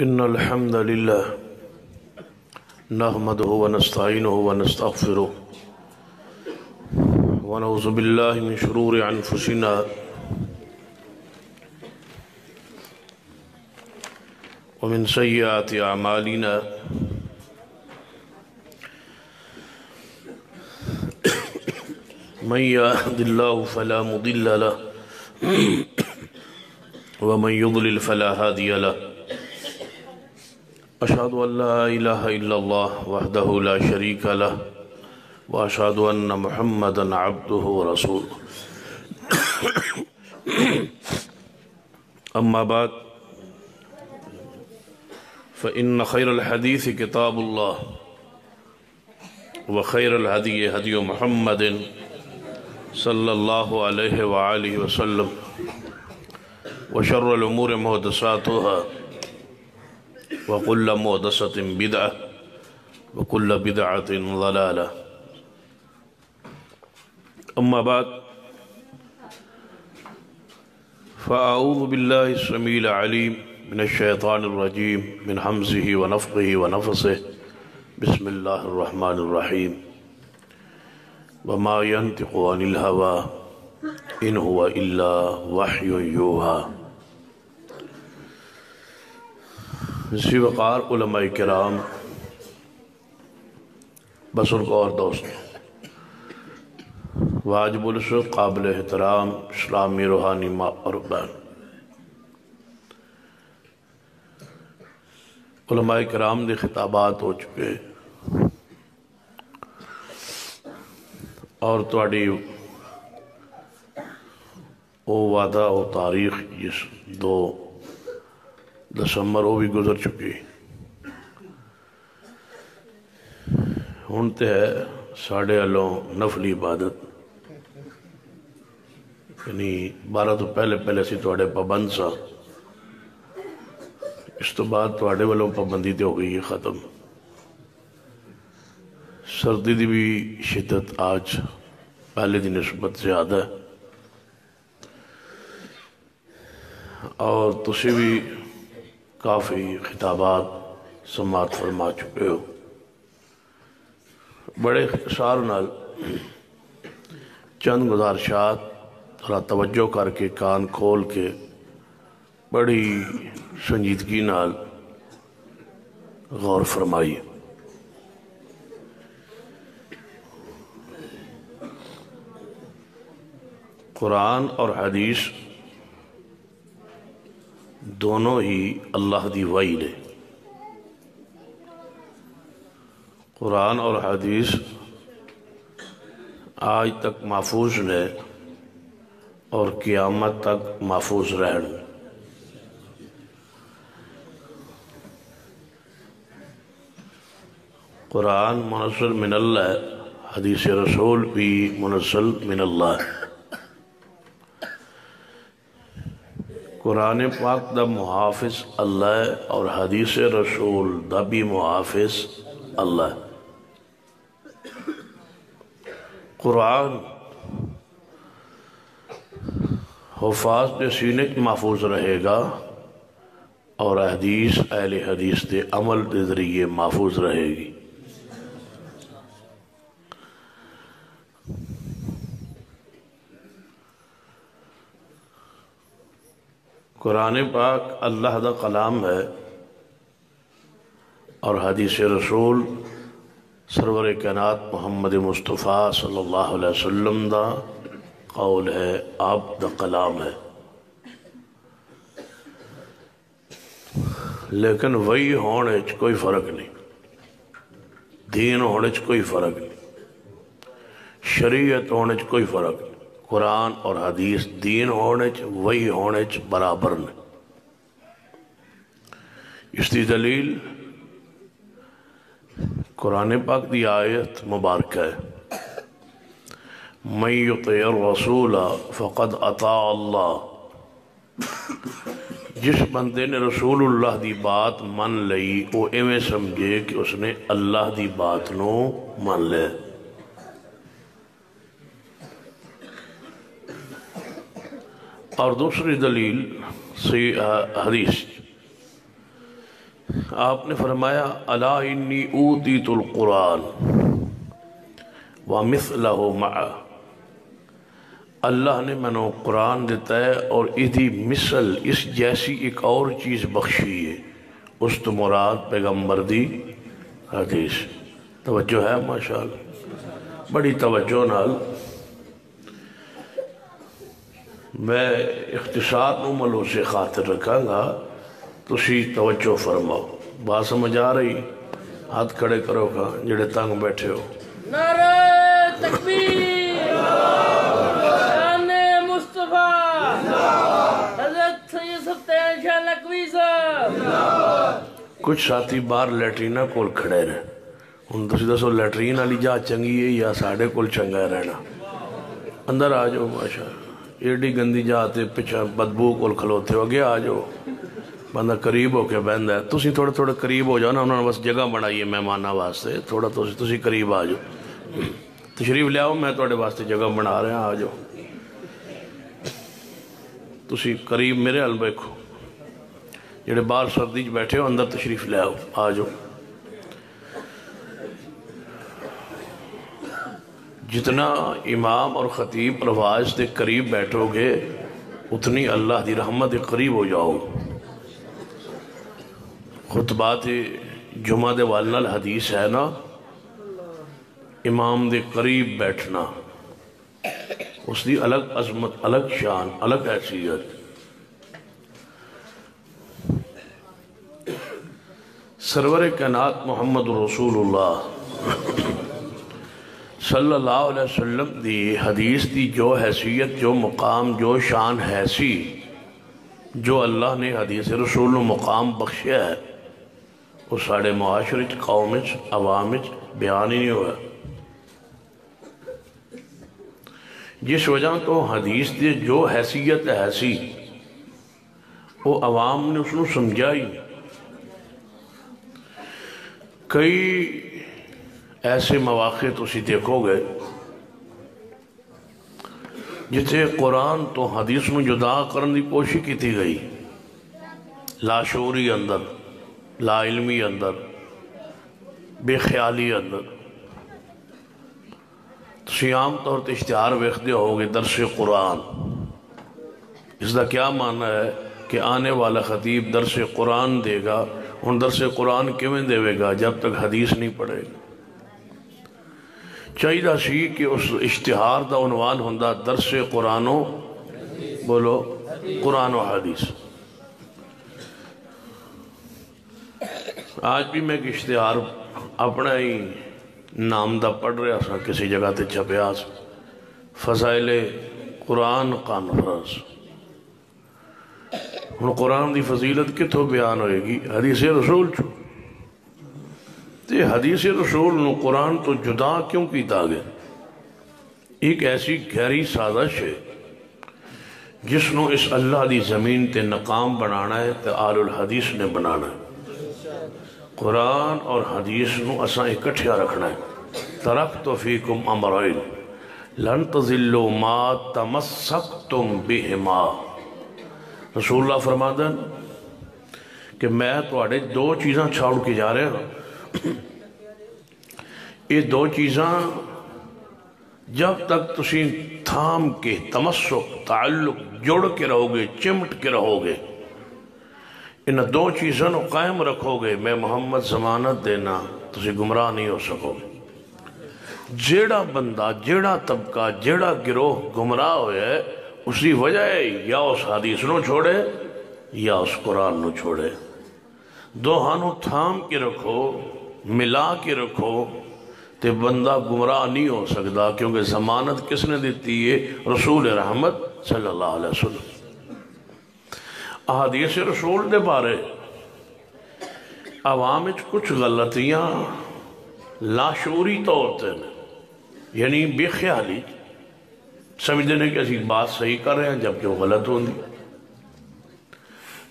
إن الحمد لله نحمده ونستعينه ونستغفره ونعوذ بالله من شرور أنفسنا ومن سيئات أعمالنا من يهد الله فلا مضل له ومن يضلل فلا هادي له أشهد أن لا إله إلا الله وحده لا شريك له وأشهد أن محمدا عبده ورسوله أما بعد فإن خير الحديث كتاب الله وخير الهدي هدي محمد صلى الله عليه وآله وسلم وشر الأمور محدثاتها وكل محدثة بدعة وكل بدعة ضلالة أما بعد فأعوذ بالله السميع العليم من الشيطان الرجيم من همزه ونفخه ونفثه بسم الله الرحمن الرحيم وما ينطق عن الهوى إن هو إلا وحي يوحى. ذی وقار علماء کرام، بزرگ اور دوست، واجب الرسول، قابل احترام اسلامی روحانی ماں اور بہن، علماء کرام دے خطابات ہو چکے اور تواڈی او وعدہ او تاریخ جس 2 دسمبر وہ بھی گزر چکی. ہن تے ہے ساڑھے والوں نفلی عبادت، یعنی 12 تو پہلے سی تواڈے پابند سا، اس تو بعد تواڈے والوں پابندی تے ہو گئی ہے ختم. سردی دی بھی شدت آج پہلے دی نسبت زیادہ ہے اور تسی بھی کافی خطابات سماعت فرما چکے ہو. بڑے اختصار نال چند گزارشات تھوڑا توجہ کر کے کان کھول کے بڑی سنجیدگی نال غور فرمائی. قرآن اور حدیث دونوں ہی اللہ دی وحی نے. قرآن اور حدیث آج تک محفوظ نے اور قیامت تک محفوظ رہن. قرآن منزل من اللہ ہے، حدیث رسول بھی منزل من اللہ ہے. قرآن پاک دا محافظ اللہ ہے اور حدیث رسول دا بھی محافظ اللہ ہے. قرآن حفاظ دے سینے کی محفوظ رہے گا اور حدیث اہل حدیث دے عمل دے ذریعے محفوظ رہے گی. قرآن پاک اللہ دا کلام ہے اور حدیث رسول سرور کائنات محمد مصطفیٰ صلی اللہ علیہ وسلم دا قول ہے، آپ دا کلام ہے. لیکن وہی ہونے چ کوئی فرق نہیں، دین ہونے چ کوئی فرق نہیں، شریعت ہونے چ کوئی فرق نہیں. قرآن اور حدیث دین ہونے چ وہی ہونے چ برابر نے. اس دی دلیل قرآن پاک دی آیت مبارکہ ہے، من یطع الرسول فقد اطاع اللہ. جس بندے نے رسول اللہ دی بات من لئی وہ ایویں سمجھے کہ اس نے اللہ دی بات نو من لے. اور دوسری دلیل حدیث آپ نے فرمایا الا انی اوتیت القرآن ومثلہ معہ، اللہ نے منو قرآن دیتا ہے اور ادھی مثل اس جیسی ایک اور چیز بخشی ہے، اس تو مراد پیغمبر دی حدیث۔ توجہ ہے ماشاءاللہ، بڑی توجہ نال میں اختصار نو ملو سے خاطر رکھا گا، تسی توجہ فرماؤ۔ بات سمجھ آ رہی؟ ہاتھ کھڑے کرو گا جڑے تنگ بیٹھے ہو۔ نعرہ تکبیر، شان مصطفیٰ، حضرت سید سفتیان شاہ نقوی صاحب۔ کچھ ساتھی باہر لیٹرینہ کول کھڑے رہے، ان تسی دسو لیٹرین والی جا چنگی ہے یا ساڑھے کول چنگا رہنا؟ اندر آ جاؤ ماشاءاللہ، ایڈی گندی جاتے پچھا بدبو کول کھلوتے ہو، گیا آ جاؤ، بندہ قریب ہو کے بہندہ ہے۔ تسی تھوڑے تھوڑے قریب ہو جاؤ نا، انہوں نے بس جگہ بنائی ہے مہمانہ واسطے، تھوڑا تسی قریب آ جاؤ، تشریف لے آؤ، میں تھوڑے واسطے جگہ بنا رہے ہیں، آ جاؤ تسی قریب میرے حل بیکھو، جڑے باہر سردی بیٹھے ہو اندر تشریف لے آؤ، آ جاؤ۔ جتنا امام اور خطیب پرواز دے قریب بیٹھو گے اتنی اللہ دی رحمت دے قریب ہو جاؤ۔ خطبات جمعہ دے والنال حدیث ہے نا، امام دے قریب بیٹھنا، اس دی الگ عظمت، الگ شان، الگ حیثیت۔ سرور کائنات محمد رسول اللہ صلی اللہ علیہ وسلم دی حدیث دی جو حیثیت، جو مقام، جو شان حیثی، جو اللہ نے حدیث رسول نو مقام بخشیا ہے، وہ ساڑھے معاشرے قوم عوام بیان ہی نہیں ہوا۔ جس وجہ تو حدیث دی جو حیثیت حیثی وہ عوام نے اس نو سمجھائی۔ کئی ایسے مواقع تو اسی دیکھو گے جتے قرآن تو حدیث نو جدا کرنے کی کوشش کی تھی گئی، لا شعوری اندر، لا علمی اندر، بے خیالی اندر۔ تسی عام طور تے اشتہار ویکھدے ہوگے درس قرآن، اس دا کیا معنی ہے کہ آنے والا خطیب درس قرآن دے گا، ان درس قرآن کیویں دے گا جب تک حدیث نہیں پڑھے گا۔ چاہیدہ سی کہ اس اشتہار دا عنوان ہوندہ درس قرآن و بولو قرآن و حدیث۔ آج بھی میں ایک اشتہار اپنا ہی نام دا پڑھ رہا سا، کسی جگہ تے چھپیا سا، فضائل قرآن کانفرنس۔ ہن قرآن دی فضیلت کتھوں بیان ہوئے گی؟ حدیث رسول چھو تے حدیث رسول نو قرآن تو جدا کیوں کیتا گیا؟ ایک ایسی گہری سازش ہے جس نو اس اللہ دی زمین تے نقام بنانا ہے تے آل الحدیث نے بنانا ہے۔ قرآن اور حدیث نو اساں اکٹھیا رکھنا ہے۔ ترکت فیکم امرین لن تضلوا ما تمسکتم بہما، رسول اللہ فرمادن کہ میں تواڈے دو چیزاں چھاڑ کے جا رہے ہیں، یہ دو چیزاں جب تک تسی تھام کے تمسک تعلق جوڑ کے رہو گے، چمٹ کے رہو گے، ان دو چیزوں قائم رکھو گے، میں محمد ضمانت دینا تسی گمراہ نہیں ہو سکو گے۔ جیڑا بندہ، جیڑا طبقہ، جیڑا گروہ گمراہ ہویا ہے، اسی وجہ ہے یا اس حدیث نو چھوڑے یا اس قرآن نو چھوڑے۔ دو ہانو تھام کے رکھو، ملا کے رکھو، تے بندہ گمراہ نہیں ہو سکتا، کیونکہ ضمانت کس نے دیتی ہے؟ رسول رحمت صلی اللہ علیہ وسلم۔ احادیث رسول دے بارے عوام کچھ غلطیاں لاشعوری طور تے یعنی بے خیالی سمجھتے ہیں کہ اسی بات صحیح کر رہے ہیں جبکہ وہ غلط ہوندی۔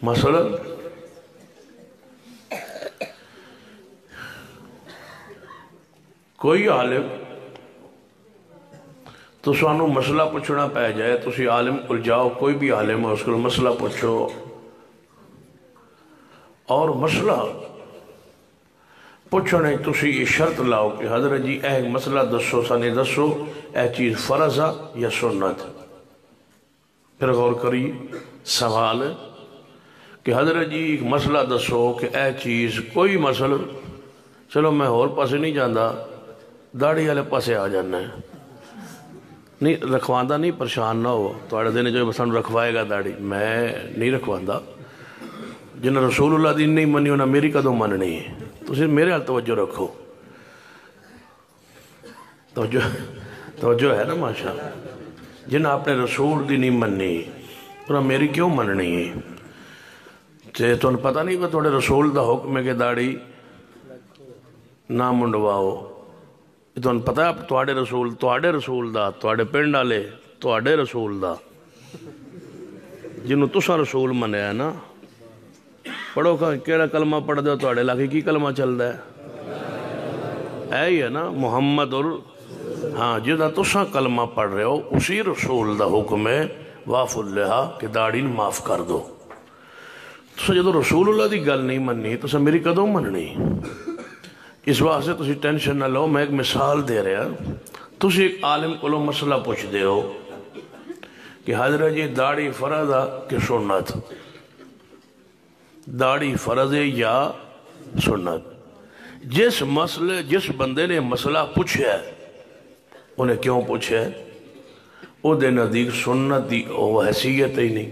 مثلا کوئی عالم تو سانو مسئلہ پوچھنا پہ جائے، تو اسی عالم کو جاؤ، کوئی بھی عالم ہے اس کو مسئلہ پوچھو، اور مسئلہ پوچھنے تسی شرط لاؤ کہ حضرت جی ایک مسئلہ دسو سانے دسو اے چیز فرض ہے یا سنت. پھر غور کری سوال کہ حضرت جی ایک مسئلہ دسو کہ اے چیز کوئی مسئلہ چلو میں اور پاسے نہیں جاندہ داڑھی والے پاسے آ جانا ہے نہیں رکھواندہ نہیں پریشان نہ ہو تو آڑے دینے جو بسان رکھوائے گا داڑھی میں نہیں رکھواندہ جنہا رسول اللہ دین نہیں منی ہونا میری قدم مننی ہے تو صرف میرے حال توجہ رکھو توجہ ہے نا ماشاء جنہا اپنے رسول دی نہیں مننی انہا میری کیوں مننی ہے تو انہیں پتہ نہیں کہ توڑے رسول دا حکم ہے کہ داڑھی نہ منڈواؤ تو انہیں پتہ ہے توڑے رسول دا توڑے پنڈ آلے توڑے رسول دا جنہوں تسا رسول منے ہے نا پڑھو کیڑا کلمہ پڑھ دے توڑے لاکھی کی کلمہ چل دے ہے ہی ہے نا محمد ہاں جدہ تسا کلمہ پڑھ رہے ہو اسی رسول دا حکم ہے واف اللہ کہ داڑھی معاف کر دو تسا جدو رسول اللہ دی گل نہیں مننی تسا میری قدوں مننی اس واسطے تسی ٹینشن نہ لو میں ایک مثال دے رہا تسی ایک عالم کو مسئلہ پوچھ دے ہو کہ حضرت جی داڑھی فرض ہے کہ سنت داڑھی فرض ہے یا سنت جس بندے نے مسئلہ پوچھا ہے انہیں کیوں پوچھا ہے وہ دے نزدیک سنت دی وہ حیثیت ہی نہیں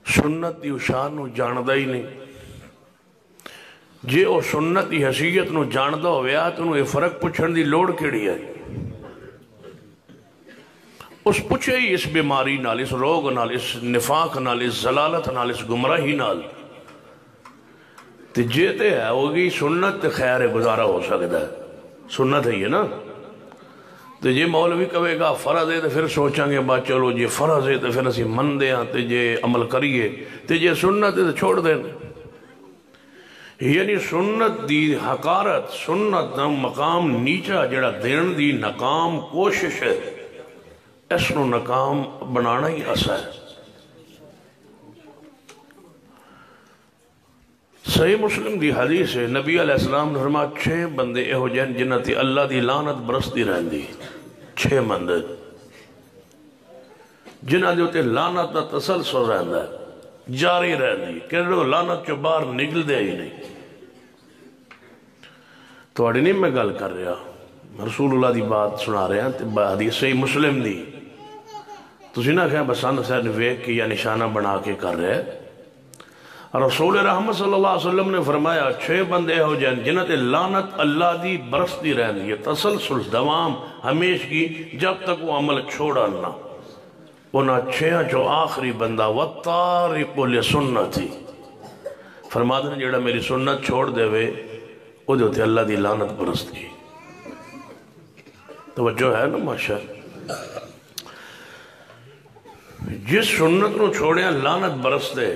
سنت دی شان نو جاندہ ہی نہیں جے او سنت دی حیثیت نو جاندہ ہویا تو انہوں یہ فرق پوچھن دی لوڑ کیڑی ہے اس پوچھے ہی اس بیماری نال اس روگ نال اس نفاق نال اس ضلالت نال اس گمراہی نال تے جیتے ہے ہوگی سنت خیر گزارا ہو سکتا ہے سنت ہے یہ نا تو جے مولوی کہے گا فرض ہے تو پھر سوچیں گے بات چلو جے فرض ہے تو پھر اسی من دے ہاں تے جے عمل کریے تے جے سنت ہے تو چھوڑ دیں یعنی سنت دی حقارت سنت دا مقام نیچا جڑا دین دی ناکام کوشش ہے اس نو ناکام بنانا ہی ایسا ہے صحیح مسلم دی حدیث ہے نبی علیہ السلام نے فرمایا 6 بندے اہو جن جنہ تے اللہ دی لعنت برستی رہندی 6 بندے جنہ دے تے لعنت دا تسلسل رہندا ہے جاری رہندی کہ لوگ لعنت چو باہر نکل دے ہی نہیں تو اڑی نہیں میں گل کر رہا رسول اللہ دی بات سنا رہے ہیں حدیث صحیح مسلم دی تسی نہ کہیں بسان سے ویک کی یا نشانہ بنا کے کر رہے رسول رحمت صلی اللہ علیہ وسلم نے فرمایا 6 بندے ہو جائیں جنہ تے لعنت اللہ دی برستی رہنی ہے تسلسل دوام ہمیش کی جب تک وہ عمل چھوڑا نہ انہا 6 جو آخری بندہ وَتَّارِقُ لِسُنَّتِ فرما دیں جڑا میری سنت چھوڑ دے وے وہ دیتے اللہ دی لعنت برستی توجہ ہے نا ماشاء جس سنت نو چھوڑیا لعنت برس دے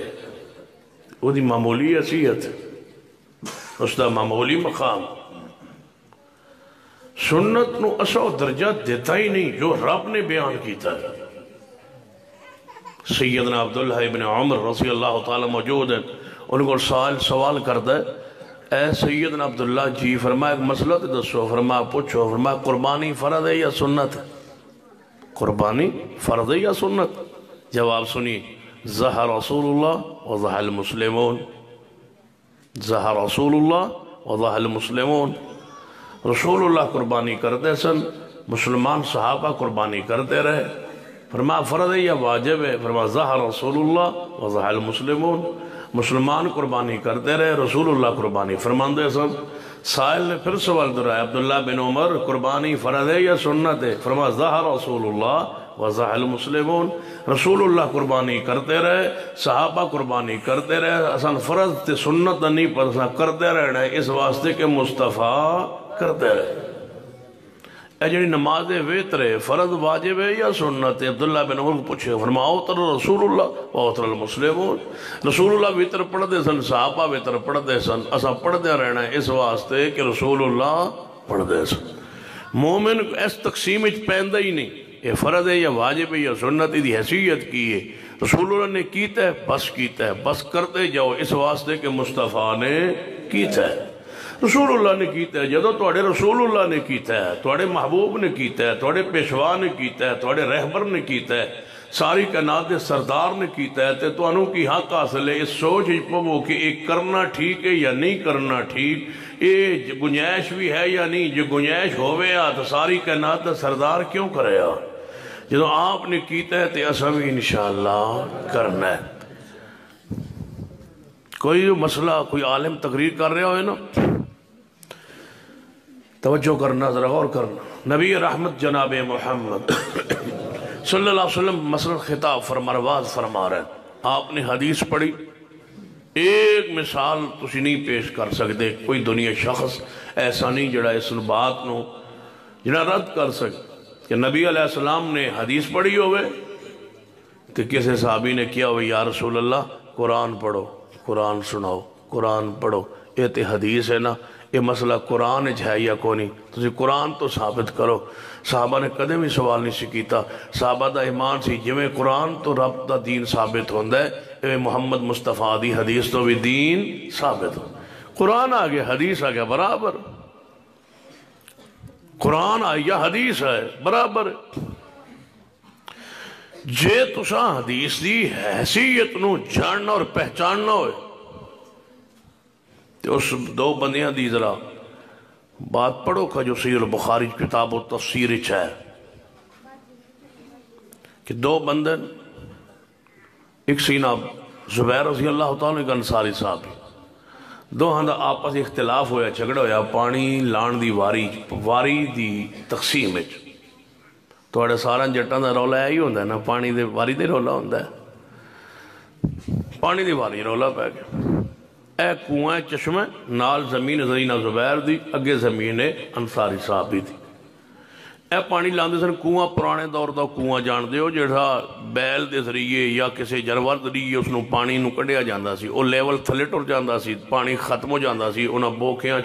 وہ دی معمولی حیثیت اس دا معمولی مقام سنت نو اسو درجہ دیتا ہی نہیں جو رب نے بیان کیتا ہے سیدنا عبداللہ ابن عمر رضی اللہ تعالی موجود ہیں ان کو سوال کرتا ہے اے سیدنا عبداللہ جی فرمایا ایک مسئلہ تو دسو فرمایا پوچھو فرمایا قربانی فرض ہے یا سنت قربانی فرض ہے یا سنت جواب سنی ظہر رسول اللہ وظہر المسلمون ظہر رسول اللہ وظہر المسلمون رسول اللہ قربانی کرتے سن مسلمان صحابہ قربانی کرتے رہے فرمایا فرض ہے یا واجب ہے فرمایا ظہر رسول اللہ وظہر المسلمون مسلمان قربانی کرتے رہے رسول اللہ قربانی فرماندے سن سائل نے پھر سوال درایا عبداللہ بن عمر قربانی فرض ہے یا سنت ہے فرمایا ظہر رسول اللہ وظہر المسلمون رسول اللہ قربانی کرتے رہے صحابہ قربانی کرتے رہے اصلا فرض تے سنت نہیں پر کرتے رہے اس واسطے کہ مصطفیٰ کرتے رہے اے جنہی نماز ویتر ہے فرض واجب ہے یا سنت ہے عبداللہ بن عمر کو پوچھے فرمایا اوتر رسول اللہ اوتر المسلمون رسول اللہ ویتر پڑھ دے سن صحابہ ویتر پڑھ دے سن اسا پڑھ دے رہنا ہے اس واسطے کہ رسول اللہ پڑھ دے سن مومن اس تقسیم اچ پہندہ ہی نہیں یہ فرض ہے یا واجب ہے یا سنت دی حیثیت کی ہے رسول اللہ نے کیتا ہے بس کرتے جاؤ اس واسطے کہ مصطفیٰ نے کیتا ہے رسول اللہ نے کیتا ہے جدو تواڈے رسول اللہ نے کیتا ہے تواڈے محبوب نے کیتا ہے تواڈے پیشوا نے کیتا ہے تواڈے رہبر نے کیتا ہے ساری کائنات دے سردار نے کیتا ہے تے تانوں کی حق حاصل ہے اس سوچ پو کہ ایک کرنا ٹھیک ہے یا نہیں کرنا ٹھیک یہ گنجائش بھی ہے یا نہیں جو گنجائش ہوئے تو ساری کائنات دا سردار کیوں کرے جدو آپ نے کیتا ہے تے اساں بھی انشاءاللہ کرنا ہے کوئی مسئلہ کوئی عالم تقریر کر رہا ہوئے نا توجہ کرنا ذرا غور کرنا نبی رحمت جناب محمد صلی اللہ علیہ وسلم مثلا خطاب فرمارواز فرما رہے ہیں آپ نے حدیث پڑھی ایک مثال تسی نہیں پیش کر سکتے کوئی دنیا شخص ایسا نہیں جڑا اس بات نو جڑا رد کر سکے کہ نبی علیہ السلام نے حدیث پڑھی ہوئے کہ کسی صحابی نے کیا ہوئے یا رسول اللہ قرآن پڑھو قرآن سناؤ قرآن پڑھو یہ تے حدیث ہے نا یہ مسئلہ قرآن ہے یا کو نہیں تسی قرآن تو ثابت کرو صحابہ نے کدے بھی سوال نہیں کیتا صحابہ دا ایمان سی جویں قرآن تو رب دا دین ثابت ہوندہ ہے ایویں محمد مصطفیٰ دی حدیث تو بھی دین ثابت ہو قرآن آگے حدیث آگے برابر قرآن آئی یا حدیث ہے برابر جے تساں حدیث دی حیثیت نو جاننا اور پہچاننا ہوئے تو اس دو بندیاں دی ذرا بات پڑھو کہ جو سید البخاری کتاب و تفسیر ہے کہ دو بندے ایک سینہ زبیر رضی اللہ تعالیٰ کا انصاری صاحب دو ہاں دا آپس اختلاف ہویا جھگڑا ہویا پانی لان دی واری دی تقسیم ہے توڑے سارا جٹان دا رولا ہے ہی ہوندہ ہے نا پانی دے واری دے رولا ہوندہ ہے پانی دی واری رولا پہ گیا اے کنویں چشمہ نال زمین زرینہ زبیر دی اگے زمین انصاری صحابی دی اے پانی لاندے سن کنواں پرانے دور دا کنواں جان دے ہو جڑا بیل دے ذریعے یا کسی جانور ذریعے اس نو پانی نو کڈیا جاندا سی او لیول تھلے ٹر جاندا سی پانی ختم ہو جاندا سی انہاں بوکیاں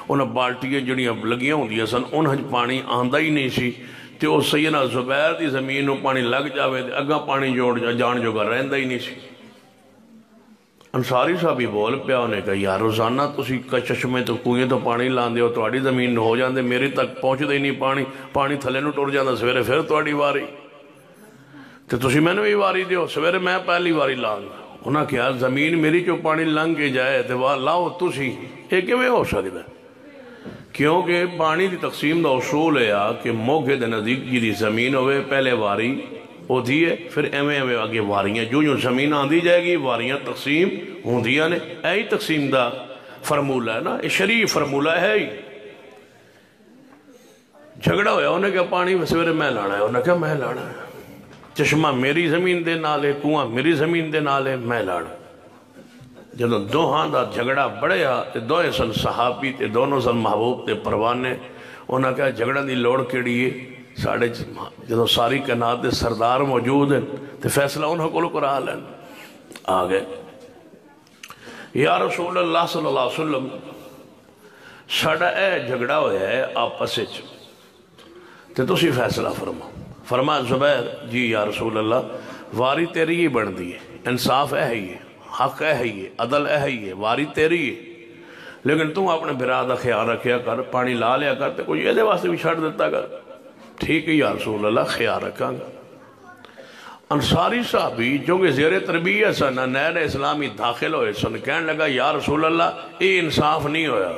انہاں بالٹیاں جڑیاں لگیاں ہوندیاں سن انہاں پانی آندا ہی نہیں سی تے او سیدنا زبیر دی زمین نو پانی لگ جاوے تے اگاں پانی جوڑ جان جوگا رہندا ہی نہیں سی انصاری صاحبی بول پیا انہیں کہا یا روزانہ تسی چشمے تو کنویں تو پانی لاندے ہو تواڈی زمین ہو جاندے میری تک پہنچ دے نہیں پانی تھلے نو ٹر جاندا سویرے پھر تواڈی واری تے تسی میں نے بھی واری دیو سویرے میں پہلی واری لانگا انہاں کہا زمین میری جو پانی لنگ کے جائے تے وہ لاؤ تسی یہ کیویں ہو سکدا کیونکہ پانی دی تقسیم دا اصول ہے کہ موگے دے نزدیک جی دی زمین ہوئے پہلے واری ہوتی ہے پھر ایویں ایویں آگے واریاں جو زمین آندھی جائے گی واریاں تقسیم ہوندیاں نے ایہی تقسیم دا فرمولہ ہے نا یہ شریع فرمولہ ہے ہی جھگڑا ہویا انہیں کہا پانی سویرے میں لانا ہے انہیں کہا میں لانا ہے چشمہ میری زمین دے نالے کنواں میری زمین دے نالے میں لانا جب دو ہاں دا جھگڑا بڑے تے دو سن صحابی تے دونوں سن محبوب تے پروانے انہیں کہا جھگڑا دی لوڑ کیڑی ہے ساڑھے جدو ساری کائنات دے سردار موجود ہیں تو فیصلہ انہوں کو کرا لیں آگے یا رسول اللہ صلی اللہ علیہ وسلم ساڑھا اے جھگڑا ہویا ہے آپس تو تسی فیصلہ فرما زبیر جی یا رسول اللہ واری تیری ہی بن دی ہے انصاف ہے ہی ہے حق ہے ہی ہے عدل ہے ہی ہے واری تیری ہے لیکن تم اپنے برا دا خیال رکھیا کر پانی لا لیا کر تے کوئی ایدے واسطے بھی چھڑ دیتا کر ٹھیک ہے یا رسول اللہ خیال رکھاں گا انصاری صحابی جو کہ زیر تربیت سن نئے نئے اسلامی داخل ہوئے سن کہنے لگا یا رسول اللہ یہ انصاف نہیں ہویا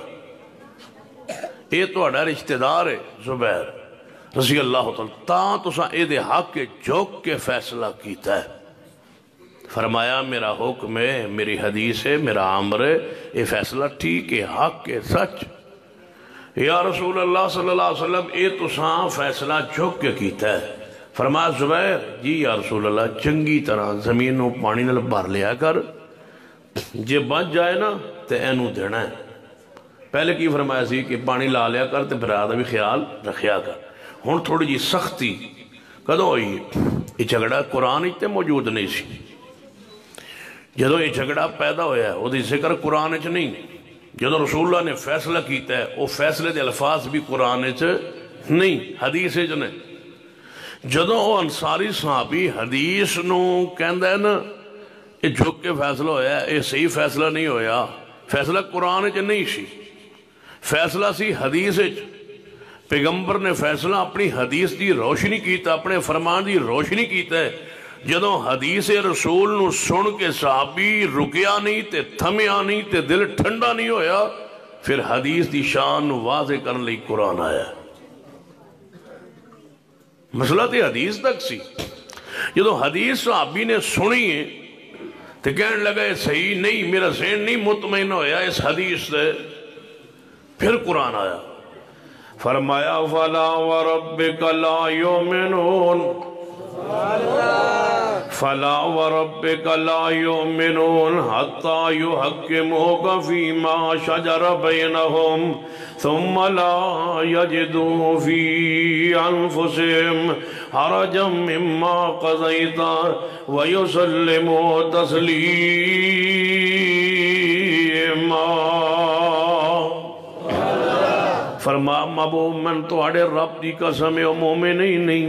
یہ تو اڈا رشتہ دار ہے زبیر رضی اللہ تعالیٰ تاں تو ساں اے دے حق کے جوک کے فیصلہ کیتا ہے فرمایا میرا حکم ہے میری حدیث ہے میرا عمر ہے یہ فیصلہ ٹھیک ہے حق ہے سچ یا رسول اللہ صلی اللہ علیہ وسلم اے تو ساں فیصلہ جھک کے کیتا ہے فرمایا زبیر جی یا رسول اللہ چنگی طرح زمین نو پانی نل بھر لیا کر جے بچ جائے نا تے اینو دینا ہے پہلے کی فرمایا سی کہ پانی لا لیا کر تے پھر آدھا بھی خیال رکھیا کر ہون تھوڑی جی سختی کدوں ہوئی یہ جھگڑا قرآن اچھتے موجود نہیں سی جدو یہ جھگڑا پیدا ہویا ہے وہ دی ذکر قرآن اچھ نہیں جدو رسول اللہ نے فیصلہ کیتا ہے وہ فیصلے دے الفاظ بھی قرآن اچھ نہیں حدیث اچھ نہیں جدو وہ انصاری صحابی حدیث نو کہندہ ہے نا یہ جھک کے فیصلہ ہویا ہے یہ صحیح فیصلہ نہیں ہویا فیصلہ قرآن چ نہیں سی، فیصلہ سی حدیث چ۔ پیغمبر نے فیصلہ اپنی حدیث دی روشنی کیتا، اپنے فرمان دی روشنی کیتا ہے۔ جدوں حدیث رسول نو سن کے صحابی رکیا نہیں تے تھمیا نہیں تے دل ٹھنڈا نہیں ہویا، پھر حدیث دی شان واضح کرنے لئی قرآن آیا۔ مسئلہ تے حدیث تک سی، جدوں حدیث صحابی نے سنی ہے تو کہنے لگا یہ صحیح نہیں، میرا ذہن نہیں مطمئن ہویا اس حدیث سے، پھر قرآن آیا۔ فرمایا فَلَا وَرَبِّكَ لَا يُؤْمِنُونَ فَلَا وَرَبِّكَ لَا يُؤْمِنُونَ حَتَّى يُحَكِّمُوكَ فِي مَا شَجَرَ بَيْنَهُمْ ثُمَّ لَا يَجِدُوا فِي أَنفُسِهِمْ حَرَجًا مِّمَّا قَضَيْتَ وَيُسَلِّمُوا تَسْلِيمًا۔ فرما محبوب من تواڈے رب دی قسم او مومن نہیں،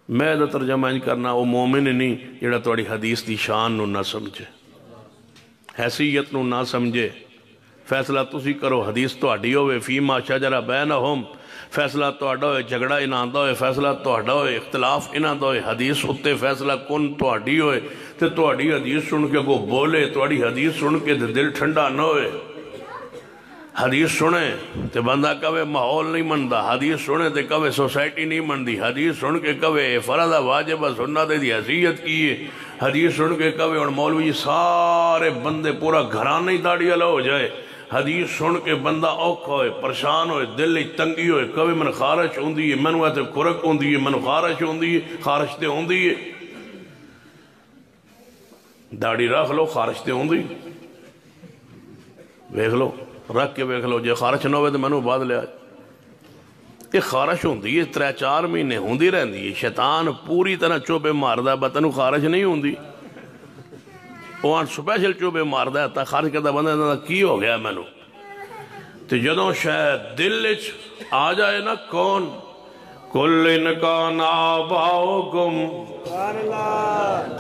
میں دا ترجمہ کرنا او مومن نہیں جڑا تواڈی حدیث دی شان نو نہ سمجھے، حیثیت نو نہ سمجھے۔ فیصلہ تسی کرو، حدیث تواڈی ہوئے، فیما شجر بینہم، فیصلہ تواڈا ہوئے، جھگڑا انہاں دا ہوئے، فیصلہ تواڈا ہوئے، اختلاف انہاں دا ہوئے، حدیث اتے فیصلہ کن تواڈی ہوئے، تے تواڈی حدیث سن کے کو بولے، تواڈی حدیث سن کے دل ٹھنڈا نہ ہوئے۔ حدیث سنے تے بندہ کہوے ماحول نہیں مندا، حدیث سنے تے کہوے سوسائٹی نہیں مندی، حدیث سن کے کہوے فرض واجب سنت دی حیثیت کی ہے، حدیث سن کے کہوے اور مولوی سارے بندے پورا گھرانہ ہی داڑھی والا ہو جائے، حدیث سن کے بندہ اوکھا ہوئے، پریشان ہوئے، دل تنگی ہوئے، کہوے من خارش ہوندی ہے، من ویسے کھرک ہوندی ہے، من خارش ہوندی ہے، خارش تے ہوندی ہے، داڑھی رکھ لو خارش تے ہوندی، ویکھ لو رکھ کے ویکھ لو، جے خارش نہ ہوئے تو منو بعد لے آج۔ یہ خارش ہوندی ہے 3-4 مہینے ہوندی رہندی ہے، شیطان پوری طرح چوبے ماردا، بتنو خارش نہیں ہوندی، وہ سپیشل چوبے ماردا ہے تا خارش کرتا بندہ کی ہو گیا منو۔ تو جدوں شاید دل وچ آ جائے نا کون قل ان کان آباؤکم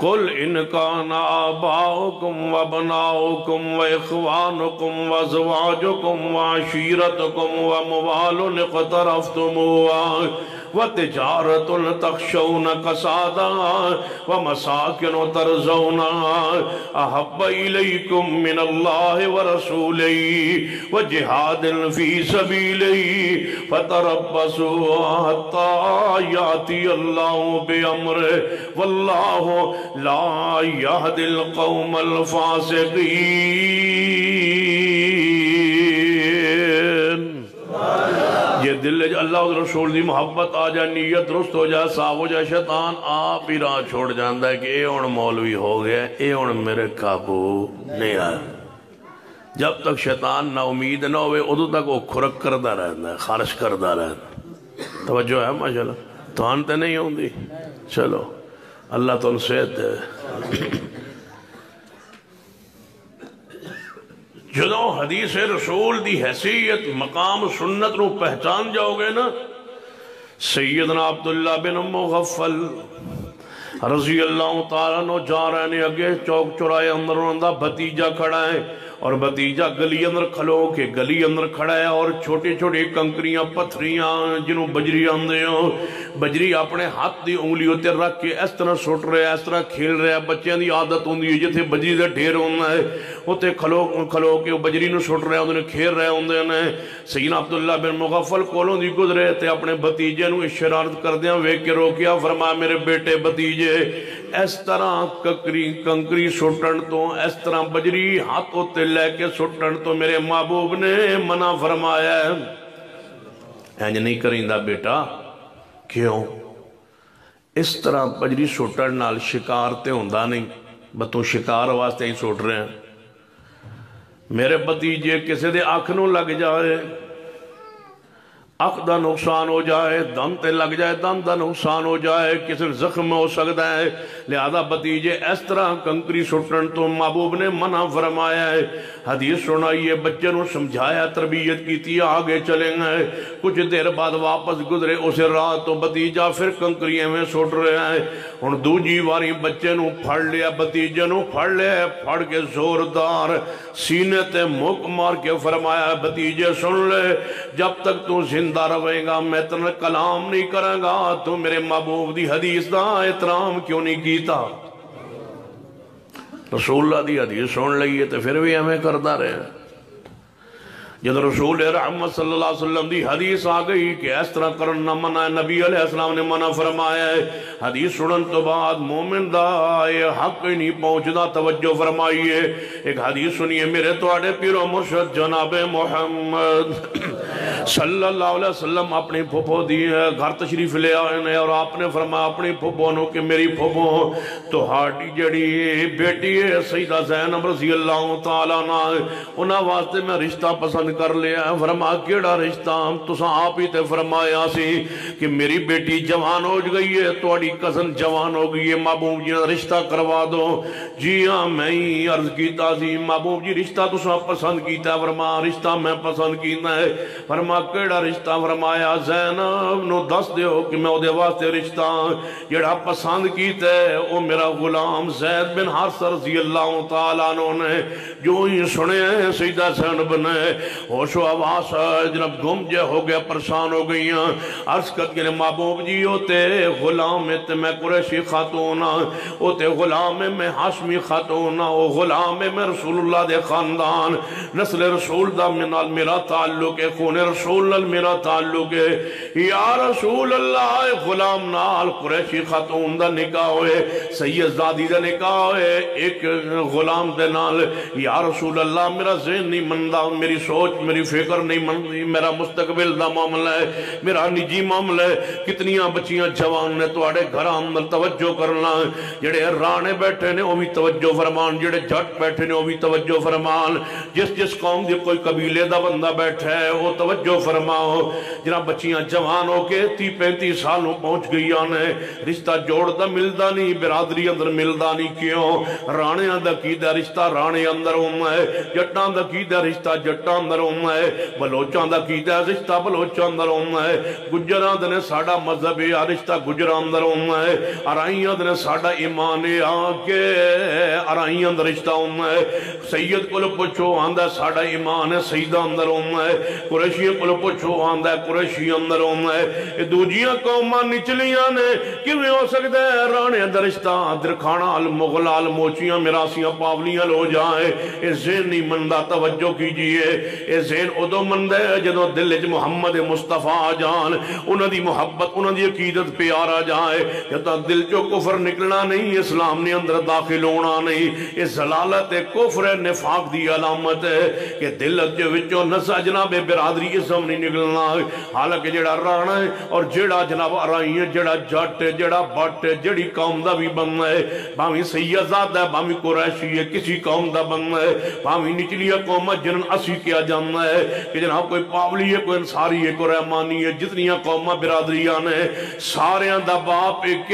قل ان کان آباؤکم وابناؤکم واخوانکم وازواجکم وعشیرتکم وموال اقترفتموها وتجارت تخشون کسادها ومساکن ترضونها احب الیکم من اللہ ورسولہ وجہاد فی سبیلہ فتربصوا حتی یاتی اللہ بامرہ واللہ لا یہدی القوم الفاسقین۔ یہ دل اللہ اور رسول دی محبت آ جائے، نیت درست ہو جائے، صاف ہو جائے، شیطان آپ ہی راہ چھوڑ جاندہ ہے کہ اے ہن مولوی ہو گیا، اے ہن میرے قابو نہیں آیا۔ جب تک شیطان نا امید نہ ہوئے ادھو تک وہ کھرک کردہ رہتا ہے، خارش کردہ رہتا ہے۔ توجہ ہے ماشاءاللہ، تو آنتے نہیں ہوں دی، چلو اللہ تو ان سے دے۔ جدوں حدیث رسول دی حیثیت مقام سنت نو پہچان جاؤ گے نا، سیدنا عبداللہ بن مغفل رضی اللہ تعالیٰ نو جا رہے نے اگے چوک چرائے اندر اندہ بھتیجا کھڑا ہے، اور بھتیجا گلی اندر کھلو کے گلی اندر کھڑا ہے، اور چھوٹے چھوٹے کنکریاں پتھریاں جنہوں بجری آندے ہیں، بجری اپنے ہاتھ دی انگلی ہوتے رکھ کے اس طرح سوٹ رہے ہیں، اس طرح کھیل رہے ہیں، بچیاں دی عادت ہوندی ہے جتھے بجری دے ڈھیر ہونا ہے ہوتے کھلو کے بجری نو سوٹ رہے ہیں، انہیں کھیل رہے ہوندے ہیں۔ سیدنا عبداللہ بن مغفل کولوں دی گزرے تھے، اپنے بھتیجے نو اشارت کر دیاں ویک کے روکیا، فرمایا میرے بیٹے بھتیجے اس طرح کنکری سٹن تو، اس طرح بجری ہاتھ ہوتے لے کے سٹن تو میرے محبوب نے منع فرمایا ہے۔ اینج نہیں کریں بیٹا، کیوں؟ اس طرح بجری سٹن نال شکار تے ہوندہ نہیں، بتوں شکار واسطے ہی سٹ رہے ہیں۔ میرے بھتیجے کسے دے آنکھ نو لگ جا رہے، اکھ دا نقصان ہو جائے، دم تے لگ جائے، دم دا نقصان ہو جائے، کسی زخم ہو سکتا ہے، لہذا بتیجے اس طرح کنکری سٹن تو محبوب نے منع فرمایا ہے۔ حدیث سنائیے، بچے نو سمجھایا، تربیت کی تھی، آگے چلیں گئے، کچھ دیر بعد واپس گزرے اسے رات تو بتیجہ پھر کنکریے میں سٹ رہے ہیں۔ ہن دوجی واری بچے نو پھڑ لیا، بتیجے نو پھڑ لیا، پھڑ کے زوردار سینے تے مک مار کے فرمایا، بتیجے سن لے، جب تک تو زندہ روے گا میں تنہ کلام نہیں کریں گا، تو میرے محبوب دی حدیث دا احترام کیوں نہیں کیتا؟ رسول اللہ دی حدیث سن لئیے تو پھر بھی ہمیں کردہ رہے ہیں۔ جب رسول رحمت صلی اللہ علیہ وسلم دی حدیث آگئی کہ اس طرح کرنا منع ہے، نبی علیہ السلام نے منع فرمایا ہے، حدیث سنن تو بعد مومن دا یہ حق نہیں پہنچنا، توجہ فرمائیے۔ ایک حدیث سنیے، میرے توڑے پیر و مرشد جناب محمد صلی اللہ علیہ وسلم اپنی پھوپھو دی گھر تشریف لے آئے اور آپ نے فرمایا اپنی پھوپھو نو کہ میری پھوپھو تو ہاڑی جڑی بیٹی ہے سیدہ زینب رضی اللہ تعالیٰ عنہ، انہاں واسطے میں رشتہ پسند کر لیا۔ فرمایا کیڑا رشتہ؟ تساں آپ ہی تے فرمایا سی کہ میری بیٹی جوان ہو گئی ہے، توڑی کزن جوان ہو گئی ہے، محبوب جی رشتہ کروا دو۔ جی ہاں میں ہی عرض کیتا سی محبوب جی رشتہ تساں پسند کیتا ہے؟ فرمایا رشتہ میں پسند کیتا ہے۔ فرمایا کیڑا رشتہ؟ فرمایا زینب نو دس دیو کہ میں دے واسطے رشتہ جڑا پسند کیتا ہے او میرا غلام زید بن حارثہ رضی اللہ تعالیٰ عنہ نے۔ جو ہی سنے ہیں سیدہ زینب نے ہوش و آواز جناب گم جے ہو گیا، پریشان ہو گئی ہیں، عرض کرتے ہیں محبوب جی ہوتے غلام تے میں قریشی خاتون، ہوتے غلام میں ہاشمی خاتون، او غلام میں رسول اللہ دے خاندان، نسل رسول دا منال میرا تعلق ہے، خون رسول اللہ میرا تعلق ہے۔ یا رسول اللہ غلام نال قریشی خاتون دا نکاح ہوئے، سید زادی دا نکاح ہوئے ایک غلام دے نال۔ یا رسول اللہ میرا ذہن نہیں مندہ، میری سوچ میری فکر نہیں مندی، میرا مستقبل دا معاملہ ہے، میرا نجی معاملہ ہے۔ کتنیاں بچیاں جوان نے توڑے گھر اندر توجہ کرنا، جڑے رانے بیٹھے نے وہ بھی توجہ فرمان، جڑے جھٹ بیٹھے نے وہ بھی توجہ فرمان، جس قوم دی کوئی قبیلے دا بندہ بیٹھا ہے وہ توجہ فرماؤ۔ جناب بچیاں جوان ہو کے 30-35 سالوں پہنچ گئی آنے، رشتہ جوڑ دا ملدا نہیں، برادری اندر ملدا نہیں، کیوں؟ رانے اندر کی دا رشتہ رانے اندر ہے، جٹان دا کی دا رشتہ جٹان اندر ہے، بلوچان دا کی دا رشتہ بلوچان اندر ہے، گجران دنے ساڑا مذہب ہے رشتہ گجران اندر ہے، ارائیاں دنے ساڑا ایمان ہے آکے ارائیاں اندر رشتہ ہے، سید کو پوچھو آندہ ساڑا ایمان ہے سیدہ اندر ہے، قریشیاں کو پوچھو آندہ قریشی اندر ہے، دوجیاں قوماں نچلیاں نے کیویں ہو سکتا ہے رانے اندر رشتہ درکھانا المغلال موچیاں مراسیاں پاولیاں لو جائیں۔ اے ذہن نہیں مندہ توجہ کیجئے، اے ذہن ادو مندہ ہے جدو دل محمد مصطفیٰ جان انہوں دی محبت انہوں دی عقیدت پیارا جائے، جدو دل جو کفر نکلنا نہیں، اسلام نے اندر داخل ہونا نہیں، یہ ضلالت کفر نفاق دی علامت ہے کہ دل جو وچوں نسا جناب برادری اسم نہیں نکلنا۔ حالانکہ جڑا رانا ہے اور جڑا جناب ارائی ہے، جڑا جٹ ہے، جڑا بٹ ہے، جڑی قوم دا بھی بننا ہے، بامی سیدزاد ہے، بامی قریشی ہے، کسی قوم دا بننا ہے، بامی نچلی قوم جنن اسی کیا جاننا ہے کہ جناب کوئی پاولی ہے، کوئی انصاری ہے، کوئی رحمانی ہے، جتنیاں قومہ برادریان ہیں سارے دا باپ ایک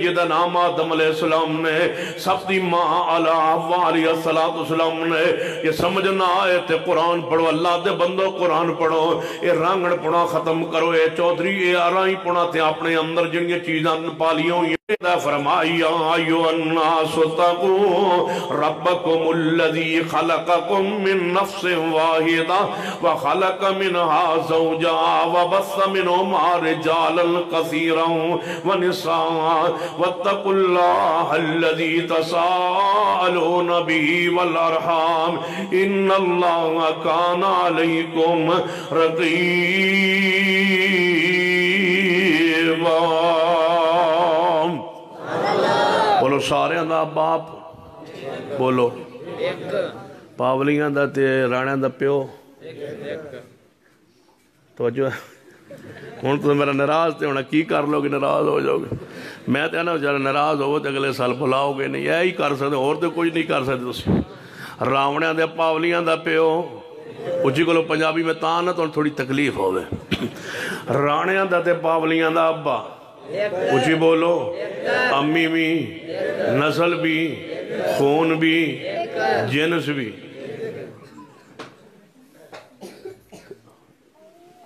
جدہ نام آدم علیہ السلام نے سب دی ماں علیہ السلام نے یہ سمجھنا آئے تے قرآن پڑھو، اللہ دے بندو قرآن پڑھو، اے رانگڑ پڑھا ختم کرو، اے چودھری اے آرائی پڑھا تے اپنے اندر جنگی چیزاں پالیوں فرمائی ایو الناس اتقوا ربکم الذی خلقکم من نفس واحدہ وخلق منها زوجہا وبث منہما رجالا کثیرا ونساء واتقوا اللہ الذی تساءلون به والارحام ان اللہ کان علیکم رقیبا۔ بولو سارے دا باپ، بولو پاولیاں دا تے رانے دا پیو، توجہ ہے ہون تو میرا نراز تے ہونا کی کر لو گے، نراز ہو جاؤ گے، میں تے نا جب نراز ہو تے اگلے سال بلاؤ گے نہیں، یہی کر سکتے اور تے کچھ نہیں کر سکتے تسی۔ راونے دے پاولیاں دا پیو اچھی کو پنجابی میں تاں نہ تو تھوڑی تکلیف ہوئے رانیاں دا تے پاولیاں دا ابا اچھی بولو امی بھی نسل بھی خون بھی جنس بھی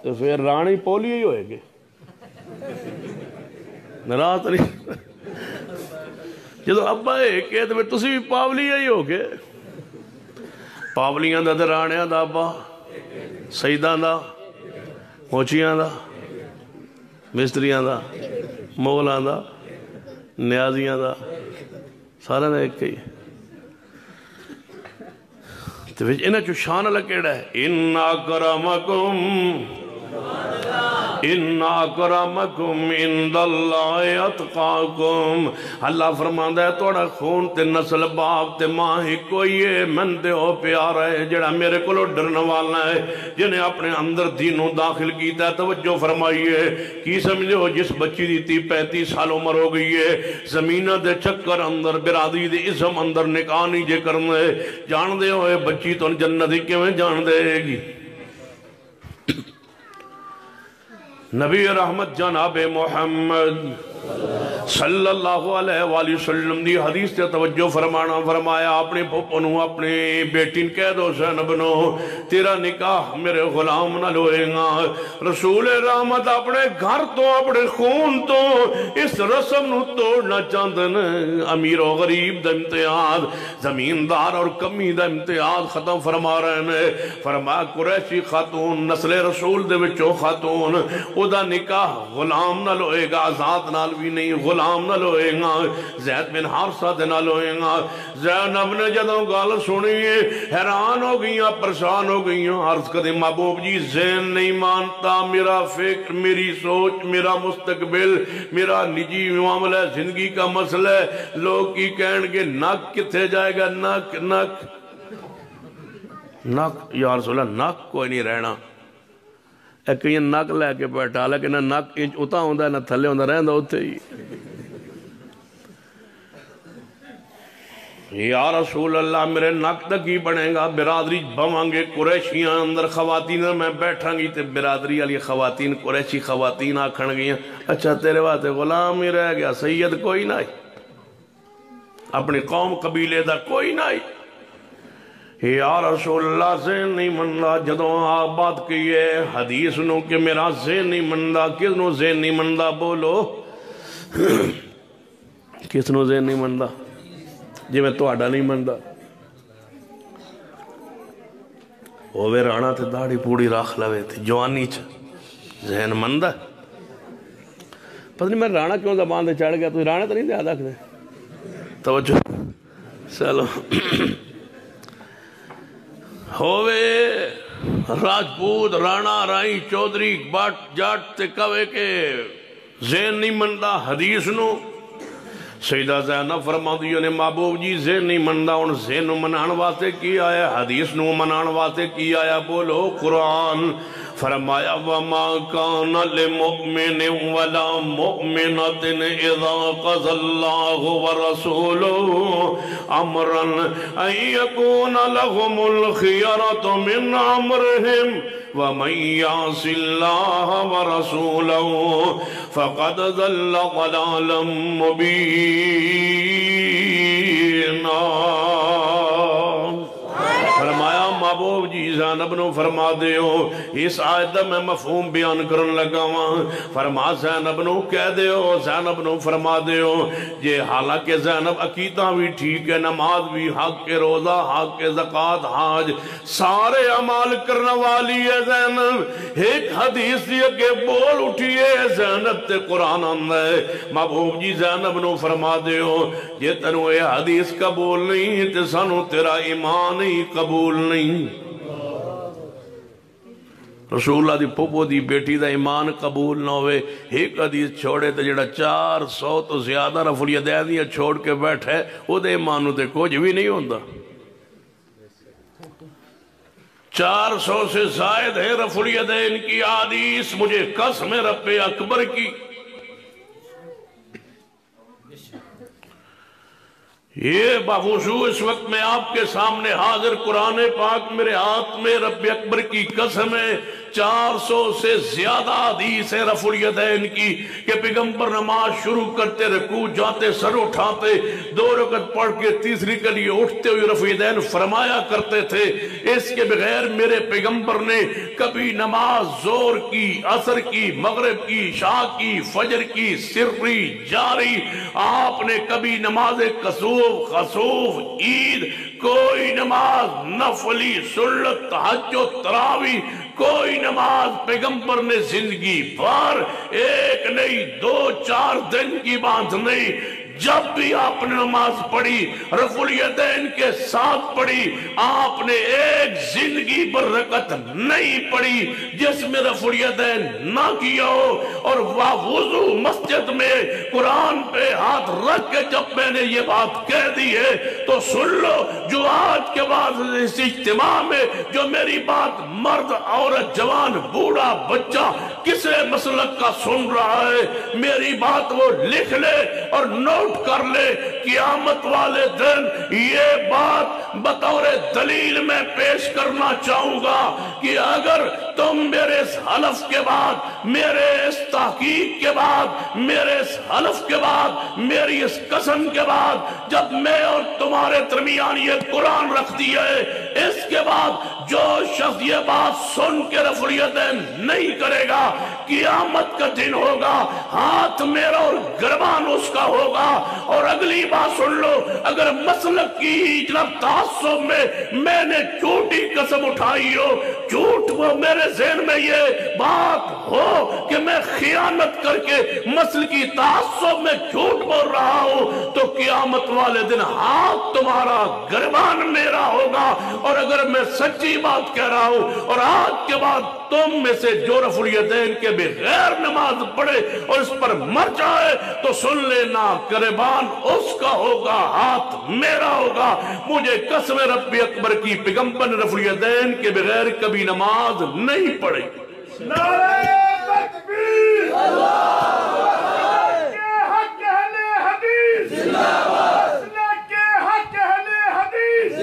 تو پھر رانی پولی ہی ہوئے گے نراز نہیں جدو ابا ایک ہے تو تسی بھی پاولی ہی ہو گے پاولیاں دا رانیاں دا ابا سیداں دا موچیاں دا مستریاں دا مغلاں دا نیازیاں دا سارا دا ایک کئی تو پھر انہاں چو شان اللہ کیڑا ہے اِنَّ اَكْرَمَكُمْ اِنَّ اَكْرَمَكُمْ عِنْدَ اللَّهِ اَتْقَاكُمْ اللہ فرماندہ ہے توڑا خون تے نسل باپ تے ماں ہی کوئی ہے من دے ہو پیارا ہے جڑا میرے کلو ڈرن والا ہے جنہیں اپنے اندر دینوں داخل کیتا ہے توجہ فرمائیے کی سمجھے ہو جس بچی دیتی 35 سال عمر ہو گئی ہے زمینہ دے چکر اندر برادری دے اسم اندر نکاح نہیں جے کرنے جان دے ہوئے بچی تو جنتی کیویں جان دے گی نبی رحمت جناب محمد صلی اللہ علیہ وآلہ وسلم دی حدیث تے توجہ فرمایا اپنے پھپنو اپنے بیٹین کہہ دو زینبنو تیرا نکاح میرے غلام نہ لوئے گا رسول رحمت اپنے گھر تو اپنے خون تو اس رسم نو توڑنا چاندن امیر و غریب دا امتیاز زمیندار اور کمی دا امتیاز ختم فرما رہے ہیں فرمایا قریشی خاتون نسل رسول دے وچو خاتون او دا نکاح غلام نہ لوئے گا آزاد نال بھی نہیں غلام نہ لوئے گا زید بن حارثہ دے نہ لوئے گا زینب نے جدوں گال سنیے حیران ہو گئیاں پریشان ہو گئیاں عرض کرے محبوب جی زین نہیں مانتا میرا فکر میری سوچ میرا مستقبل میرا نجی معاملہ زندگی کا مسئلہ لوگ کی کہن گے نک کتھے جائے گا نک نک نک یا رسول اللہ نک کوئی نہیں رہنا ایک یہ نک لے کے بیٹھا لیکن نہ نک انچ اتا ہوندہ ہے نہ تھلے ہوندہ رہندہ ہوتے ہی یا رسول اللہ میرے نک تک ہی بڑھیں گا برادری بھوانگے قریشیاں اندر خواتین میں بیٹھاں گی تے برادری علی خواتین قریشی خواتین آکھن گئیاں اچھا تیرے بات غلام ہی رہ گیا سید کوئی نہیں اپنی قوم قبیلے دا کوئی نہیں یا رسول اللہ زین نہیں مندہ جدوں آپ بات کیے حدیث نو کہ میرا زین نہیں مندہ کس نو زین نہیں مندہ بولو کس نو زین نہیں مندہ جی میں تو آڈا نہیں مندہ اوے رانا تھے داڑی پوڑی راکھ لوے تھے جوانی چھا زین مندہ پتہ نہیں میں رانا کیوں زبان دے چڑھ گیا تو رانا تو نہیں دے آدھا کھنے توجہ چلو ہووے راجپوت رانا رائی چودری بٹ جٹ تے کوے کے زین نہیں مندہ حدیث نو سیدہ زینب فرما دیو نے محبوب جی زین نہیں مندہ ان زین نو منان واسطے کی آیا حدیث نو منان واسطے کی آیا بولو قرآن فرمایا وَمَا كَانَ لِمُؤْمِنٍ وَلَا مُؤْمِنَةٍ إِذَا قَضَى اللَّهُ وَرَسُولُهُ أَمْرًا أَن يَكُونَ لَهُمُ الْخِيَرَةُ مِنْ أَمْرِهِمْ وَمَن يَعْصِ اللَّهَ وَرَسُولَهُ فَقَدْ ضَلَّ ضَلَالًا مُبِينًا فرمایا محبوب جی زینب نو فرما دیو اس آیت میں مفہوم بیان کرن لگا ہوں فرما زینب نو کہہ دیو زینب نو فرما دیو یہ حالانکہ زینب عقیدہ بھی ٹھیک ہے نماز بھی حق کے روزہ حق کے زکاة حاج سارے عمال کرنا والی ہے زینب ایک حدیث دیا کہ بول اٹھئے زینب تے قرآن اندھا ہے محبوب جی زینب نو فرما دیو یہ تنو اے حدیث قبول نہیں تے سانو تیرا ایمان ہی قبول نہیں رسول اللہ دی پھوپو دی بیٹی دا ایمان قبول نہ ہوئے ایک حدیث چھوڑے تے جڑا 400 تو زیادہ رفع الیدین چھوڑ کے بیٹھے وہ دے ایمانو تے کچھ بھی نہیں ہوندہ 400 سے زائد ہے رفع الیدین کی حدیث مجھے قسم رب اکبر کی یہ باوضو اس وقت میں آپ کے سامنے حاضر قرآن پاک میرے ہاتھ میں، رب اکبر کی قسم ہے 400 سے زیادہ حدیث ہے رفع الیدین کی کہ پیغمبر نماز شروع کرتے رکوع جاتے سر اٹھاتے 2 رکعت پڑھ کے تیسری کے لیے اٹھتے ہوئے رفع الیدین فرمایا کرتے تھے۔ اس کے بغیر میرے پیغمبر نے کبھی نماز ظہر کی، عصر کی، مغرب کی، عشاء کی، فجر کی، سری جاری، آپ نے کبھی نماز کسوف، خسوف، عید، کوئی نماز نفلی، سنت، تہجد، تراویح، کوئی نماز پیغمبر نے زندگی پر 1 نہیں 2 4 دن کی بات نہیں، جب بھی آپ نے نماز پڑھی رفع الیدین کے ساتھ پڑھی، آپ نے ایک زندگی پر رکعت نہیں پڑھی جس میں رفع الیدین نہ کیا ہو۔ اور وضو مسجد میں قرآن پہ ہاتھ رکھ کے جب میں نے یہ بات کہہ دی ہے تو سن لو، جو آج کے بعد اس اجتماع میں جو میری بات مرد، عورت، جوان، بوڑھا، بچہ کسے مسلک کا سن رہا ہے، میری بات وہ لکھ لے اور نوٹ کر لے، قیامت والے دن یہ بات بطور دلیل میں پیش کرنا چاہوں گا کہ اگر تم میرے اس حلف کے بعد، میرے اس تحقیق کے بعد، میرے اس حلف کے بعد، میری اس قسم کے بعد جب میں اور تمہارے درمیان یہ قرآن رکھ دیا ہے، اس کے بعد جو شخص یہ بات سن کے رفع الیدین نہیں کرے گا، قیامت کا دن ہوگا، ہاتھ میرا اور گربان اس کا ہوگا۔ اور اگلی بات سن لو، اگر مسلک کی جناب تعصب میں نے جھوٹی قسم اٹھائی ہو، جھوٹ وہ میرے ذہن میں یہ بات ہو کہ میں خیانت کر کے مسلکی تعصب میں جھوٹ بول رہا ہوں، تو قیامت والے دن ہاتھ تمہارا گربان میرا ہوگا۔ اور اگر میں سچی بات کہہ رہا ہوں اور آج کے بعد تم میں سے جو رفع الیدین کے بغیر نماز پڑھے اور اس پر مر جائے تو سن لینا، گربان اس کا ہوگا، ہاتھ میرا ہوگا۔ مجھے قسم رب اکبر کی، پیغمبر نے رفع الیدین کے بغیر کبھی نماز نہیں پڑھی۔ نعرہ تکبیر! کے حق اہل حدیث! مسلک کے حق اہل حدیث!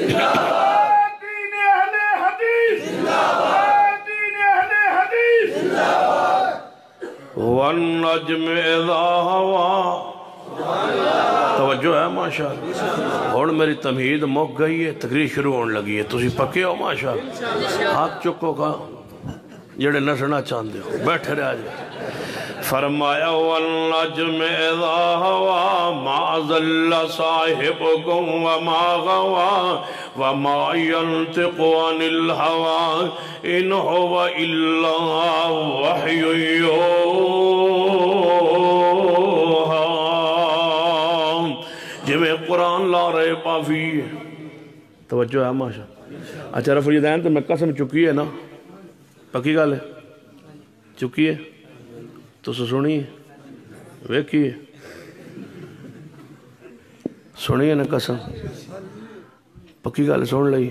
دین اہل حدیث! دین اہل حدیث! والنجم اذا ہوا، توجہ ہے ماشاءاللہ۔ اور میری تمہید مک گئی ہے، تقریر شروع ہونے لگی ہے، تسی پکے ہو ماشاءاللہ؟ ہاتھ چکو کا جڑے نسنا چاندے ہو بیٹھے رہ جائے۔ فرمایا والنجم اذا ہوا ما ضل صاحبکم وما غوا وما ينطق عن الهوى ان هو الا وحی یوحی۔ جویں قرآن لا رہے پافی، توجہ ہے ماشاء۔ اچھا رفع الیدین تو میں قسم چکی ہے نا، پکی گل ہے، چکی ہے تو سنیے، ویکھیے، سنیے نا قسم، پکی گل سن لئی۔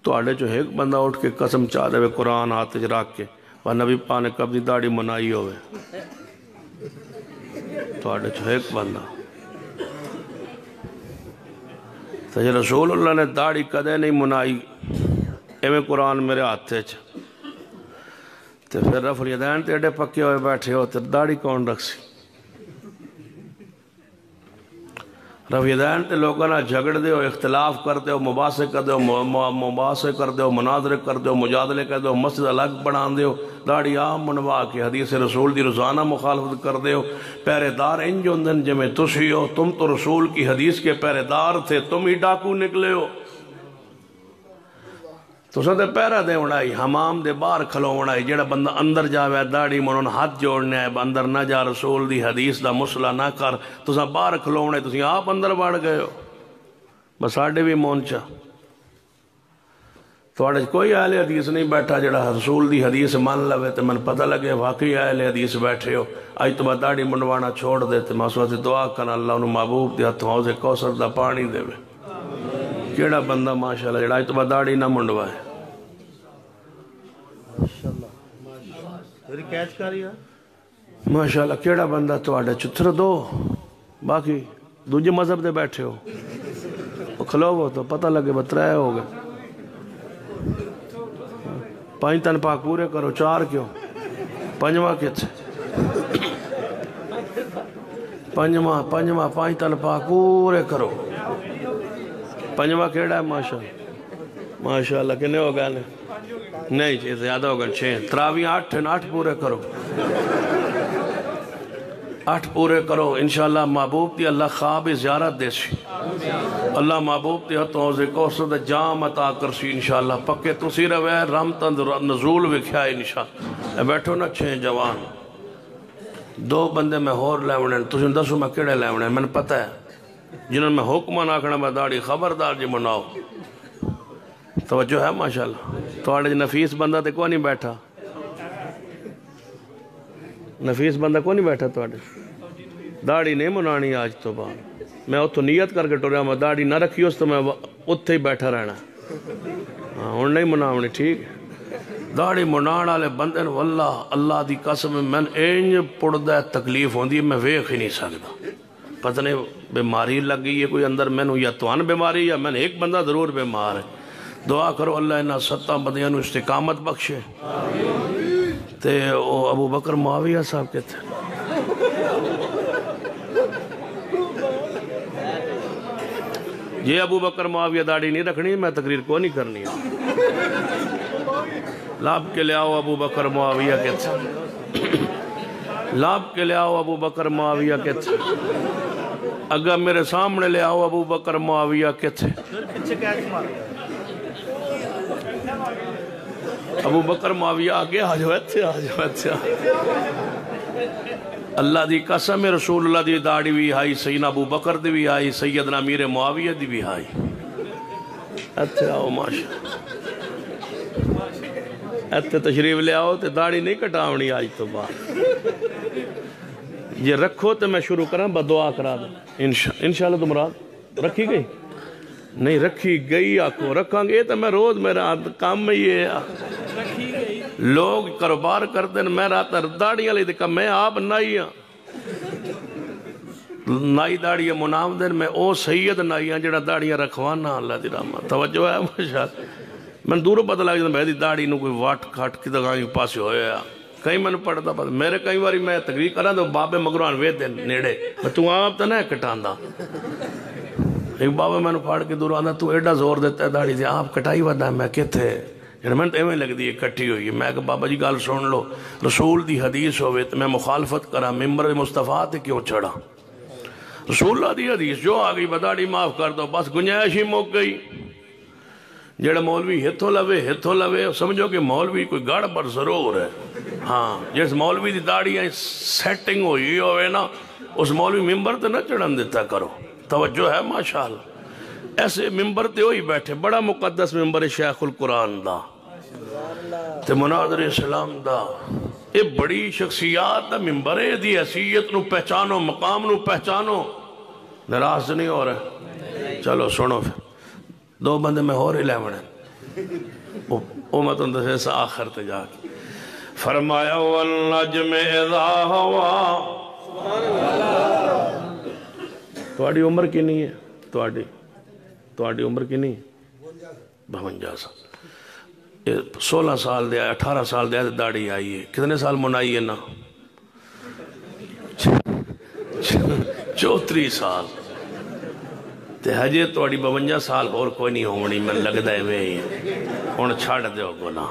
تو آڑے جو ایک بندہ اٹھ کے قسم چاہ دے قرآن ہاتھ رکھ کے وہ نبی پاک نے کب دی داڑھی منائی ہوئے، تو آڑے جو ایک بندہ تو یہ رسول اللہ نے داڑھی کدے نہیں منائی، ایویں قرآن میرے ہاتھے چ تو پھر رفع الیدین تے اڈے پکے ہوئے بیٹھے ہو تو داڑھی کون رکھ سی؟ رفع الیدین تے لوگوں نہ جھگڑ دے ہو، اختلاف کر دے ہو، مباحثے کر دے ہو، مناظرے کر دے ہو، مجادلے کر دے ہو، مسجد الگ بنا دے ہو، داڑھی عام منوا کے حدیث رسول دی روزانہ مخالفت کر دے ہو۔ پہرے دار انج ہوندن جویں تسی ہو، تم تو رسول کی حدیث کے پہرے دار تھے، تم ہی ڈاکو نکلے ہو۔ تو سدے پیرا دے اڑائی، حمام دے باہر کھلو اڑائی، جیڑا بندہ اندر جاوے داڑھی منون ہاتھ جوڑنے ہے، اندر نہ جا، رسول دی حدیث دا مسئلہ نہ کر، تو سا باہر کھلو اڑائی، تو سی آپ اندر بڑھ گئے ہو، بس آڈے بھی مونچا۔ تو آڈے کوئی اہل حدیث نہیں بیٹھا جیڑا رسول دی حدیث مان لوے، تو من پتہ لگے واقعی اہل حدیث بیٹھے ہو۔ آج تو بعد داڑھی منوانا چھوڑ دیتے، محسوس دعا کرنا اللہ انہوں محبوب دیا تو حوض کوثر دا پانی دے وے۔ کیڑا بندہ ماشاءاللہ جیڑا آج تو بعد داڑھی نہ منڈوائے، ماشاءاللہ کیڑا بندہ تو آڈے چتر دو، باقی دوجے مذہب دے بیٹھے ہو کھلو وہ تو پتہ لگے بترائے ہو گئے 5 تن پاک پورے کرو 4 کیوں 5واں کتھے 5واں 5 تن پاک پورے کرو 5واں کیڑا ہے ماشاءاللہ کنے ہو گئے نہیں چیز زیادہ ہو گئے 6 تراویح 8 پورے کرو 8 پورے کرو انشاءاللہ محبوب دی اللہ خواب زیارت دے سی اللہ محبوب دی حتوز کوسد جام عطا کرسی انشاءاللہ پکے تسی روے رحمتند نزول وکھیا انشاءاللہ بیٹھو نا 6 جوان 2 بندے میں ہور لیونے تسی دسو میں کیڑے لیونے میں نے پتہ ہے جنہوں میں حکمان آکھنا میں داڑی خبردار جی مناؤ توجہ ہے ماشاءاللہ تو آڑے نفیس بندہ تے کو نہیں بیٹھا نفیس بندہ کو نہیں بیٹھا تو آڑے داڑی نہیں منانی آج تو بعد میں اتھو نیت کر کے ٹوریا میں داڑی نہ رکھی اس تو میں اتھے ہی بیٹھا رہنا ہون نہیں مناونی ٹھیک داڑی منان والے بندے واللہ اللہ دی قسم میں اینج پڑدا تکلیف ہوندی میں ویکھ ہی نہیں سکدا پتہ نہیں بیماری لگ گئی ہے کوئی اندر میں یا توان بیماری یا میں ایک بندہ ضرور بیمار ہے دعا کرو اللہ انہا 7 بندیاں نو استقامت بخشے تے ابو بکر معاویہ صاحب کے تھے یہ ابو بکر معاویہ داڑھی نہیں رکھنی میں تقریر کو نہیں کرنی ہے لاب کے لے آؤ ابو بکر معاویہ کے تھے لاب کے لے آؤ ابو بکر معاویہ کے تھے اگر میرے سامنے لے آؤ ابو بکر معاویہ کے تھے ابو بکر معاویہ آگے آجو ایتھے اللہ دی قسم رسول اللہ دی داڑھی بھی آئی سیدنا ابو بکر دی بھی آئی سیدنا امیر معاویہ دی بھی آئی ایتھے آؤ ماشاء ایتھے تشریف لے آؤ تے داڑھی نہیں کٹاونی آج تو بعد یہ رکھو تے میں شروع کریں بدعا کرا دوں انشاءاللہ تو مراد رکھی گئی نہیں رکھی گئی آکھو رکھاں گے تو میں روز میرا کام میں یہ لوگ کاروبار کرتے ہیں میں رات داڑیاں لے دیکھا میں آپ نائیاں نائی داڑیاں منام دن میں او سید نائیاں جڑا داڑیاں رکھوانا اللہ دی رحمت توجہ ہے ماشاء میں دوروں پتہ لگ جاتا میں دی داڑی نو کوئی واٹ کھاٹ کی دگائی پاسے ہویا کئی میں نے پڑھتا پتہ میرے کئی باری میں تقریر کرا تو بابے مگروان وید دن نیڑے میں تو آپ تا نہ کٹان دا ایک بابا میں نے پھاڑ کے دور آنا تو ایڈا زور دیتا ہے داڑھی دیا آپ کٹائی ودا ہے میں کہتے ہیں میں تو ایویں لگ دی کٹھی ہوئی میں کہ بابا جی گال سن لو رسول دی حدیث ہوئے تو میں مخالفت کرا ممبر مصطفیٰ تے کیوں چڑھا رسول اللہ دی حدیث جو آگئی بداڑھی معاف کر دو بس گنجائش ہی موک گئی جڑا مولوی ہتھو لوے سمجھو کہ مولوی کوئی گاڑ پر ضرور ہے ہاں جس مولوی دی داڑھی سیٹنگ ہوئی ہوئے نا اس مولوی ممبر تے نہ چڑھن دیتا کرو توجہ ہے ماشاءاللہ ایسے ممبر تے ہوئی بیٹھے بڑا مقدس ممبر شیخ القرآن دا تے مناظر اسلام دا یہ بڑی شخصیات دا ممبر ہے دی حیثیت نو پہچانو مقام نو پہچانو نراز نہیں ہو رہے چلو سنو پھر 2 بندے میں ہو رہی لیونے امت اندر سے آخر تے جا کے فرمایا والنجم اذا ہوا توڑی عمر کی نہیں ہے توڑی عمر کی نہیں ہے 52 سال 16 سال دیا 18 سال دیا داڑھی آئی ہے کتنے سال منائی ہے نا 34 سال تے ہجے توڑی 52 سال اور کوئی نہیں ہونی میں لگ دائے میں ہی ان چھاڑ دے ہو گناہ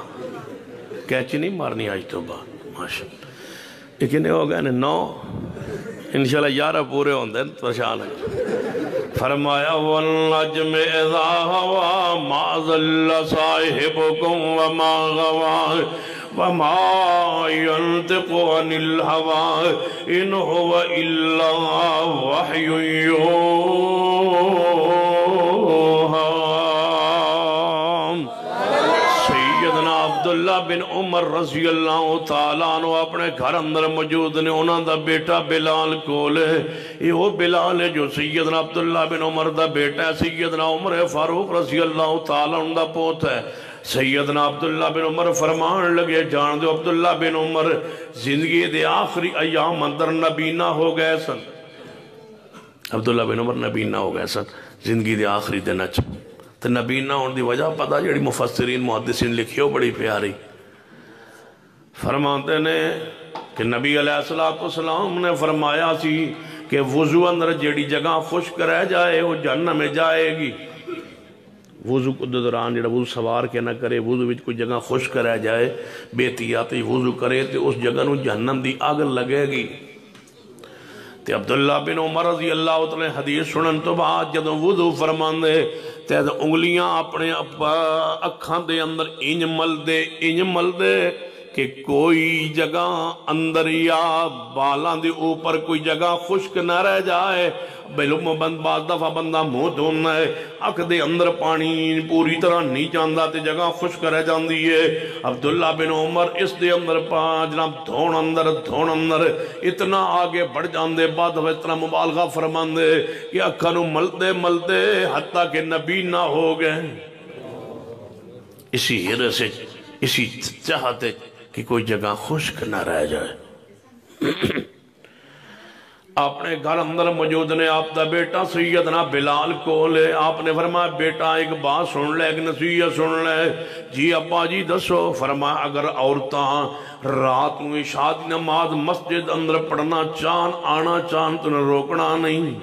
کیچی نہیں مارنی آج تو بعد ماشاء لیکن ہو گئے 9 انشاءاللہ 11 پورے ہوں دیں پریشان ہے فرمایا والنجم اذا ہوا ما ظل صاحبکم وما غوا وما ينطق عن الهوى ان هو الا وحي يوحى سیدنا عبداللہ بن عمر رضی اللہ تعالیٰ عنہ اپنے گھر اندر موجود نے انہاں دا بیٹا بلال کول ہے یہ وہ بلال ہے جو سیدنا عبداللہ بن عمر دا بیٹا ہے سیدنا عمر فاروق رضی اللہ تعالیٰ عنہ دا پوت ہے سیدنا عبداللہ بن عمر فرمان لگے جان دو عبداللہ بن عمر زندگی دے آخری ایام اندر نبی نہ ہو گئے سن عبداللہ بن عمر نبینا ہو گئے سن زندگی دے آخری دن اچ تو نبینا ہونے دی وجہ پتا جڑی مفسرین محدثین لکھی ہو بڑی پیاری فرماتے نے کہ نبی علیہ السلام نے فرمایا سی کہ وضو اندر جیڑی جگہ خشک رہ جائے وہ جہنم میں جائے گی وضو کو دوران جڑا وضو سوار کے نہ کرے وضو وچ کوئی جگہ خشک رہ جائے بے احتیاطی وضو کرے تو اس جگہ نو جہنم دی آگ لگے گی تے عبداللہ بن عمر رضی اللہ تعالی حدیث سنن تو بعد جدوں وضو فرماندے تے انگلیاں اپنے اکھاں دے اندر انج مل دے کہ کوئی جگہ اندر یا بالاں دے اوپر کوئی جگہ خشک نہ رہ جائے بلوم بند بعض دفعہ بندہ منہ دھونا ہے اکھ دے اندر پانی پوری طرح نہیں جاندا تے جگہ خشک رہ جاندی ہے عبداللہ بن عمر اس دے اندر جناب دھون اندر اتنا آگے بڑھ جاندے بعد دفعہ اتنا مبالغہ فرماندے کہ اکھاں نو ملدے حتیٰ کہ نبی نہ ہو گئے اسی ہرے سے اسی چاہتے کہ کوئی جگہ خشک نہ رہ جائے آپ نے گھر اندر موجود نے آپ دا بیٹا سیدنا بلال کو لے آپ نے فرمایا بیٹا ایک بات سن لے ایک نصیحت سن لے جی ابا جی دسو فرمایا اگر عورتاں رات میں عشاء دی نماز مسجد اندر پڑھنا چاہن آنا چاہن تو نے روکنا نہیں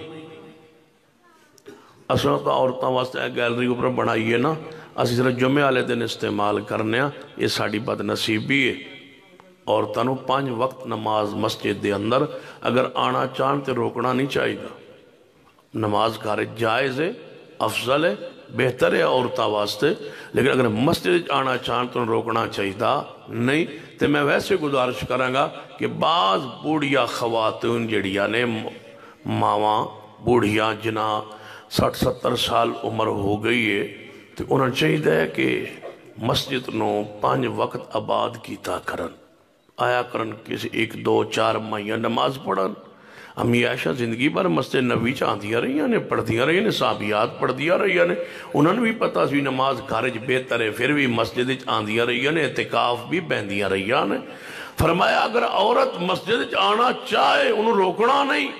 اصلا تو عورتاں واسطے گیلری اوپر بنائیے نا اسی صرف جمعہ والے دن استعمال کرنے یہ ساڑی بد نصیبی ہے عورتوں نو 5 وقت نماز مسجد دے اندر اگر آنا چاہن تے روکنا نہیں چاہیے گا نماز کار جائز ہے افضل ہے بہتر ہے عورتوں واسطے لیکن اگر مسجد آنا چاہن تو روکنا چاہیے نہیں تے میں ویسے گزارش کروں گا کہ بعض بوڑھیا خواتین جڑیاں نے ماواں بوڑھیا جنا 60-70 سال عمر ہو گئی ہے تو انہوں نے چاہیے کہ مسجد نو 5 وقت آباد کیتا کرن آیا کرن کسی 1-2-4 مہینے نماز پڑھن امی عائشہ زندگی بھر مسجد نبی چاندیاں رہیاں نے پڑھدیاں رہیاں نے صحابیات پڑھدیاں رہیاں نے انہوں نے بھی پتا سی نماز گھرج بہتر ہے پھر بھی مسجد آندیاں رہیاں نے اعتکاف بھی بہندیاں رہیاں نے فرمایا اگر عورت مسجد آنا چاہے انہوں روکنا نہیں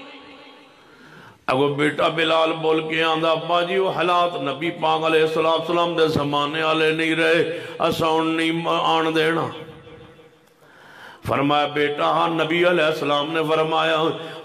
اگو بیٹا بلال بول کے آندھا ابا جی وہ حالات نبی پاک علیہ السلام دے زمانے والے نہیں رہے اساؤن نہیں آن دینا فرمایا بیٹا ہاں نبی علیہ السلام نے فرمایا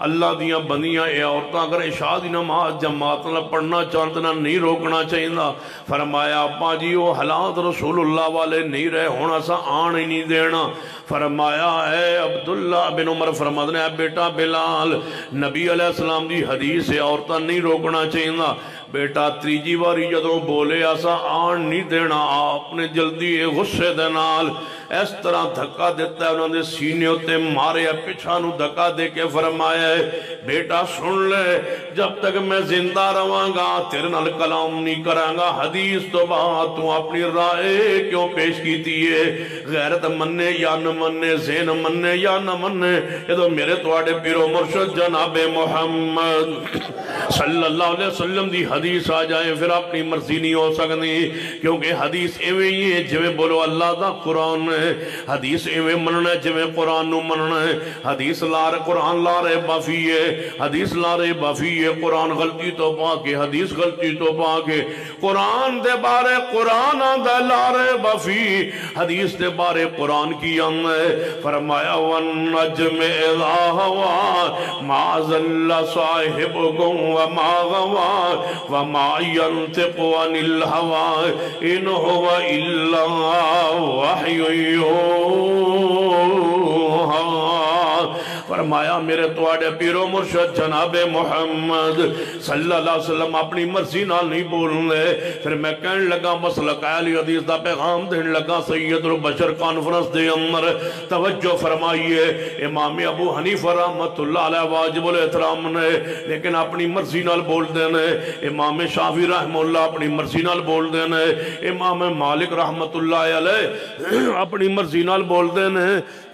اللہ دیاں بندیاں اے عورتاں اگر عشاء دی نماز جماعت نہ پڑھنا چاہتے نہ نہیں روکنا چاہیے فرمایا ابا جی وہ حالات رسول اللہ والے نہیں رہے ہونا سا آن ہی نہیں دینا فرمایا اے عبداللہ بن عمر فرماتے ہیں اے بیٹا بلال نبی علیہ السلام دی حدیث ہے عورتاں نہیں روکنا چاہیے بیٹا تریجی واری جدوں بولے ایسا آن نہیں دینا آپ نے جلدی غصے دے نال اس طرح دھکا دیتا ہے انہوں نے سینے ہوتے مارے پچھا نو دھکا دے کے فرمایا ہے بیٹا سن لے جب تک میں زندہ رہاں گا تیرے نال کلام نہیں کراں گا حدیث تو بات تو اپنی رائے کیوں پیش کی ہے غیرت مننے یا نہ مننے زین مننے یا نہ مننے یہ تو میرے توڑے پیرو مرشد جناب محمد صلی اللہ علیہ وسلم دی حدیث آ جائیں پھر اپنی مرضی نہیں ہو سکنی کیونکہ حدیث ایویں ہی ہے جو بولو اللہ دا قرآن ہے حدیث ایویں مننا ہے جو قرآن نو مننا ہے حدیث قرآن لارے بافی ہے حدیث لارے بافی ہے قرآن غلطی تو پاکے حدیث غلطی تو پاکے قرآن دے بارے قرآن دے لارے بافی حدیث دے بارے قرآن کی فرمایا وَالنَّجْمِ اِذَا هَوَا مَا ذَلَّ صَاحِبُكُمْ وَمَا غَوَا وَمَا يَنْتِقُ عَنِ الْهَوَا إِنْ هُوَ إِلَّا وَحْيٌ يُوحَىٰ فرمایا میرے توڑے پیرو مرشد جناب محمد صلی اللہ علیہ وسلم اپنی مرضی نال نہیں بولنے پھر میں کہنے لگا مسلک اہل حدیث دا پیغام دین لگا سید البشر کانفرنس دے اندر توجہ فرمائیے امام ابو حنیفہ رحمت اللہ علیہ واجب الاحترام نے لیکن اپنی مرضی نال بول دینے امام شافعی رحمہ اللہ اپنی مرضی نال بول دینے امام مالک رحمت اللہ علیہ اپنی مرضی نال بول دینے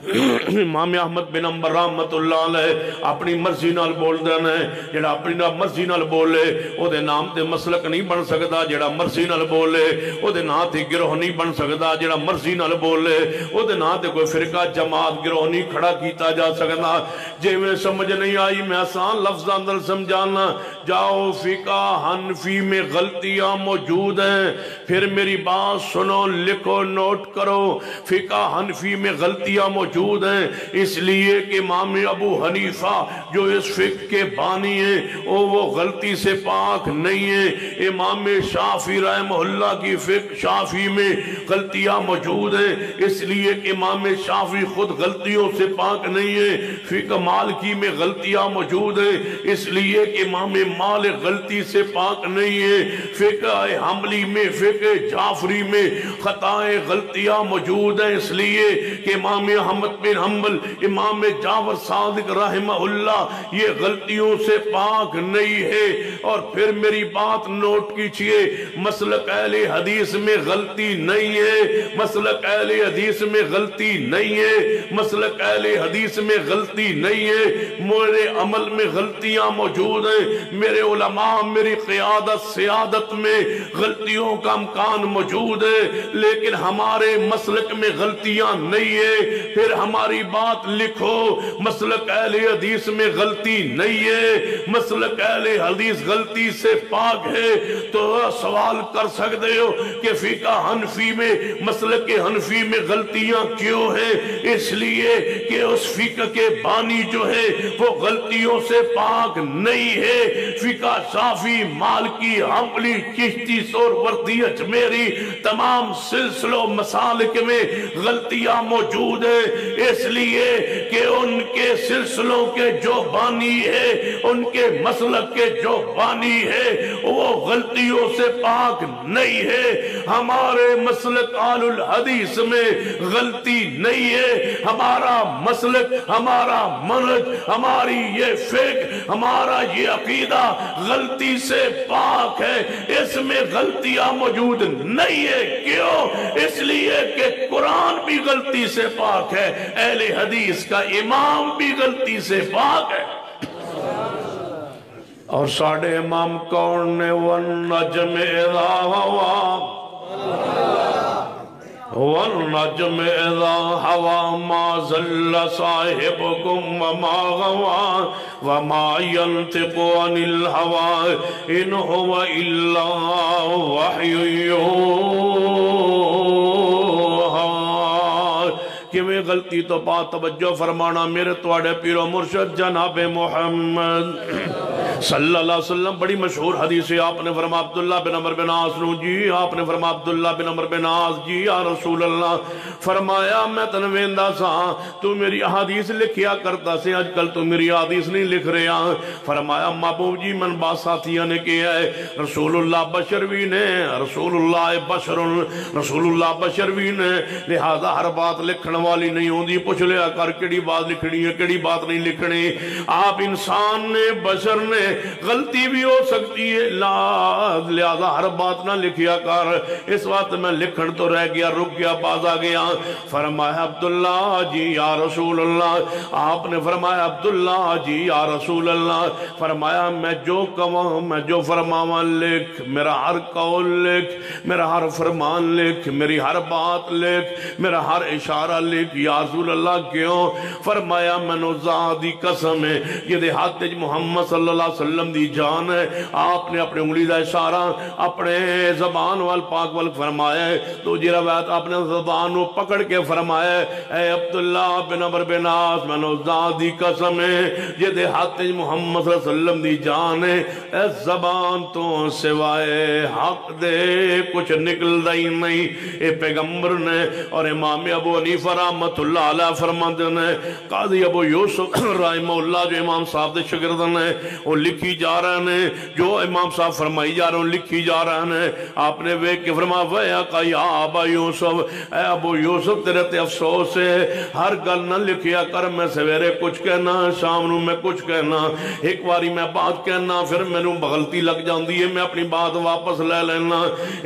امام احمد بن حنبل رحمت اللہ علیہ اپنی مرضی نال بول دینا ہے جڑا اپنی مرضی نال بولے او دے نام تے مسلک نہیں بن سکتا جڑا مرضی نال بولے او دے نام تے گروہ نہیں بن سکتا جڑا مرضی نال بولے او دے نام تے کوئی فرقہ جماعت گروہ نہیں کھڑا کیتا جا سکتا جے میں سمجھ نہیں آئی میں آسان لفظ اندر سمجھانا جاؤ فقہ حنفی میں غلطیاں موجود ہیں، پھر میری بات سنو، لکھو، نوٹ کرو، فقہ حنفی میں غلطیاں موجود ہیں اس لیے کہ امام ابو حنیفہ جو اس فقہ کے بانی ہیں وہ غلطی سے پاک نہیں ہیں۔ امام شافعی رحمہ اللہ کی فقہ شافعی میں غلطیاں موجود ہیں اس لیے کہ امام شافعی خود غلطیوں سے پاک نہیں ہیں۔ فقہ مالکی میں غلطیاں موجود ہیں اس لیے کہ امام مالک غلطی سے پاک نہیں ہیں۔ فقہ حنبلی میں، فقہ جعفری میں خطائیں غلطیاں موجود ہیں اس لیے کہ امام احمد بن حنبل، امام جعفر صادق رحمہ اللہ یہ غلطیوں سے پاک نہیں ہے۔ اور پھر میری بات نوٹ کیجئے، مسلک اہل حدیث میں غلطی نہیں ہے، مسلک اہل حدیث میں غلطی نہیں ہے، مسلک اہل حدیث میں غلطی نہیں ہے، میرے عمل میں غلطیاں موجود ہیں، میرے علماء میری قیادت سیادت میں غلطیوں کا امکان موجود ہے، لیکن ہمارے مسلک میں غلطیاں نہیں ہے۔ پھر ہماری بات لکھو، مسلک اہل حدیث میں غلطی نہیں ہے، مسلک اہل حدیث غلطی سے پاک ہے۔ تو سوال کر سکتے ہو کہ فقہ حنفی میں، مسلک حنفی میں غلطیاں کیوں ہیں؟ اس لیے کہ اس فقہ کے بانی جو ہے وہ غلطیوں سے پاک نہیں ہے۔ فقہ شافعی، مالکی، حنبلی، چشتی، سہروردی، اجمیری تمام سلسلوں مسالک میں غلطیاں موجود ہیں اس لیے کہ ان کے سلسلوں کے جو بانی ہے، ان کے مسلک کے جو بانی ہے وہ غلطیوں سے پاک نہیں ہے۔ ہمارے مسلک آل الحدیث میں غلطی نہیں ہے، ہمارا مسلک، ہمارا منہج، ہماری یہ فقہ، ہمارا یہ عقیدہ غلطی سے پاک ہے، اس میں غلطیاں موجود نہیں ہے۔ کیوں؟ اس لیے کہ قرآن بھی غلطی سے پاک ہے، اہل حدیث کا امام بھی غلطی سے پاک ہے۔ اور ساڑھے امام کون نے؟ وَالنَّجْمِ اِذَا هَوَى وَالنَّجْمِ اِذَا هَوَى مَا ضَلَّ صَاحِبُكُمْ وَمَا غَوَى وَمَا يَنْطِقُ عَنِ الْهَوَى إِنْ هُوَ إِلَّا وَحْيٌ يُوحَى۔ کہ میں غلطی تو بات توجہ فرمانا میرے توڑے پیر و مرشد جناب محمد صلی اللہ علیہ وسلم۔ بڑی مشہور حدیث ہے، آپ نے فرمایا عبداللہ بن عمر بن عاص نو جی، آپ نے فرمایا عبداللہ بن عمر بن عاص جی یا رسول اللہ، فرمایا میں تنویندہ سا تو میری حدیث لکھیا کرتا سے، آج کل تو میری حدیث نہیں لکھ رہا۔ فرمایا محبوب جی من بات ساتھیاں نے کیا ہے، رسول اللہ بشروی نے، رسول اللہ بشر، رسول اللہ بشروی نے، لہذا ہر بات لکھن والی نہیں ہوندی، پوچھ لیا کر کیڑی بات لکھنی ہے کیڑی بات نہیں لکھنی۔ آپ انسان نے، بشر نے، غلطی بھی ہو سکتی ہے، لہذا ہر بات نہ لکھیا کر۔ اس وقت میں لکھن تو رہ گیا، رک گیا، باز آ گیا۔ فرمایا عبداللہ جی یا رسول اللہ، آپ نے فرمایا عبداللہ جی یا رسول اللہ، فرمایا میں جو کہوں، میں جو فرماواں لکھ، میرا ہر قول لکھ، میرا ہر فرمان لکھ، میری ہر بات لکھ، میرا ہر اشارہ لکھ۔ یا رسول اللہ کیوں؟ فرمایا منو ذاتی قسم ہے، یہ دیہات محمد صلی اللہ علیہ وسلم دی جان ہے۔ آپ نے اپنے انگلی دا اشارہ اپنے زبان وال پاک وال فرمایا ہے، تو جی روایت آپ نے زبانوں پکڑ کے فرمایا ہے، اے عبداللہ بن عمر بن عاص منو ذاتی قسم ہے، یہ دیہات محمد صلی اللہ علیہ وسلم دی جان ہے، اے زبان تو سوائے حق دے کچھ نکل دائی نہیں۔ اے پیغمبر نے اور امام ابو حنیفہ رحمت اللہ علیہ فرماتے ہیں، قاضی ابو یوسف رحمہ اللہ جو امام صاحب دے شاگردن ہیں وہ لکھی جا رہے ہیں، جو امام صاحب فرمائی جا رہے ہیں لکھی جا رہے ہیں۔ آپ نے ویک کے فرمایا وَيَقَ يَا ابا یوسف، اے ابو یوسف تیرے تے افسوس ہے، ہر گل نہ لکھیا کر، میں سویرے کچھ کہنا، شام نو میں کچھ کہنا، ایک باری میں بات کہنا پھر میں نو غلطی لگ جاندی ہے، میں اپنی بات واپس لے لینا۔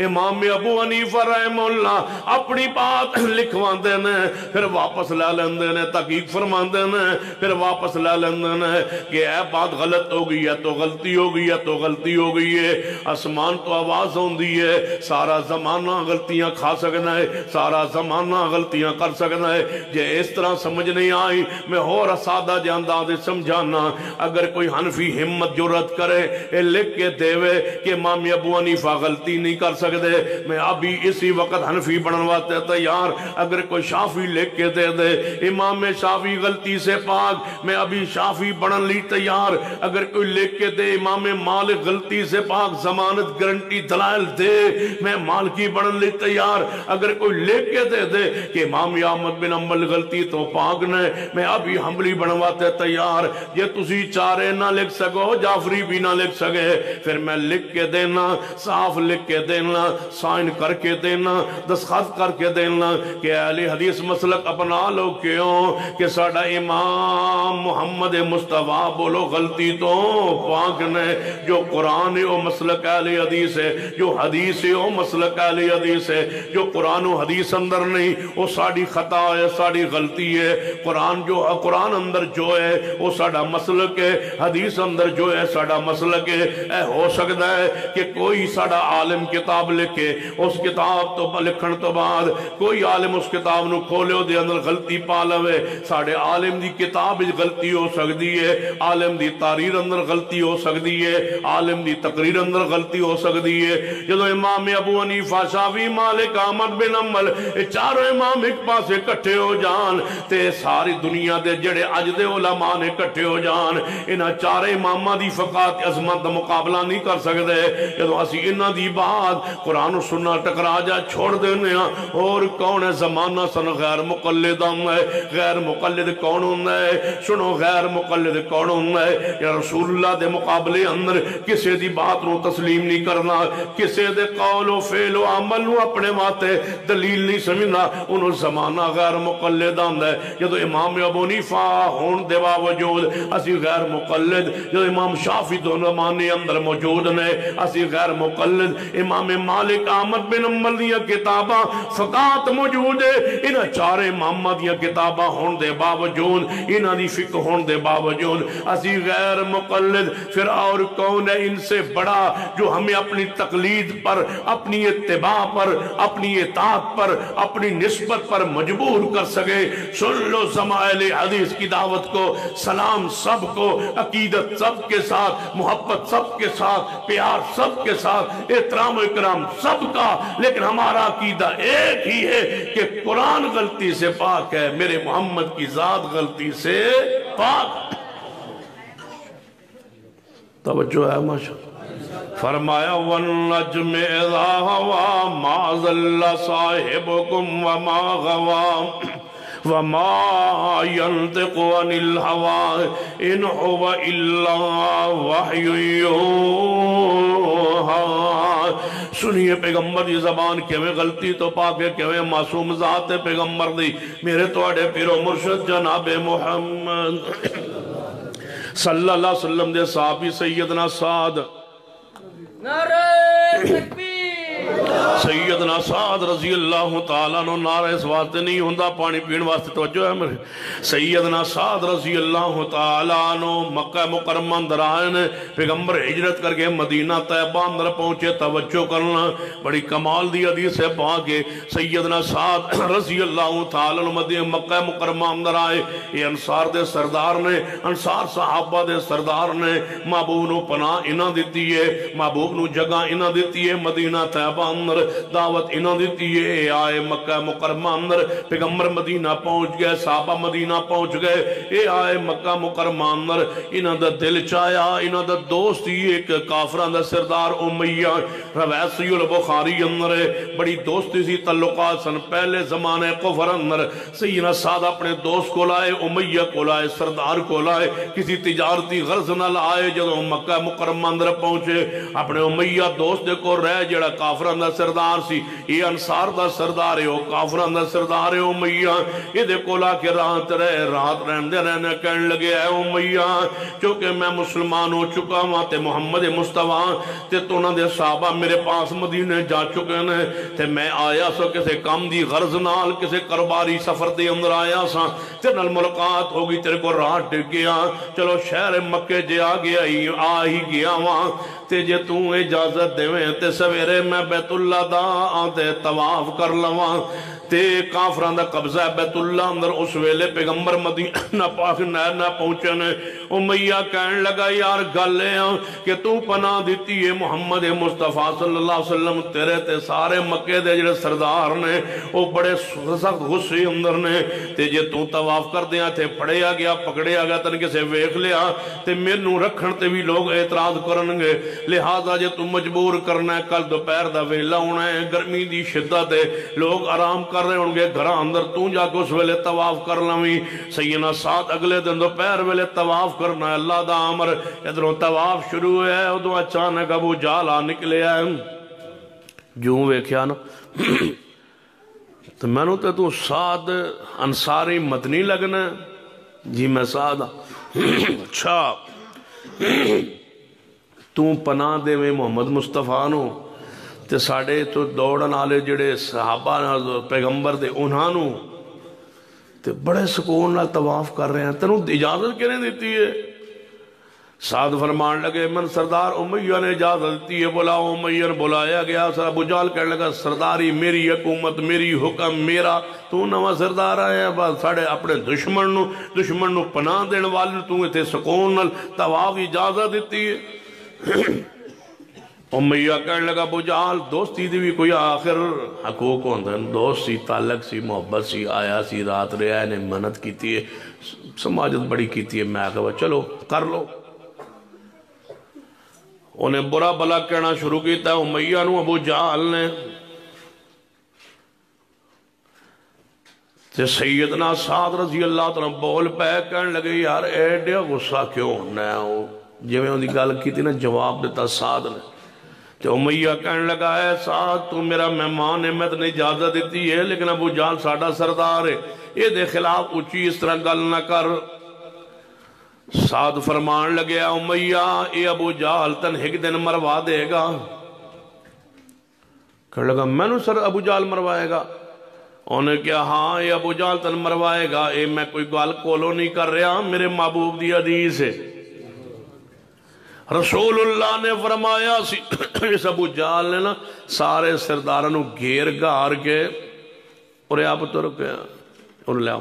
امام ابو حنیفہ رحمہ اللہ اپنی بات لکھوان دینے پھر واپس واپس لے لیندے نے، تحقیق فرماندے نے، پھر واپس لے لیندے نے کہ اے بات غلط ہو گئی ہے تو غلطی ہو گئی ہے تو غلطی ہو گئی ہے۔ آسمان تو آواز ہوندی ہے، سارا زمانہ غلطیاں کھا سکنا ہے، سارا زمانہ غلطیاں کر سکنا ہے۔ جے اس طرح سمجھ نہیں آئی میں اور سادہ جے انداز سمجھانا، اگر کوئی حنفی ہمت جرات کرے اے لکھ کے دیوے کہ امام ابو حنیفہ غلطی نہیں کر سکتے، میں ابھی اسی وقت حنفی بنن واسطے تیار۔ اگر کوئی شافعی لکھ کے دے دے امام شافعی غلطی سے پاک، میں ابھی شافعی بنن لی تیار۔ اگر کوئی لکھ کے دے امام مالک غلطی سے پاک، ضمانت گارنٹی دلائل دے، میں مالکی بنن لی تیار۔ اگر کوئی لکھ کے دے دے کہ امام احمد بن حنبل غلطی تو پاک نے، میں ابھی حنبلی بنواتے تیار۔ یہ تسی چارے نہ لکھ سکو، جعفری بھی نہ لکھ سکے، پھر میں لکھ کے دینا، صاف لکھ کے دینا، سائن کر کے دینا، دستخط کر کے دینا کہ اہل حدیث مسلک اپنا لو کیوں کہ ساڑھا امام محمد مصطفیٰ بولو غلطی تو پاک نے۔ جو قرآن ہے وہ مسلک اہل حدیث ہے، جو حدیث ہے وہ مسلک اہل حدیث ہے۔ جو قرآن و حدیث اندر نہیں وہ ساڑھی خطا ہے، ساڑھی غلطی ہے۔ قرآن اندر جو ہے وہ ساڑھا مسلک ہے، حدیث اندر جو ہے ساڑھا مسلک ہے۔ اے ہو سکتا ہے کہ کوئی ساڑھا عالم کتاب لکھے، اس کتاب تو لکھن تو بعد کوئی عالم اس کتاب نو کھولے ہو دے اندر غلطی پا لوے۔ ساڑھے عالم دی کتاب غلطی ہو سکتی ہے، عالم دی تحریر اندر غلطی ہو سکتی ہے، عالم دی تقریر اندر غلطی ہو سکتی ہے۔ جدو امام ابو حنیفہ، شافعی، مالک، احمد بن حنبل چاروں امام ایک پاسے کٹھے ہو جان تے ساری دنیا دے جڑے اج دے علماء نے کٹھے ہو جان، انہاں چار امامہ دی فقات عظمت دا مقابلہ نہیں کر سکتے۔ جدو اسی انہاں دی بات قرآن و سنت ٹکرا جا چھوڑ دینے ہاں، اور کون ہے زمانہ سن غیر مقلد ہے، غیر مقلد کون ہونا ہے؟ سنو غیر مقلد کون ہونا ہے؟ یا رسول اللہ دے مقابلے اندر کسے دی بات نو تسلیم نہیں کرنا، کسے دے قول و فعل و عمل نو اپنے ماتے دلیل نہیں سمجھنا، انہوں زمانہ غیر مقلد ہے۔ جدو امام ابو حنیفہ ہون دے باوجود اسی غیر مقلد، جدو امام شافعی دو زمانے اندر موجود نے اسی غیر مقلد، امام مالک، احمد بن حنبل دیاں کتاباں فقات موجود ہے، انہاں چار امامہ دیاں کتاباں ہون دے باوجود، انہاں دی فقہ ہون دے باوجود اسی غیر مقلد۔ پھر اور کون ہے ان سے بڑا جو ہمیں اپنی تقلید پر، اپنی اتباع پر، اپنی اطاعت پر، اپنی نسبت پر مجبور کر سکے؟ سن لو زمائل حدیث کی دعوت کو، سلام سب کو، عقیدت سب کے ساتھ، محبت سب کے ساتھ، پیار سب کے ساتھ، احترام و اکرام سب کا، لیکن ہمارا عقیدہ ایک ہی ہے کہ قرآن غلطی سے پاک ہے، میرے محمد کی ذات غلطی سے پاک۔ توجہ ہے ماشاءاللہ۔ فرمایا وَالنَّجْمِ اِذَا هَوَا مَا ضَلَّ صَاحِبُكُمْ وَمَا غَوَا وَمَا يَنْطِقُ عَنِ الْهَوَىٰ إِنْ هُوَ إِلَّا وَحْيٌ يُوحَىٰ۔ سنیے پیغمبر دی زبان کیویں غلطی تو پاکے کیویں معصوم ذات پیغمبر دی، میرے توڑے پیر و مرشد جناب محمد صلی اللہ علیہ وسلم دے صحابی سیدنا سعد، نعرہ تکبیر، سیدنا سعد رضی اللہ تعالیٰ عنہ، نعرہ اس واسطے نہیں ہوندہ پانی پین واسطے توجہ ہے میرے۔ سیدنا سعد رضی اللہ تعالیٰ عنہ مکہ مکرمہ اندر آئے نے، پیغمبر ہجرت کر کے مدینہ طیبہ اندر پہنچے، توجہ کرنا بڑی کمال دی حدیث ہے پاکے۔ سیدنا سعد رضی اللہ تعالیٰ عنہ مدینہ مکہ مکرمہ اندر آئے، یہ انصار دے سردار نے، انصار صحابہ دے سردار نے محبوب نو پناہ انہاں دیتی ہے، محبوب نو جگہ انہاں دیتی ہے، مدینہ طیبہ اندر دعوت انہاں دیتی ہے۔ آئے مکہ مکرمہ اندر، پیغمبر مدینہ پہنچ گئے، صحابہ مدینہ پہنچ گئے، اے آئے مکہ مکرمہ اندر، انہاں دا دل چایا، انہاں دا دوست ہی ایک کافران دا سردار امیہ، روایت صحیح البخاری اندر ہے، بڑی دوستی سی تعلقات سن پہلے زمانے کفر اندر۔ سیدنا سعد اپنے دوست کو لائے، امیہ کو لائے، سردار کو لائے، کسی تجارتی غرض نہ لائے۔ جدو مکہ مکرمہ اندر پہنچے، اپنے امیہ دوست کو رہ جڑا کافران دا سردار سردار سی، یہ انصار دا سردار ہے، وہ کافران دا سردار ہے امیہ۔ یہ دے کولا کے رات رہنے رہنے کہنے لگے اے امیہ چونکہ میں مسلمان ہو چکا ہوں تے محمد مصطفیٰ تے تو نہ دے صحابہ میرے پاس مدینے جا چکے ہیں تے میں آیا سو کسے کام دی غرض نال کسے کروباری سفر دے اندر آیا سا تے نال ملاقات ہوگی تیرے کو رات ڈگ گیا، چلو شہر مکے جے آ ہی گیا وہاں تے جے تو اجازت دے تے سویرے میں بیت اللہ دا آتے طواف کر لواں تے کافران دا قبضہ ہے بیت اللہ اندر۔ اس ویلے پیغمبر مدینہ پاک نہ پہنچنے۔ امیہ کہنے لگا یار گلے ہیں کہ تو پناہ دیتی ہے محمد مصطفیٰ صلی اللہ علیہ وسلم تیرے تے سارے مکے دے جڑے سردار نے وہ بڑے سخت غصے اندر نے تے جے تو طواف کر دیا تے پڑیا گیا پکڑیا گیا تن کسے ویکھ لیا تے میرنوں رکھن تے بھی لوگ اعتراض کرنگے، لہذا جے تو مجبور کرنا ہے کل دوپہر دا ویلا ہونا ہے، گرمی دی شدت ہے، لوگ آرام کر رہے ہوں گے گھراں اندر، تو جا کے اس ویلے طواف کر لویں۔ سیدنا سعد اگلے دن دوپہر ویلے طواف کرنا ہے، اللہ دا امر ادھروں طواف شروع ہے، ادھوں اچانک ابو جہل آ نکلے ہے، جوں ویکھیا نا تو میں نو تے تو سعد انصاری مدنی لگنا ہے؟ جی میں سعد اچھا تو پناہ دے میں محمد مصطفیٰ نو تے ساڑے تو دوڑن آلے جڑے صحابہ پیغمبر دے انہاں نو تے بڑے سکون نال طواف کر رہے ہیں، تنو اجازت کینے دیتی ہے؟ سعد فرمان لگے من سردار امیہ نے اجازت دیتی ہے، بلاؤ امیہ نے بلایا گیا، ابو جہل کہنے لگا سرداری میری حکومت میری حکم میرا، تو نواں سردار آیا بس ساڑے اپنے دشمن نو پناہ دین والے تو تے سکون نال طواف اجازت دیتی ہے۔ امیہ کہنے لگا ابو جہل دوستی دی بھی کوئی آخر حقوق ہوندے ہیں، دوست سی تعلق سی محبت سی، آیا سی رات رہا نے منت کیتی ہے سماجت بڑی کیتی ہے، میں کہا چلو کر لو۔ انہیں برا بلا کہنا شروع کیتا ہے امیہ نو ابو جہل نے تے سیدنا سعد رضی اللہ تعالیٰ بول پہ کہنے لگے یار ایڈیا غصہ کیوں ہونا ہے؟ جو میں انہی گال کی تھی نا جواب دیتا سعد نے تو امیہ کہنے لگا ہے سعد تو میرا مہمان ہے میں نے اجازت دیتی ہے لیکن ابو جہل ساڑھا سردار ہے، یہ دے خلاف اچھی اس طرح گل نہ کر۔ سعد فرمان لگے امیہ اے ابو جہل تن ایک دن مروا دے گا؟ کہنے لگا میں نے سر ابو جہل مروائے گا؟ انہیں کہا ہاں اے ابو جہل تن مروائے گا، اے میں کوئی گال کولو نہیں کر رہا، میرے محبوب دی حدیث ہے۔ رسول اللہ نے فرمایا اس ابو جہل نے نا سارے سردارانوں گھیر گار کے اور آپ تو رکے اور لے آؤ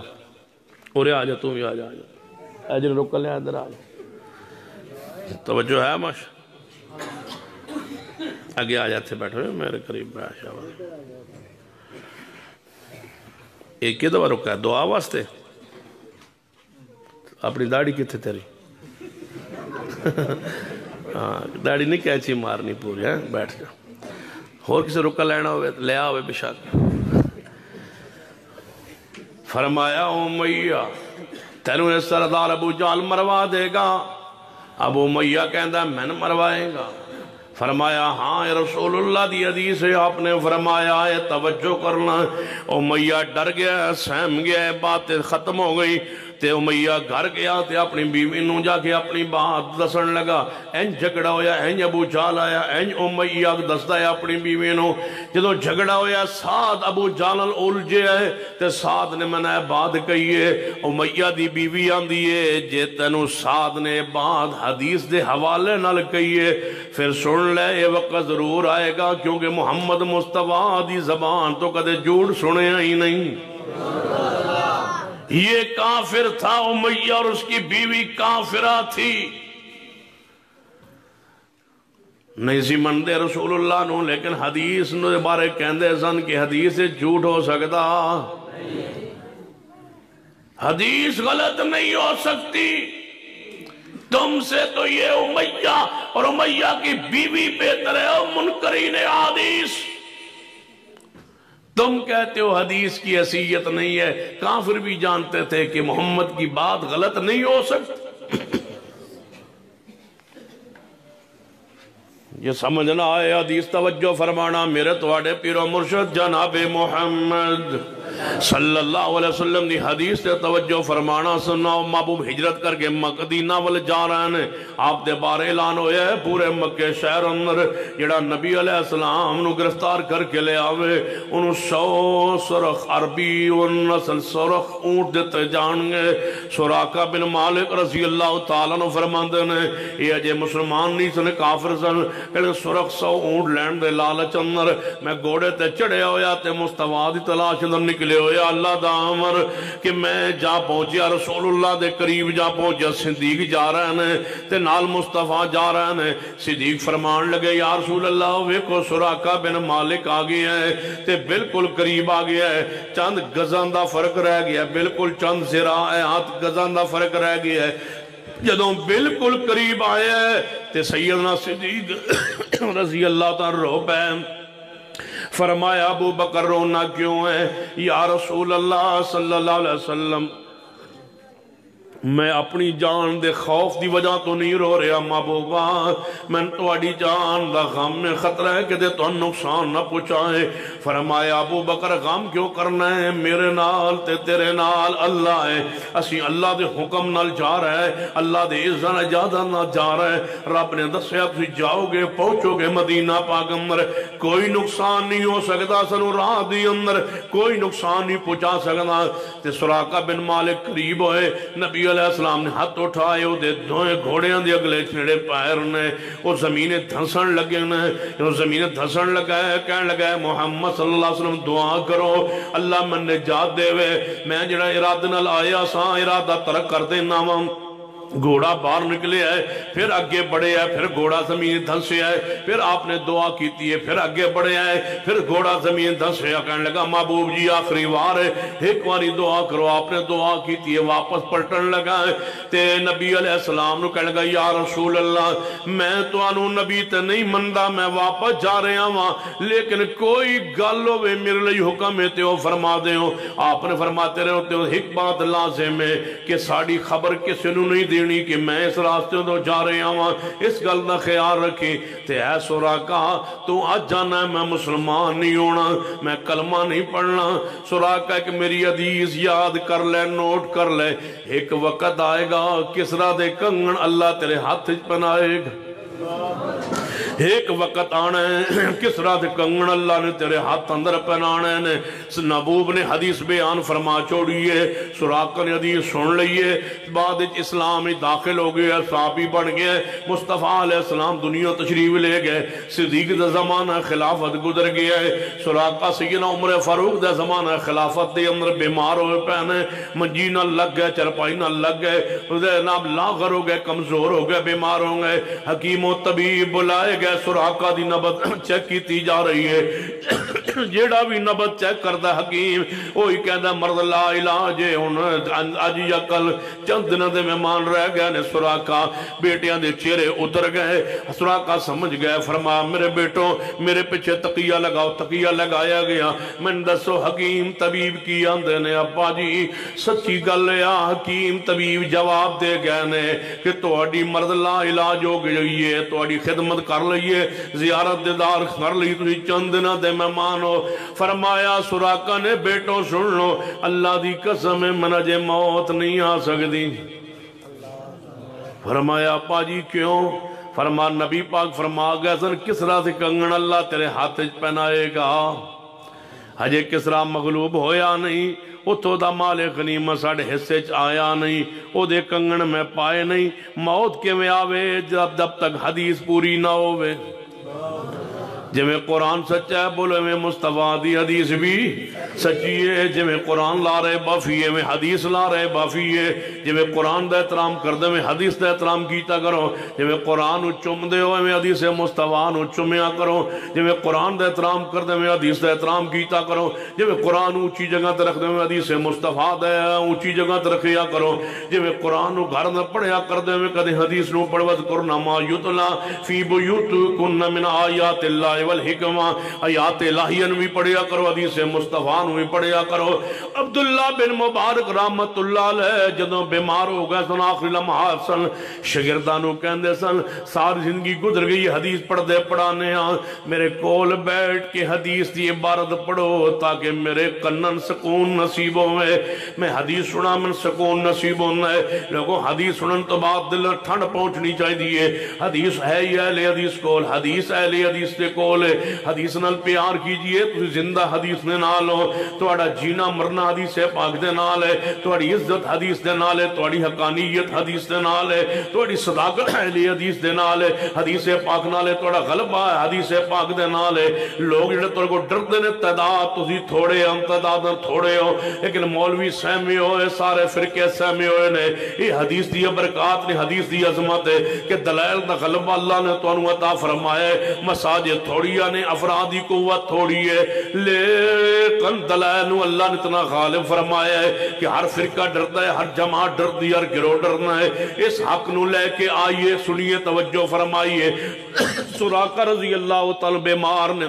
اور آ جا تم بھی آ جا اجر رک لے ادھر آ جا توجہ ہے ماشاء آگے آ جاتے بیٹھو میرے قریب باشا ایک ہی دفعہ رکا ہے دعا واسطے اپنی داڑھی کتنے تیری داڑھی نہیں کیچی مارنی پوری ہے بیٹھ جا اور کسی رکا لینا ہوئے لے آوے بشاک فرمایا امیہ تینوں نے سردار ابو جہل مروا دے گا؟ ابو امیہ کہندہ میں نے مروائے گا؟ فرمایا ہاں اے رسول اللہ دی حدیث ہے، آپ نے فرمایا ہے توجہ کرنا۔ امیہ ڈر گیا سہم گیا باتیں ختم ہو گئی تے امیہ گھر گیا تے اپنی بیوی نو جا کے اپنی بات دسن لگا، این جھگڑا ہویا این ابو جہل آیا این امیہ دستا ہے اپنی بیوی نو جدو جھگڑا ہویا سعد ابو جہل الجھے ہے تے سعد نے منہ بات کہی ہے امیہ دی بیوی آندی ہے جے تینو سعد نے بات حدیث دے حوالے نال کہی ہے پھر سن لے یہ وقت ضرور آئے گا کیونکہ محمد مصطفیٰ دی زبان تو کدے جھوٹ سنے ہی نہیں۔ یہ کافر تھا امیہ اور اس کی بیوی کافرہ تھی، نہیں سی مندے رسول اللہ نو لیکن حدیث نو دے بارے کہندے سن کہ حدیث سے جھوٹ ہو سکتا، حدیث غلط نہیں ہو سکتی۔ تم سے تو یہ امیہ اور امیہ کی بیوی بہتر ہے منکرین حدیث، تم کہتے ہو حدیث کی حیثیت نہیں ہے، کافر بھی جانتے تھے کہ محمد کی بات غلط نہیں ہو سکتی۔ یہ سمجھنا آئے حدیث توجہ فرمانا میرے تواڈے پیر و مرشد جناب محمد صلی اللہ علیہ وسلم دی حدیث تے توجہ فرمانا سناؤ محبوب ہجرت کر کے مدینہ وال جا رہے ہیں آپ دے بارے اعلان ہویا ہے پورے مکے شہر اندر جڑا نبی علیہ السلام نو گرفتار کر کے لے آوے انہوں 100 سرخ عربی و نسل سرخ اونٹ دیتے جان گے سراقہ بن مالک رضی اللہ تعالیٰ نو فرماندے نے یہ اجے مسلمان نہیں سنے کافر سن کہ سرخ 100 اونٹ لین دے لالچ اندر میں گھوڑے تے چڑھے ہویا تے مصطفیٰ دی تلاش اندر نکلے ہویا اللہ دا امر کہ میں جا پہنچیا رسول اللہ دے قریب جا پہنچیا صدیق جا رہے ہیں تے نال مصطفیٰ جا رہے ہیں صدیق فرمان لگے یا رسول اللہ ویکو سراقہ بن مالک آگئے ہیں تے بالکل قریب آگیا ہے چند گزان دا فرق رہ گیا ہے بالکل چند زراعت گزان دا فرق رہ گیا ہے جدوں بالکل قریب آئے ہیں تے سیدنا صدیق رضی اللہ تعالیٰ رو پہ فرمایا ابو بکر رونا کیوں ہے یا رسول اللہ صلی اللہ علیہ وسلم میں اپنی جان دے خوف دی وجہ تو نہیں رو رہا محبوبا میں تواڈی جان دا غم میں خطرہ ہے کہ دے تو نقصان نہ پہنچائے فرمایا ابو بکر غم کیوں کرنا ہے میرے نال تے تیرے نال اللہ ہے اسی اللہ دے حکم نال جا رہا ہے اللہ دے عزت اجازت نال جا رہا ہے رب نے دسیا تسی جاؤ گے پہنچو گے مدینہ پاک اندر کوئی نقصان نہیں ہو سکتا سنو راہ دی اندر کوئی نقصان نہیں پہنچا سکتا تے سراقہ بن مالک قریب ہوئے نبی علیہ السلام نے ہاتھ اٹھائے وہ دے دوئے گھوڑیاں دے اگلے چھڑے پائر نے وہ زمینیں دھنسن لگے نے وہ زمینیں دھنسن لگا ہے کہنے لگا ہے محمد صلی اللہ علیہ وسلم دعا کرو اللہ من نجات دے وے میں جڑا ارادہ نال آیا ساں ارادہ ترک کر دینا ہوں گھوڑا باہر نکلے ہے پھر آگے بڑھے ہے پھر گھوڑا زمین دھنسے ہے پھر آپ نے دعا کیتی ہے پھر آگے بڑھے ہے پھر گھوڑا زمین دھنسے ہے کہنے لگا محبوب جی آخری وار ہے ایک واری دعا کرو آپ نے دعا کیتی ہے واپس پلٹن لگا ہے تے نبی علیہ السلام نے کہنے لگا یا رسول اللہ میں تو انہوں نبی تے نہیں مندہ میں واپس جا رہے ہوں لیکن کوئی گل ہوئے میرے لئے حکم ہے تے ہو فرما دے ہو آپ نے فرماتے رہے ہوتے ہو ایک بات لازم ہے کہ ساڑی خبر کسی نے نہیں دینی کہ میں اس راستے تو جا رہے ہوں اس گل دا خیال رکھیں تے اے سراقہ تو آج جانا ہے میں مسلمان نہیں ہونا میں کلمہ نہیں پڑھنا سراقہ کہ میری حدیث یاد کر لے نوٹ کر لے ایک وقت آئے گا کسرا دے کنگن اللہ تیرے ہاتھ پہنائے گا ایک وقت آنا ہے کسرا دے کنگن اللہ نے تیرے ہاتھ اندر پہنانے نے نبوب نے حدیث بیان فرما چھوڑیے سراقہ نے حدیث سن لئیے بعد اسلام داخل ہو گئے صحابی بڑھ گئے مصطفیٰ علیہ السلام دنیا تشریف لے گئے صدیق دا زمانہ خلافت گزر گیا ہے سراقہ سیدنا عمر فاروق دا زمانہ خلافت دے اندر بیمار ہوئے پہنے منجینہ لگ گئے چرپائینہ لگ گئے نام لاغر ہو گئے کمزور ہو گئے بیمار ہو گئے حکیم و طبیب بلائے گئے سراقہ دی نبض چیک کی جا رہی ہے جیڑا بھی نبض چیک کرتا حکیم وہی کہتا مرد لا علاج آج یا کل چند دن دے مہمان رہ گئے نے سراقہ بیٹیاں دے چہرے اتر گئے سراقہ سمجھ گئے فرما میرے بیٹوں میرے پیچھے تقیہ لگاؤ تقیہ لگایا گیا میں دسو حکیم طبیب کی آندے نے ابا جی سچی گل یا حکیم طبیب جواب دے گئے نے کہ توڑی مرد لا علاج ہو گئی ہے توڑی خدمت کر لئیے زیارت دیدار کر لئی تو چند دنہ دے مہمان ہو فرمایا سراقہ نے بیٹوں سن لو اللہ دی قسم منجے موت نہیں آ سکتی فرمایا ابا جی کیوں فرما نبی پاک فرما گیا سن کسرا سے کنگن اللہ تیرے ہاتھ پہنائے گا ہجے کسرا مغلوب ہویا نہیں اتو دا مال غنیمت ساڑھے حصے آیا نہیں او دے کنگن میں پائے نہیں موت کے میں آوے جب تک حدیث پوری نہ ہوئے جب میں قرآن سچا ہے بولے میں مصطفیٰ دی حدیث بھی سچی ہے جب میں قرآن لا رہے بافی ہے میں حدیث لا رہے بافی ہے جب میں قرآن دا احترام کر دے میں حدیث دا احترام کیتا کرو جب میں قرآن چم دے ہوئے میں حدیث مصطفیٰ چمیا کرو جب میں قرآن دا احترام کر دے میں حدیث دا احترام کیتا کرو جب میں قرآن اونچی جگہ تے رکھ دے میں حدیث مصطفیٰ دا اونچی جگہ تے رکھیا کرو جب میں قرآن گھر نہ پڑھیا کر دے میں کدے حدیث نو پڑھوت کرنا ما یتلا فی بیوتکن من آیات اللہ اللہ والحکمہ آیات الہیہ بھی پڑھیا کرو حدیث مصطفیٰ بھی پڑھیا کرو عبداللہ بن مبارک رحمت اللہ علیہ جدوں بیمار ہو گئے سن آخری لمحات سن شاگردانوں کہندے سن ساری زندگی گزر گئی حدیث پڑھ دے پڑھانے میرے کول بیٹھ کے حدیث دی عبارت پڑھو تاکہ میرے کنن سکون نصیب ہوئے میں حدیث سنا من سکون نصیب ہونا ہے لوگوں حدیث سنن تو بعد دل ٹھنڈ پہنچنی چاہیے حدیث ہے ہی اہل حدیث کول حدیث اہل حدیث دے کول حدیث نال پیار کیجئے تو زندہ حدیث نے نال ہو توڑا جینا مرنا حدیث پاک دے نال ہے توڑی عزت حدیث دے نال ہے توڑی حقانیت حدیث دے نال ہے توڑی صداقت اہل حدیث دے نال ہے حدیث پاک نال ہے توڑا غلبہ ہے حدیث پاک دے نال ہے لوگ جڑے توڑے کو ڈردے نے تعداد تسی تھوڑے ہم تعداد تھوڑے ہو لیکن مولوی سہمی ہوئے سارے فرقے سہمی ہوئے نے یہ حدیث دی برکات نے حدیث دی عظمت ہے کہ دلائل دا غلبہ اللہ نے تو انو عطا فرمایا ہے مساجد تھوڑی نے افرادی قوت تھوڑی ہے لیکن دلائل نو اللہ نے اتنا غالب فرمایا ہے کہ ہر فرقہ ڈرتا ہے ہر جماعت ڈر دی ہر گروہ ڈرنا ہے اس حق نو لے کے آئیے سنیے توجہ فرمائیے سراقہ رضی اللہ تعالی بیمار نے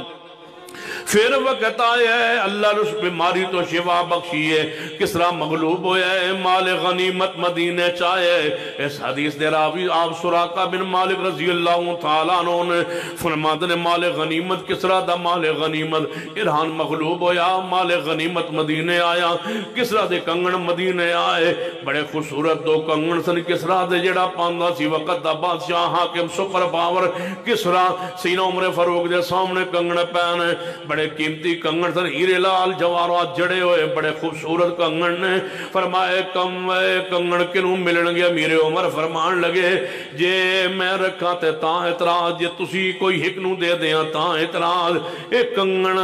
پھر وقت آیا ہے اللہ نے اس بیماری تو شفا بخشی ہے کسرا مغلوب ہویا ہے مال غنیمت مدینے چاہے اس حدیث دے راوی آپ سراقہ بن مالک رضی اللہ تعالیٰ عنہ نے فرماتے نے مال غنیمت کسرا دا مال غنیمت ایران مغلوب ہویا مال غنیمت مدینے آیا کسرا دے کنگن مدینے آئے بڑے خوبصورت دو کنگن سن کسرا دے جڑا پاندہ سی وقت دا بادشاہ حاکم سپر پاور کسرا سینہ عمر فاروق دے سامنے کنگن پہنے بڑے قیمتی کنگن سن ہیرے لال جوارات جڑے ہوئے بڑے خوبصورت کنگن نے فرمائے کم کنگن کنوں ملن گیا میرے عمر فرمان لگے جے میں رکھا تے تاں اعتراض جے تسی کوئی حکنوں دے دیاں تاں اعتراض ایک کنگن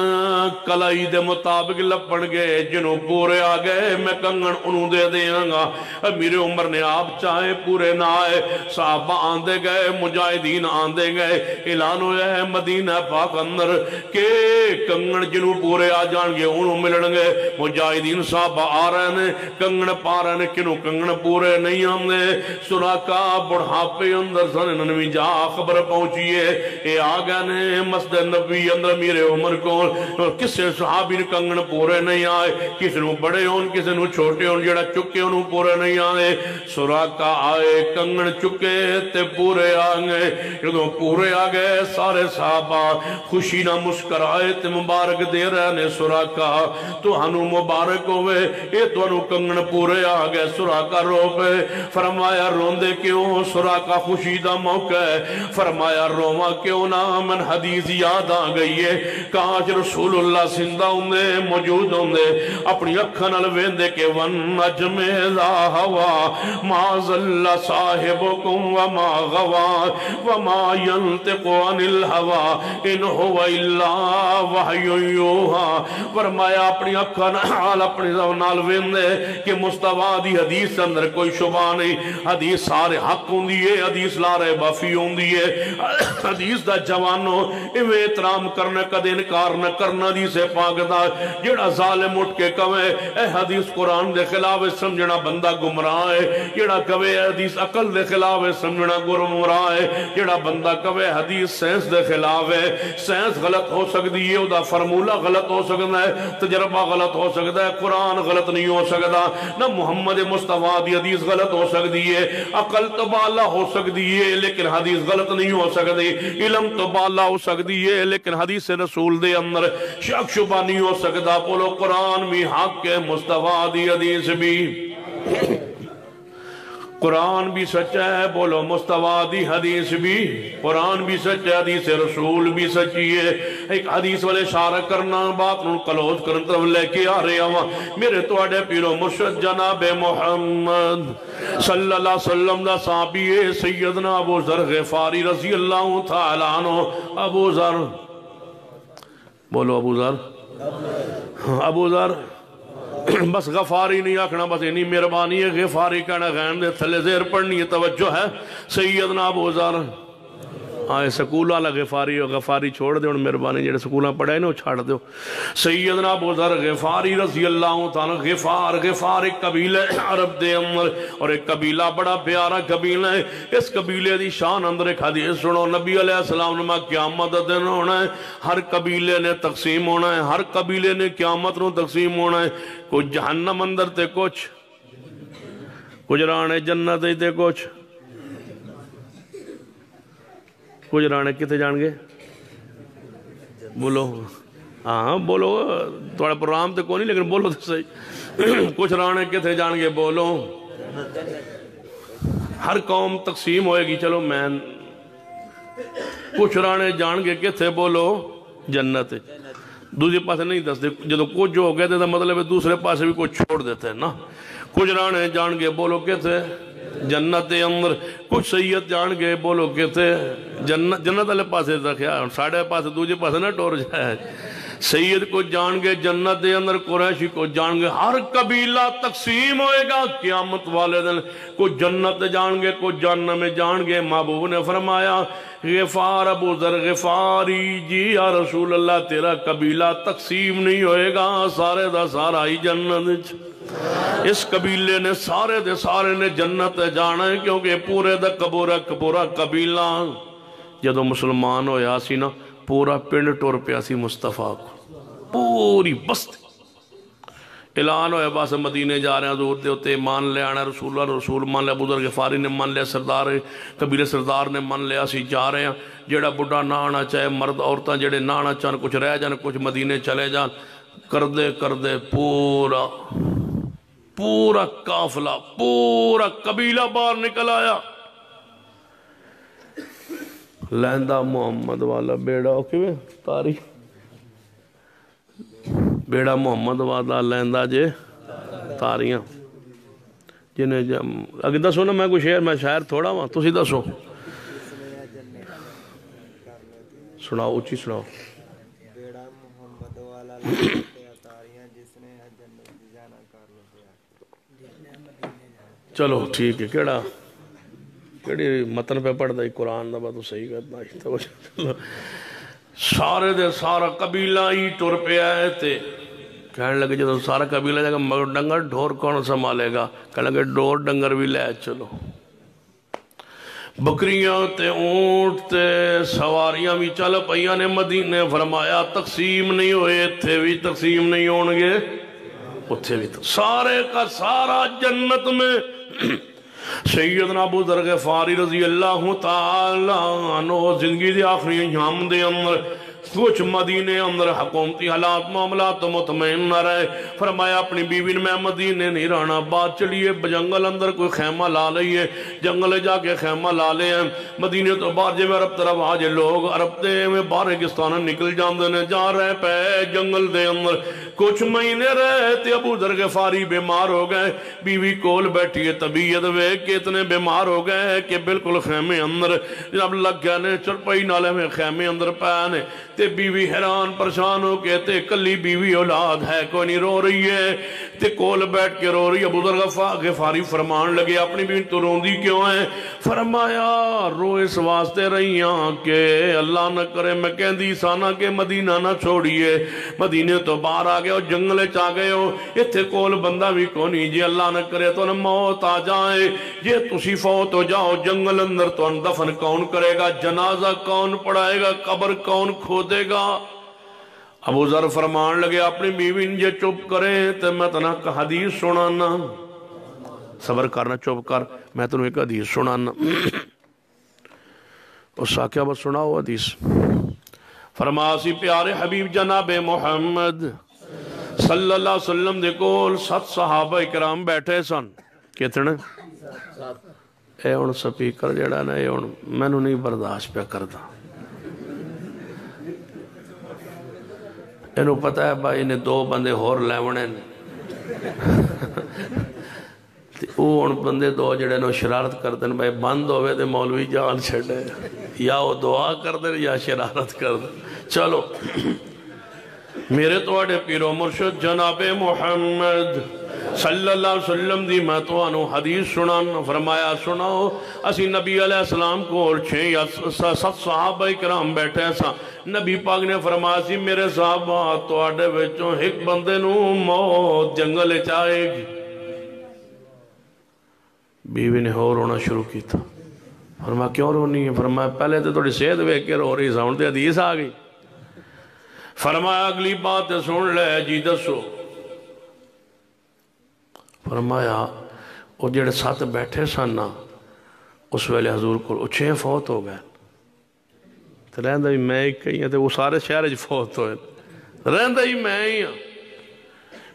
کلائی دے مطابق لپن گئے جنوں پورے آگئے میں کنگن انہوں دے دیاں گا میرے عمر نے آپ چاہے پورے نہ آئے صحابہ آندے گئے مجاہدین آندے گئے اعلان ہویا ہے مدینہ پاک اندر کہ کنگن جنوں پورے آ جان گے انہوں ملن گے مجاہدین صاحب آ رہے ہیں کنگن پا رہے ہیں کنوں کنگن پورے نہیں آمدے سراقہ بڑھاپے اندر سن ننوی جا خبر پہنچیے اے آگا نے مسجد نبی اندر میرے عمر کو کسے صحابی نے کنگن پورے نہیں آئے کسی نو بڑے ہون کسی نو چھوٹے ہون جڑا چکے انہوں پورے نہیں آئے سراقہ آئے کنگن چکے تے پورے آگئے جدوں پورے آگئے سارے صحابہ خوشی نہ مسکرائے تے مبارک دے رہے نے سراقہ تو ہنو مبارک ہوئے اے تو ہنو کنگن پورے آگئے سراقہ رو پہ فرمایا روندے کیوں سراقہ خوشی دا موقع ہے فرمایا روما کیوں نہ من حدیث یاد آ گئی ہے کاج رسول اللہ زندہ ہوندے موجود ہوندے اپنی اکھن الویندے کے ون نجم ذا ہوا ما ظل صاحبکم وما غوا وما ینتق عن الہوا ان ہوا اللہ وحی یوہا فرمایا اپنی اکھن حال اپنی زونال ویندے کہ مصطفیٰ دی حدیث اندر کوئی شبہ نہیں حدیث سارے حق ہوں دیئے حدیث لارے بافی ہوں دیئے حدیث دا جوانو اوے احترام کرنے کد انکار نہ کرنا دی سے پاکتا جڑا ظالم اٹھ کے کوئے اے حدیث قرآن دے خلاف سمجھنا بندہ گمراہ ہے جڑا کوئے حدیث عقل دے خلاف سمجھنا گمراہ ہے جڑا بندہ کوئے حدیث سینس دے خلاف ہے سینس غلط ہو سکتی ہے دا فرمولہ غلط ہو سکتا ہے تجربہ غلط ہو سکتا ہے قرآن غلط نہیں ہو سکتا نہ محمد مصطفیٰ دی حدیث غلط ہو سکتی ہے عقل تو بالا ہو سکتی ہے لیکن حدیث غلط نہیں ہو سکتی علم تو بالا ہو سکتی ہے لیکن حدیث رسول دے اندر شک شبہ نہیں ہو سکتا بولو قرآن بھی حق ہے مصطفیٰ دی حدیث بھی قرآن بھی سچا ہے بولو مصطفیٰ دی حدیث بھی قرآن بھی سچا ہے حدیث رسول بھی سچی ہے ایک حدیث والے اشارہ کرنا بات نو کلوز کرن طرف لے کے آ رہے ہوا میرے تو اڈے پیرو مرشد جناب محمد صلی اللہ علیہ وسلم دا صحابی سیدنا ابو ذر غفاری رضی اللہ تعالیٰ عنہ ابو ذر بولو ابو ذر ابو ذر بس غفاری نہیں آکھنا بس انہی مہربانی ہے غفاری کہنا غین دے تھلے زیر پڑھنی ہے توجہ ہے سیدنا ابو ذر آئے سکول والا غفاری ہو غفاری چھوڑ دے ان مہربانی جڑے سکولاں پڑھائے نا وہ چھاڑ دو سیدنا ابو ذر غفاری رضی اللہ تعالیٰ غفار ایک قبیلہ عرب دے اندر اور ایک قبیلہ بڑا پیارا قبیلہ ہے اس قبیلے دی شان اندر ایک حدیث سنو نبی علیہ السلام نے قیامت دن ہونا ہے ہر قبیلے نے تقسیم ہونا ہے ہر قبیلے نے قیامت نو تقسیم ہونا ہے کچھ جہنم اندر تے کچھ رانے جنت تے کچھ رانے کتے جان گے بولو ہاں بولو تھوڑا پروگرام تے کوئی نہیں لیکن بولو تو صحیح کچھ رانے کتے جان گے بولو ہر قوم تقسیم ہوئے گی چلو میں کچھ رانے جان گے کتے بولو جنت دوسرے پاسے نہیں دس دے جدو کچھ جو ہو گئے تھے مطلب ہے دوسرے پاسے بھی کچھ چھوڑ دیتے ہیں نا کچھ رانے جان گے بولو کتے جنت اندر کچھ سید جان گے بولو کتے جنت والے پاسے رکھیا ساڑھے پاسے دوسرے پاسے نہ ٹور جائے سید کو جان گے جنت دے اندر قریشی کو جان گے ہر قبیلہ تقسیم ہوئے گا قیامت والے دن کو جنت جان گے کو جہنم میں جان گے محبوب نے فرمایا غفار ابو ذر غفاری جی یا رسول اللہ تیرا قبیلہ تقسیم نہیں ہوئے گا سارے دا سارا ہی جنت اس قبیلے نے سارے دے سارے نے جنت جانا ہے کیونکہ پورے دا پورا قبیلہ جدو مسلمان ہویا سی نا پورا پنڈ ٹور پیا سی مصطفیٰ کو پوری بستی اعلان ہویا بس مدینے جا رہے ہیں حضور دے ہوتے مان لے آنا رسول اللہ رسول مان لے ابو ذر غفاری نے مان لیا سردار قبیلے سردار نے مان لیا سی جا رہے ہیں جیڑا بڑھا نہ آنا چاہے مرد عورتاں جیڑے نہ آنا چاہن کچھ رہ جان کچھ مدینے چلے جان کردے پورا قافلہ پورا قبیلہ باہر نکل آیا لہندہ محمد والا بیڑا اوکے تاریخ بیڑا محمد والا لہندہ جے تاریاں جنہیں اگر دسو نا میں کوئی شہر میں شاعر تھوڑا ہوں تسی دسو سناؤ اچھی سناؤ بیڑا محمد والا تاریاں جس نے جنت جانا کر لیا چلو ٹھیک ہے کیڑی متن پہ پڑھ دائی قرآن دا بات تو صحیح کرنا سارے دے سارا قبیلہ ہی ٹور پہ آئے تھے کہنے لگے جب سارا قبیلہ جائے گا مگر ڈنگر ڈھور کون سنبھالے گا کہنے لگے ڈھور ڈنگر بھی لے چلو بکریاں تے اونٹ تے سواریاں بھی چل پئیاں نے مدینے فرمایا تقسیم نہیں ہوئے تھے بھی تقسیم نہیں ہونگے اتھے بھی سارے کا سارا جنت میں سیدنا ابو ذر غفاری رضی اللہ تعالیٰ عنہ زندگی دی آخری ایام دے اندر کچھ مدینے اندر حکومتی حالات معاملات تو مطمئن نہ رہے فرمایا اپنی بیوی نے میں مدینے نہیں رہنا بات چلیے جنگل اندر کوئی خیمہ لا لئیے جنگل جا کے خیمہ لا لے ہیں مدینے تو باہر جے میں عرب طرف آجے لوگ عرب دے میں باریکستان نکل جاندے نے جا رہے پہ جنگل دے اندر کچھ مہینے رہے تے ابو ذر غفاری بیمار ہو گئے بیوی کول بیٹھی ہے طبیعت وے کہ اتنے بیمار ہو گئے کہ بالکل خیمے اندر جب لگ گئے نے چرپائی نالے میں خیمے اندر پہنے تے بیوی حیران پریشان ہو کے تے کلی بیوی اولاد ہے کوئی نہیں رو رہی ہے تے کول بیٹھ کے رو رہی ہے ابو ذر غفاری فرمان لگے اپنی بیوی تو روندی کیوں ہے فرمایا رو اس واسطے رہیاں کہ اللہ نہ کرے میں کہندی سانا کہ مدینہ نہ چھوڑیے مدینے تو باہر آ گئے ہو جنگلے چاہ گئے ہو اتھے کول بندہ بھی کونی جی اللہ نہ کرے تو انہیں موت آ جائے یہ تسی فوت ہو جاؤ جنگل اندر تو ان دفن کون کرے گا جنازہ کون پڑھائے گا قبر کون کھودے گا ابو ذر فرمان لگے اپنی بیوی یہ چپ کریں تو میں تنہا حدیث سنانا صبر کرنا چپ کر میں تنہا ایک حدیث سنانا اس ساکیہ بس سناؤ حدیث فرماسی پیارے حبیب جناب محمد صلی اللہ علیہ وسلم دے کول 7 صحابہ اکرام بیٹھے سن کتنے اے ان سپیکر جڑا نا اے ان میں نو نہیں برداشت پہ کرتا انہوں پتہ ہے بھائی انہیں 2 بندے ہور لیونے وہ ان بندے 2 جڑے نو شرارت کرتے ہیں بھائی بند ہوئے دے مولوی جان چھڑے یا وہ دعا کر دے یا شرارت کر دے چلو میرے توڑے پیرو مرشد جناب محمد صلی اللہ علیہ وسلم دی میں تو انو حدیث سنان فرمایا سناؤ اسی نبی علیہ السلام کو اور 6 یا 7 صحابہ کرام بیٹھے سا نبی پاک نے فرمایا سی میرے صحابہ توڑے وچوں ایک بندے نو موت جنگل چاہے گی بیوی نے ہو رونا شروع کی تھا فرمایا کیوں رونی ہے فرمایا پہلے تو تھوڑی صحت ویکھ کے رو رہی ساؤنڈ تے حدیث آ گئی فرمایا اگلی بات سن لے جی دسو فرمایا وہ جڑے 7 بیٹھے سن نا اس ویلے حضور کو 6 فوت ہو گئے تو رہندہ ہی میں ہی کہیں ہیں تو وہ سارے شہر جو فوت ہوئے رہندہ ہی میں ہی ہوں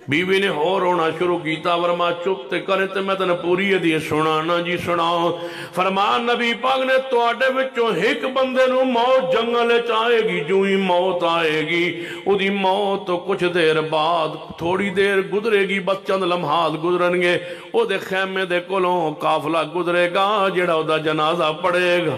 بیوی نے ہو رونا شروع کیتا فرما چپ تے کرے تے میں تنے پوری حدیث سنانا جی سناؤ فرما نبی پاک نے تواڈے وچوں ایک بندے نو موت جنگل چاہے گی جو ہی موت آئے گی او دی موت تو کچھ دیر بعد تھوڑی دیر گزرے گی بس چند لمحات گزرن گے او دے خیمے دے کولوں قافلہ گزرے گا جڑا او دا جنازہ پڑے گا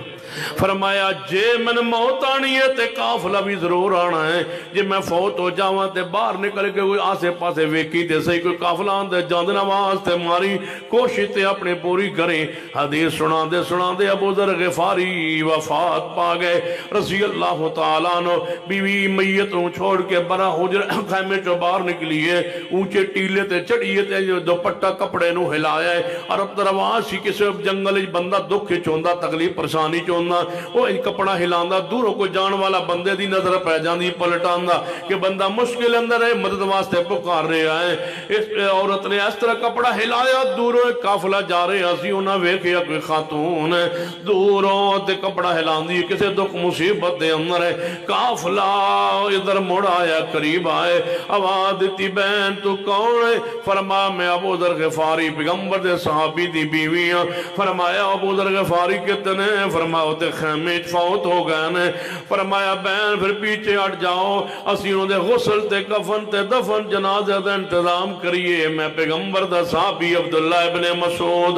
فرمایا جے من موت آنی ہے تے قافلہ بھی ضرور آنا ہے جے میں فوت ہو جاواں تے باہر نکل کے کوئی آسے پاسے ویکی تے صحیح کوئی قافلہ آندے جاندے نواز تے ماری کوشش تے اپنے پوری کریں حدیث سنا دے ابو ذر غفاری وفات پا گئے رضی اللہ تعالیٰ عنہ بیوی میتوں چھوڑ کے برا حجر خیمے چو باہر نکلی ہے اونچے ٹیلے تے چڑھیے تے دوپٹہ کپڑے نو ہلایا ہے اور اب درواز ہی کسی جنگل بندہ دکھ چوندہ تکلیف پریشانی چوندہ وہ ان کپڑا ہلاندہ دوروں کو جان والا بندے دی نظر پہ جاندی پلٹاندہ کہ بندہ مشکل اندر ہے مدد واسطے پکار رہے آئے اس عورت نے اس طرح کپڑا ہلایا دوروں ایک قافلہ جا رہے ہسی انہاں ویکھیا کوئی خاتون ہے دوروں تے کپڑا ہلاندی کسے دکھ مصیبت دے اندر ہے قافلہ ادھر مڑ آیا قریب آئے آواز دیتی بہن تو کون ہے فرمایا میں ابو ذر غفاری پیغمبر دے صحابی دی بیویاں فرمایا ابو ذر غفاری کتنے فرمایا تے خیمے فوت ہو گئے نے فرمایا بہن پھر پیچھے ہٹ جاؤ اسی انہوں دے غسل تے کفن تے دفن جنازہ دے انتظام کریے میں پیغمبر دا صحابی عبداللہ ابن مسعود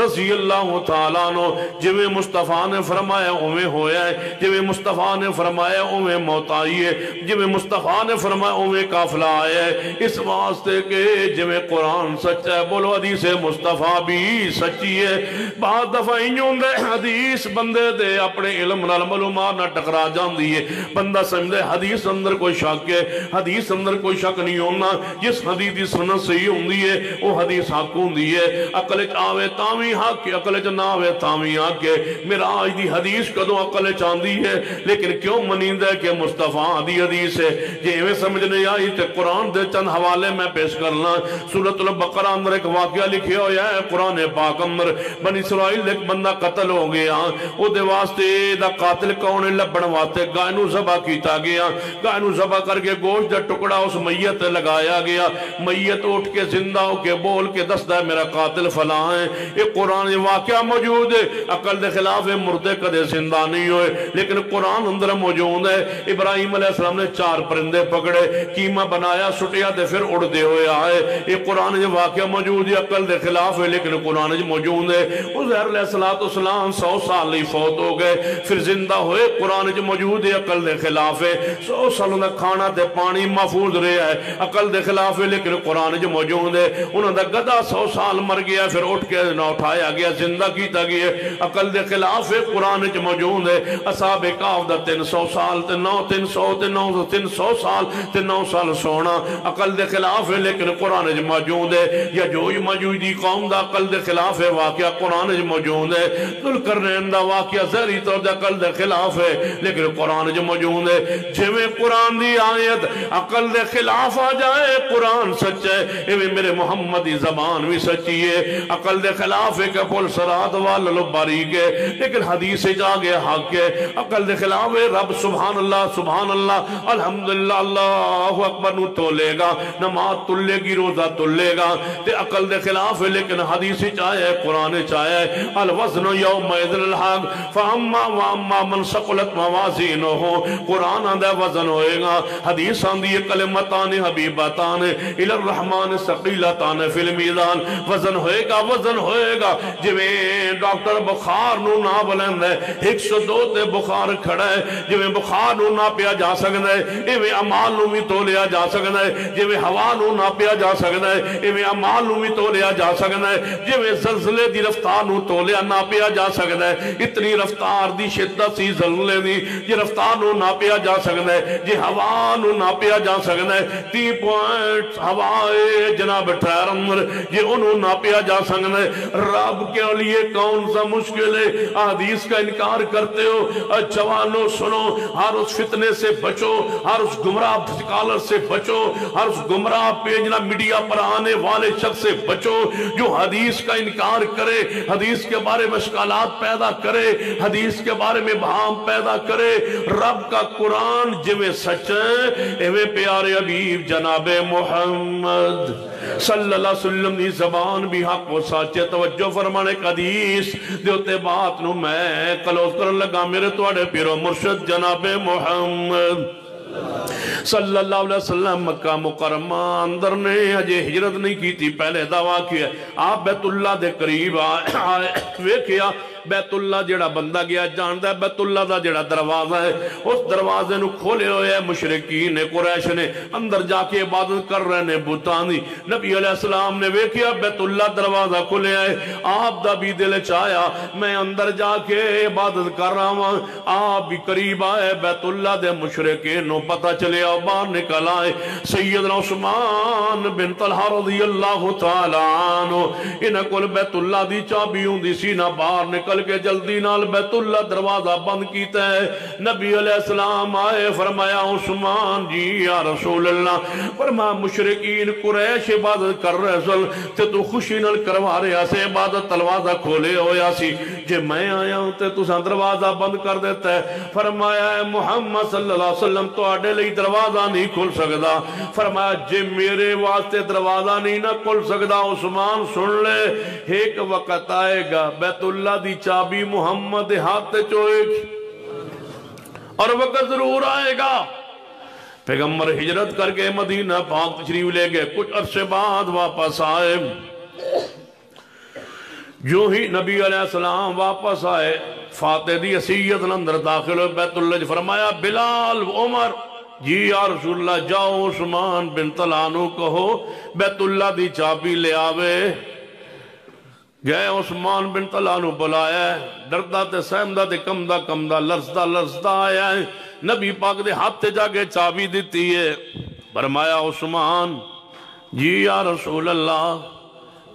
رضی اللہ تعالیٰ عنہ جویں مصطفیٰ نے فرمایا اویں ہویا ہے جویں مصطفیٰ نے فرمایا اویں موت آئی ہے جویں مصطفیٰ نے فرمایا اویں قافلہ آیا ہے اس واسطے کہ جویں قرآن سچا ہے بولو حدیث مصطفیٰ بھی سچی ہے بعد دفعہ انہوں دے حدیث بندے دے اپنے علم نال معلومات نہ ٹکرا جاندی ہے بندہ سمجھے حدیث اندر کوئی شک ہے حدیث اندر کوئی شک نہیں ہونا جس حدیث دی سنت صحیح ہوندی ہے وہ حدیث حق ہوندی ہے عقل چ آوے تاویں حق ہے عقل چ نہ آوے تاویں حق ہے معراج دی حدیث کدوں عقل چ آندی ہے لیکن کیوں منیندا ہے کہ مصطفیٰ دی حدیث ہے جے ایویں سمجھ نہیں آئی تے قرآن دے چند حوالے میں پیش کرنا سورۃ البقرہ اندر ایک واقعہ لکھیا ہویا ہے قرآن پاک اندر بنی اسرائیل ایک بندہ قتل ہو گیا او دے واسطے دا قاتل کون ہے لبن واسطے گائے نو ذبح کیتا گیا گائے نو ذبح کر کے گوشت دا ٹکڑا اس میت لگایا گیا میت اٹھ کے زندہ ہو کے بول کے دستا ہے میرا قاتل فلاں ہے یہ قرآن واقعہ موجود ہے عقل دے خلاف ہے مردے کدے زندہ نہیں ہوئے لیکن قرآن اندر موجود ہے ابراہیم علیہ السلام نے 4 پرندے پکڑے قیمہ بنایا سٹیا دے پھر اڑ دے ہوئے آئے یہ قرآن واقعہ موجود ہے عقل دے خلاف ہے لیکن قرآن موجود ہے عزیر علیہ السلام 100 سال نہیں فوت ہو گئے پھر زندہ ہوئے قرآن جو موجود ہے عقل دے خلاف ہے 100 سالوں دا کھانا تے پانی محفوظ رہا ہے عقل دے خلاف ہے لیکن قرآن جو موجود ہے انہوں دا گدہ 100 سال مر گیا پھر اٹھ کے نہ اٹھایا گیا زندہ کیتا گیا عقل دے خلاف ہے قرآن جو موجود ہے اصحاب کہف دا 300 سال تے 300 سال تے 9 سال سونا عقل دے خلاف ہے لیکن قرآن جو موجود ہے یا جو موجودی قوم دا عقل دے خلاف ہے واقعہ قرآن جو موجود ہے ذوالقرنین دا واقعہ ظاہری طور تے عقل دے خلاف ہے لیکن قرآن جو موجود ہے جویں قرآن دی آیت عقل دے خلاف آ جائے قرآن سچ ہے ایویں میرے محمد دی زبان بھی سچی ہے عقل دے خلاف ہے کہ پل سرات والو باریک ہے لیکن حدیث جا گئے حق ہے عقل دے خلاف ہے رب سبحان اللہ الحمدللہ اللہ اکبر نو تولے گا نماز تلے گی روزہ تلے گا تے عقل دے خلاف ہے لیکن حدیث چاہے قرآن چاہے الوزن یوم اذن الحق فَأَمَّا وَأَمَّا مَنْ ثَقُلَتْ مَوَازِينُهُ قرآن آندہ وزن ہوئے گا، حدیث آندھی کلمتان حبیبتان الی الرحمن ثقیلتان فی المیزان، وزن ہوئے گا جویں ڈاکٹر بخار نو نہ بلند ہے 102 تے بخار کھڑا ہے، جویں بخار نو نہ پیا جا سکتا ہے ایویں اعمال نو بھی تولیا جا سکتا ہے، جویں ہوا نو نہ پیا جا سکتا ہے ایویں اعمال نو بھی تولیا جا سکتا ہے، جویں زلزلے دی رفتار نو تولیا نہ پیا جا سکتا ہے، اتنی رفتار دی شدت سی زلزلے دی جی رفتار نو نہ پیا جا سکتا ہے، جی ہوا نو نہ پیا جا سکتا ہے 30 پوائنٹ ہوائے جناب ٹھہرمر جی انہوں نہ پیا جا سکتا ہے۔ رب کے لیے کون سا مشکل ہے؟ حدیث کا انکار کرتے ہو، جوانوں سنو، ہر اس فتنے سے بچو، ہر اس گمراہ سکالر سے بچو، ہر اس گمراہ پیجنا میڈیا پر آنے والے شخص سے بچو جو حدیث کا انکار کرے، حدیث کے بارے میں اشکالات پیدا کرے، حدیث کے بارے میں بہام پیدا کرے۔ رب کا قرآن جویں سچ ہے ایویں پیارے حبیب جناب محمد صلی اللہ علیہ وسلم دی زبان بھی حق و سچے۔ توجہ فرمانے حدیث دیوتے بات نو میں کلوز کرن لگا میرے توڑے پیرو مرشد جناب محمد صلی اللہ علیہ وسلم مکہ مکرمہ اندر نے اجے ہجرت نہیں کی تھی، پہلے دعویٰ کیا آپ بیت اللہ دے قریب آئے ویکھیا بیت اللہ جڑا بندہ گیا جاندہ ہے بیت اللہ دا جڑا دروازہ ہے اس دروازے نو کھولے ہوئے ہیں مشرکین قریش نے اندر جا کے عبادت کر رہے نے بتانی۔ نبی علیہ السلام نے ویکھیا بیت اللہ دروازہ کھولے آئے، آپ دا بھی دل چاہیا میں اندر جا کے عبادت کر رہا ہوں، آپ بھی قریب آئے بیت اللہ دے مشرکین نو پتہ چلے اور باہر نکل آئے۔ سیدنا عثمان بن طلحہ رضی اللہ تعالیٰ عنہ انہاں کول بیت اللہ دی چابی ہوندی سی نہ باہر نکل کے جلدی نال بیت اللہ دروازہ بند کیتا ہے۔ نبی علیہ السلام آئے فرمایا عثمان جی یا رسول اللہ، فرمایا مشرکین قریش عبادت کر رہے سن تے تو خوشی نال کروا رہے سے عبادت دروازہ کھولے ہویا سی، جے میں آیا ہوں تے تو دروازہ بند کر دیتا ہے۔ فرمایا محمد صلی اللہ علیہ وسلم تو آڈے لئی دروازہ نہیں کھل سکتا، فرمایا جے میرے واسطے دروازہ نہیں نہ کھل سکتا عثمان سن لے ایک وقت آئے گا بیت اللہ دی چابی محمد ہاتھ چوئے گی اور وقت ضرور آئے گا۔ پیغمبر ہجرت کر کے مدینہ پاک تشریف لے گئے، کچھ عرصے بعد واپس آئے، جو ہی نبی علیہ السلام واپس آئے فاتح دی حیثیت اندر داخل ہوئے بیت اللہ فرمایا بلال عمر جی یا رسول اللہ جاؤ عثمان بن طلحہ عنہ کہو بیت اللہ دی چابی لے آوے۔ گئے عثمان بن طلحہ عنہ بلایا ہے، ڈردہ تے سہمدہ تے کمدہ لرزدہ آیا ہے، نبی پاک دے ہاتھ تے جا کے چابی دیتی ہے۔ فرمایا عثمان جی یا رسول اللہ،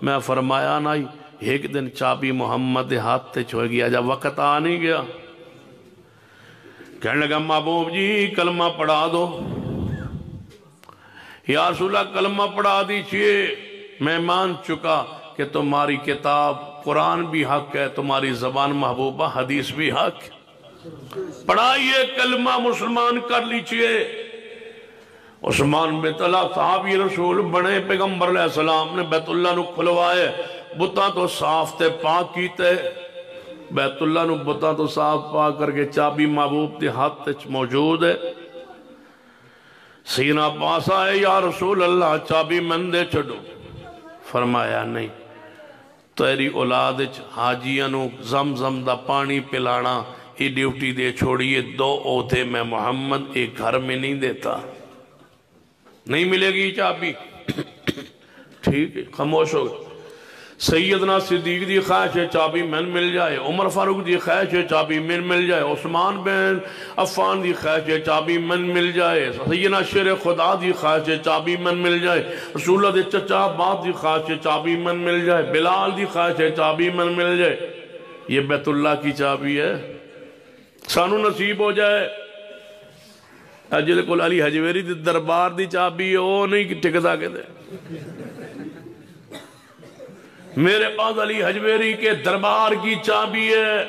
میں فرمایا نہیں ایک دن چابی محمد دے ہاتھ تے چھوئے گیا جب وقت آ نہیں گیا۔ کہنے لگا محبوب جی کلمہ پڑھا دو، یا رسول اللہ کلمہ پڑھا دیجئے، میں مان چکا کہ تمہاری کتاب قرآن بھی حق ہے، تمہاری زبان محبوبہ حدیث بھی حق ہے، پڑھائیے کلمہ مسلمان کر لیجئے۔ عثمان بن طلحہ صحابی رسول بنے، پیغمبر علیہ السلام نے بیت اللہ نو کھلوائے، بتاں تو صاف تے پاک کیتے، بیت اللہ نو بتاں تو صاف پاک کر کے چابی محبوب تے ہاتھ موجود ہے۔ سینہ پاس آئے یا رسول اللہ چابی من دے چھڑو، فرمایا نہیں تیری اولاد حاجیاں نو زمزم دا پانی پلانا یہ ڈیوٹی دے چھوڑیے، 2 عہدے میں محمد ایک گھر میں نہیں دیتا، نہیں ملے گی چابی۔ ٹھیک ہے خاموش ہو گئے۔ سیدنا صدیق دی خواہش ہے چابی من مل جائے، عمر فاروق دی خواہش ہے چابی من مل جائے، عثمان بن عفان دی خواہش ہے چابی من مل جائے، سیدنا شیر خدا دی خواہش ہے چابی من مل جائے، رسول اللہ دے چچا باپ دی خواہش ہے چابی من مل جائے، بلال دی خواہش ہے چابی من مل جائے۔ یہ بیت اللہ کی چابی ہے، سانو نصیب ہو جائے۔ اجل کل علی حجویری دی دربار دی چابی ہے، وہ نہیں ٹکتا کے دے، میرے پاس علی حجویری کے دربار کی چابی ہے،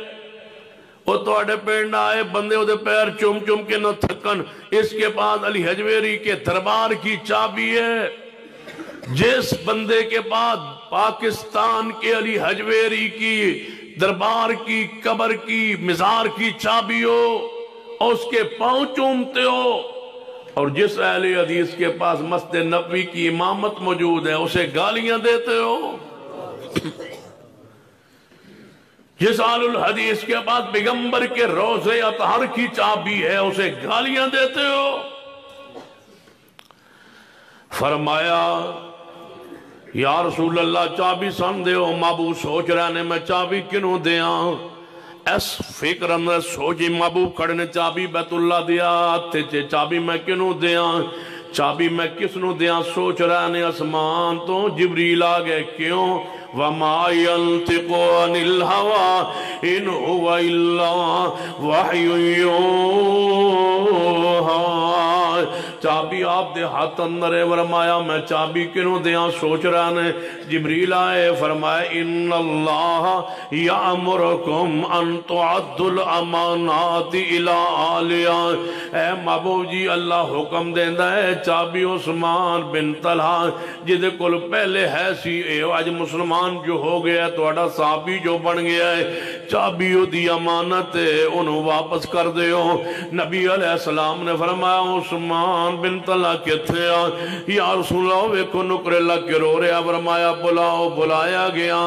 وہ تو اڈے پینڈ آئے بندے دے پیر چم چم کے نہ تھکن، اس کے پاس علی حجویری کے دربار کی چابی ہے۔ جس بندے کے بعد پاکستان کے علی حجویری کی دربار کی، قبر کی، مزار کی چابی ہو اور اس کے پاؤں چومتے ہو، اور جس اہل حدیث کے پاس مسجد نبوی کی امامت موجود ہے اسے گالیاں دیتے ہو، جس اہل الحدیث کے پاس پیغمبر کے روضے اطہر کی چابی ہے اسے گالیاں دیتے ہو۔ فرمایا یا رسول اللہ چابی سن دے ہو، محبوب سوچ رہنے میں چابی کنوں دیاں، اس فکر اندر سوچی محبوب کھڑنے چابی بیت اللہ دیا تھے، چابی میں کنوں دیاں، چابی میں کس نو دیاں، سوچ رہنے اسمان تو جبریل آگئے، کیوں؟ وَمَا يَنْتِقُ عَنِ الْهَوَىٰ إِنْ هُوَ إِلَّا وَحْيٌ يُوحَىٰ۔ چابی آپ دے ہاتھ اندر ہے، فرمایا میں چابی کنوں دیاں، سوچ رہنے جبریل آئے، فرمایا ان اللہ یامرکم ان تعدوا الامانات الی اہلہا۔ اے محبوب جی اللہ حکم دیندہ ہے چابی عثمان بن طلحہ جدے کل پہلے ہے سی، اے آج مسلمان جو ہو گیا ہے توڑا صحابی جو بن گیا ہے، چابیوں دی امانت ہے انہوں واپس کر دے ہو۔ نبی علیہ السلام نے فرمایا عثمان بن طلحہ کہتے ہیں یا رسول اللہ ویکھو نکر اللہ کے رو رہا، فرمایا بلاؤ، بلایا گیا،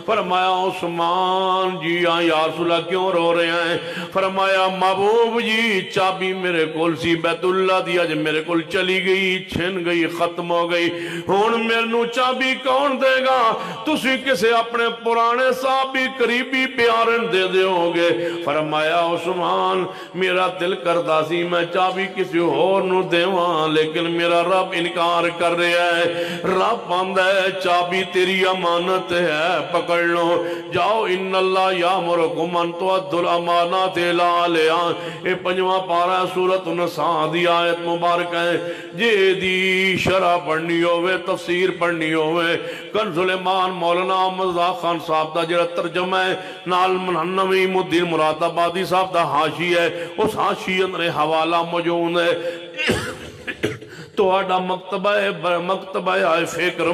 فرمایا عثمان جی یا رسول اللہ کیوں رو رہے ہیں؟ فرمایا محبوب جی چابی میرے کول سی بیت اللہ دیا جب میرے کول چلی گئی، چھن گئی، ختم ہو گئی، ہون میرے نو چابی کون دے گا؟ تسی کسے اپنے پرانے صحابی قریبی پیارن دے دے ہوگے۔ فرمایا عثمان میرا دل کردہ سی میں چابی کسی اور نو دیواں، لیکن میرا رب انکار کر رہا ہے، رب باندھا ہے چابی تیری امانت ہے پکڑ لو، جاؤ ان اللہ یامرکم ان تؤدوا الامانات الی اہلہا۔ اے پنجواں پارہ سورۃ النساء دی آیت مبارک ہے، جے دی شرح پڑھنی ہوئے تفسیر پڑھنی ہوئے کنز الایمان مولانا احمد خان صاحب دا جڑا ترجمہ ہے نال نویم الدین مراد آبادی صاحب دا حاشی ہے، اس حاشی اندر حوالہ موجود ہے۔ تو آڈا مکتبہ آئے فکر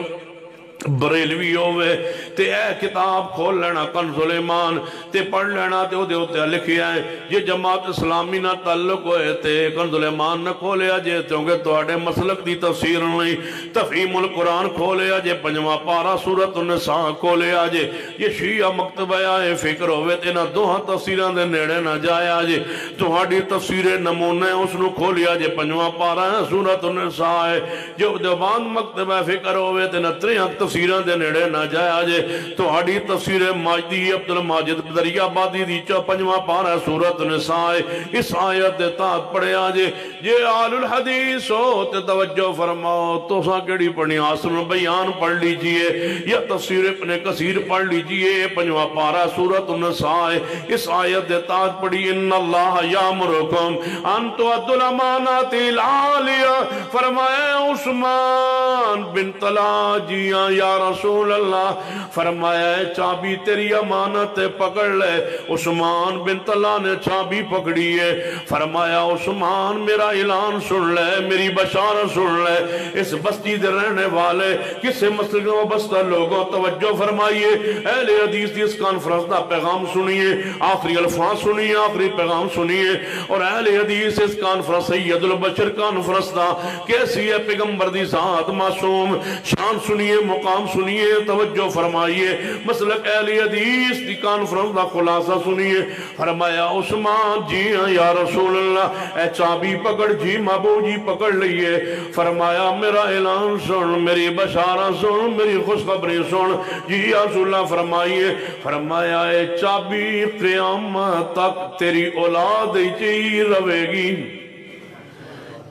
بریلوی ہوئے تے اے کتاب کھول لینا کنز الایمان تے پڑھ لینا تے دے ہوتے لکھیا ہے یہ جماعت اسلامی نہ تعلق ہوئے تے کنز الایمان نہ کھولیا جے تونگے تو آڑے مسلک دی تفسیر نہیں، تفہیم القرآن کھولیا جے پنجواں پارہ سورۃ النساء کھولیا جے، یہ شیعہ مکتبہ آئے فکر ہوئے تے نہ دوہاں تفسیران دے نیڑے نہ جایا جے، تو ہاڑی تفسیر نمونہ اس نو کھولیا جے پنجواں پارہ سورۃ النساء ہے، جو دیوان مکتبہ فکر ہوئے تے نہ تریہاں تفسیران دے نیڑے نہ جایا جے، تو ہاڑی تفسیر ماجدی عبدالماجد دریا آبادی دی پنجواں پارہ سورۃ النساء اس آیت دے تحت پڑھے آجے جے آل الحدیث ہو تے توجہ فرماؤ تو ساں کیڑی پڑھنی آسن بیان پڑھ لیجئے یا تفسیر ابن کثیر پڑھ لیجئے پنجواں پارہ سورۃ النساء اس آیت دے تحت پڑھی ان اللہ یامرکم ان تؤدوا الامانات الی اہلہا۔ فرمائے عثمان بن طلحہ جیاں یا رسول اللہ، فرمایا ہے چابی تیری امانت پکڑ لے۔ عثمان بن طلحہ نے چابی پکڑی ہے، فرمایا عثمان میرا اعلان سن لے، میری بشارت سن لے، اس بستی دے رہنے والے کسے مسلک و بستہ لوگوں توجہ فرمائیے، اہل حدیث دی اس کانفرنس دا پیغام سنیے، آخری الفاظ سنیے، آخری پیغام سنیے، اور اہل حدیث اس کانفرنس سید البشر کانفرنس دا کیسی ہے پیغمبر دی ذات معصوم شان سنیے، مقام سنیے، توجہ فرمائیے، مسلک اہل حدیث دی کانفرنس دا خلاصہ سنیے۔ فرمایا عثمان جی یا رسول اللہ، اے چابی پکڑ جی محبوب جی پکڑ لئیے۔ فرمایا میرا اعلان سن، میری بشارت سن، میری خوشخبری سن جی یا رسول اللہ فرمائیے۔ فرمایا اے چابی قیامت تک تیری اولاد ہی روے گی،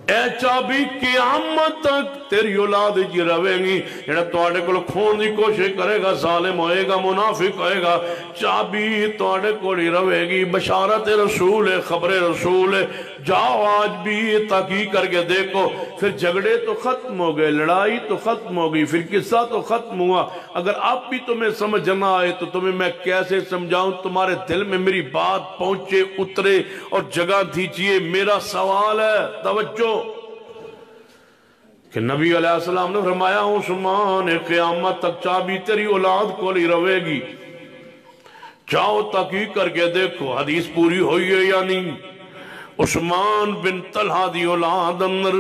اے چابی قیامت تک تیری اولاد جی روے گی، جڑا توڑے کو کھون دی کوشش کرے گا ظالم ہوئے گا، منافق ہوئے گا، چابی توڑے کو روے گی۔ بشارت رسول ہے، خبر رسول ہے، جاؤ آج بھی تحقیق کر کے دیکھو، پھر جھگڑے تو ختم ہو گئے، لڑائی تو ختم ہو گئی، پھر قصہ تو ختم ہوا۔ اگر اب بھی تمہیں سمجھ نہ آئے تو تمہیں میں کیسے سمجھاؤں، تمہارے دل میں میری بات پہنچے، اترے اور جگہ دیجئے۔ میرا سوال ہے، توجہ، کہ نبی علیہ السلام نے فرمایا عثمان قیامت تک چابی تیری اولاد کو لی روے گی، جاؤ تحقیق کر کے دیکھو حدیث پوری ہوئی ہے یا نہیں۔ عثمان بن طلحہ دی اولاد اندر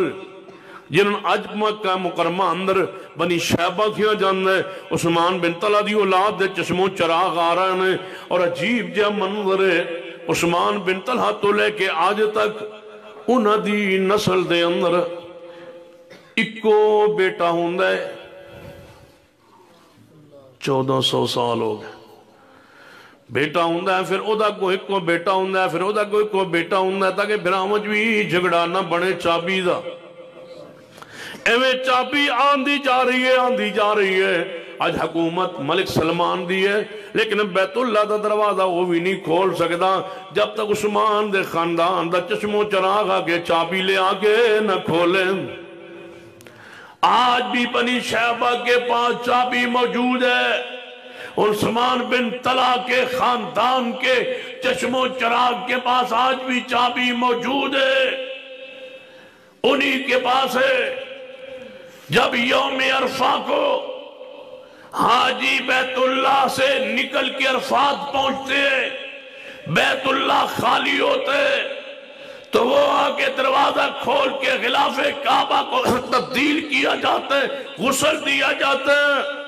جنہوں اج مکہ مکرمہ اندر بنی شیبہ کیا جاندہ ہے، عثمان بن طلحہ دی اولاد دے چشموں چراغ آ رہے ہیں، اور عجیب جا منظر ہے۔ عثمان بن طلحہ تو لے کے آج تک انہاں دی نسل دے اندر اکو بیٹا ہوندہ ہے، 1400 سال ہو گئے، بیٹا ہوندہ ہے، پھر اودا کو ایک کو بیٹا ہوندہ ہے، پھر اودا کو ایک کو بیٹا ہوندہ ہے، تاکہ پھر آمج بھی جھگڑا نہ بڑھے چابی دا۔ ایویں چابی آندھی جا رہی ہے، آج حکومت ملک سلمان دی ہے، لیکن بیت اللہ دا دروازہ وہ بھی نہیں کھول سکتا جب تک عثمان دے خاندان دا چشموں چراغ آگے چابی لے آگے نہ کھولیں۔ آج بھی بنی شیبہ کے پاس چابی موجود ہے، عثمان بن طلحہ کے خاندان کے چشموں چراغ کے پاس آج بھی چابی موجود ہے، انہی کے پاس ہے۔ جب یوم عرفہ کو حاجی بیت اللہ سے نکل کے عرفات پہنچتے بیت اللہ خالی ہوتے تو وہ آگے دروازہ کھول کے غلاف کعبہ کو تبدیل کیا جاتا ہے، غسل دیا جاتا ہے،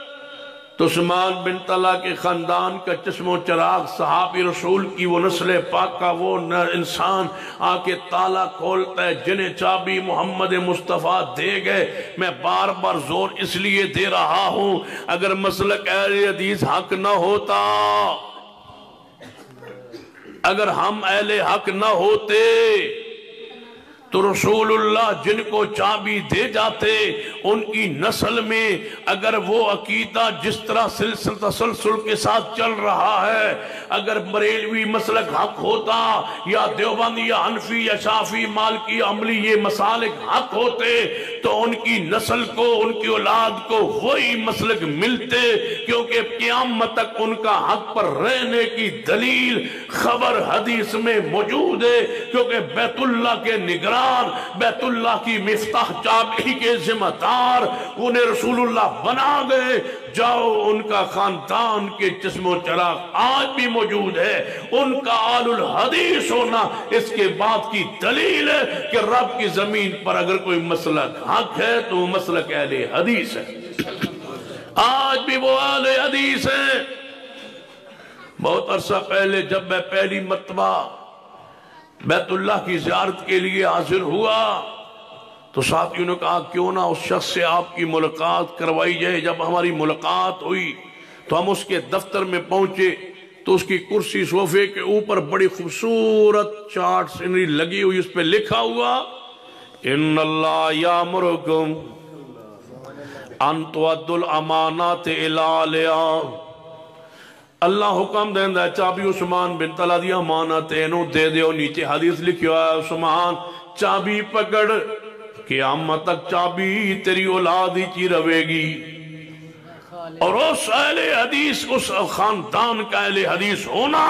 تو عثمان بن طلحہ کے خاندان کا چشم و چراغ صحابی رسول کی وہ نسل پاک کا وہ انسان آکے تالا کھولتا ہے جنہیں چابی محمد مصطفیٰ دے گئے۔ میں بار بار زور اس لیے دے رہا ہوں، اگر مسلک اہل حدیث حق نہ ہوتا، اگر ہم اہل حق نہ ہوتے تو رسول اللہ جن کو چابی دے جاتے ان کی نسل میں اگر وہ عقیدہ جس طرح سلسل تسلسل کے ساتھ چل رہا ہے، اگر بریلوی مسلک حق ہوتا یا دیوبند یا حنفی یا شافعی مالکی عملی یہ مسالک حق ہوتے تو ان کی نسل کو ان کی اولاد کو وہی مسلک ملتے، کیونکہ قیامت تک ان کا حق پر رہنے کی دلیل خبر حدیث میں موجود ہے، کیونکہ بیت اللہ کے نگران بیت اللہ کی مفتاح چابی کے ذمہ دار انہیں رسول اللہ بنا گئے۔ جاؤ ان کا خاندان کے چشم و چراغ آج بھی موجود ہے، ان کا آل الحدیث ہونا اس کے بعد کی دلیل ہے کہ رب کی زمین پر اگر کوئی مسلک حق ہے تو وہ مسلک اہل حدیث ہے، آج بھی وہ اہل حدیث ہیں۔ بہت عرصہ پہلے جب میں پہلی مرتبہ بیت اللہ کی زیارت کے لیے حاضر ہوا تو ساتھیوں نے کہا کیوں نہ اس شخص سے آپ کی ملاقات کروائی جائے۔ جب ہماری ملاقات ہوئی تو ہم اس کے دفتر میں پہنچے تو اس کی کرسی صوفے کے اوپر بڑی خوبصورت چارٹ سینری لگی ہوئی، اس پہ لکھا ہوا ان اللہ یامرکم ان تؤدوا الامانات الی اہلہا، اللہ حکم دیندہ ہے چابی عثمان بن طلحہ دی امانت اینو دے دیو۔ نیچے حدیث لکھیا ہے عثمان چابی پکڑ قیامت تک چابی تیری اولاد ہی چی روے گی، اور اس اہل حدیث اس خاندان کا اہل حدیث ہونا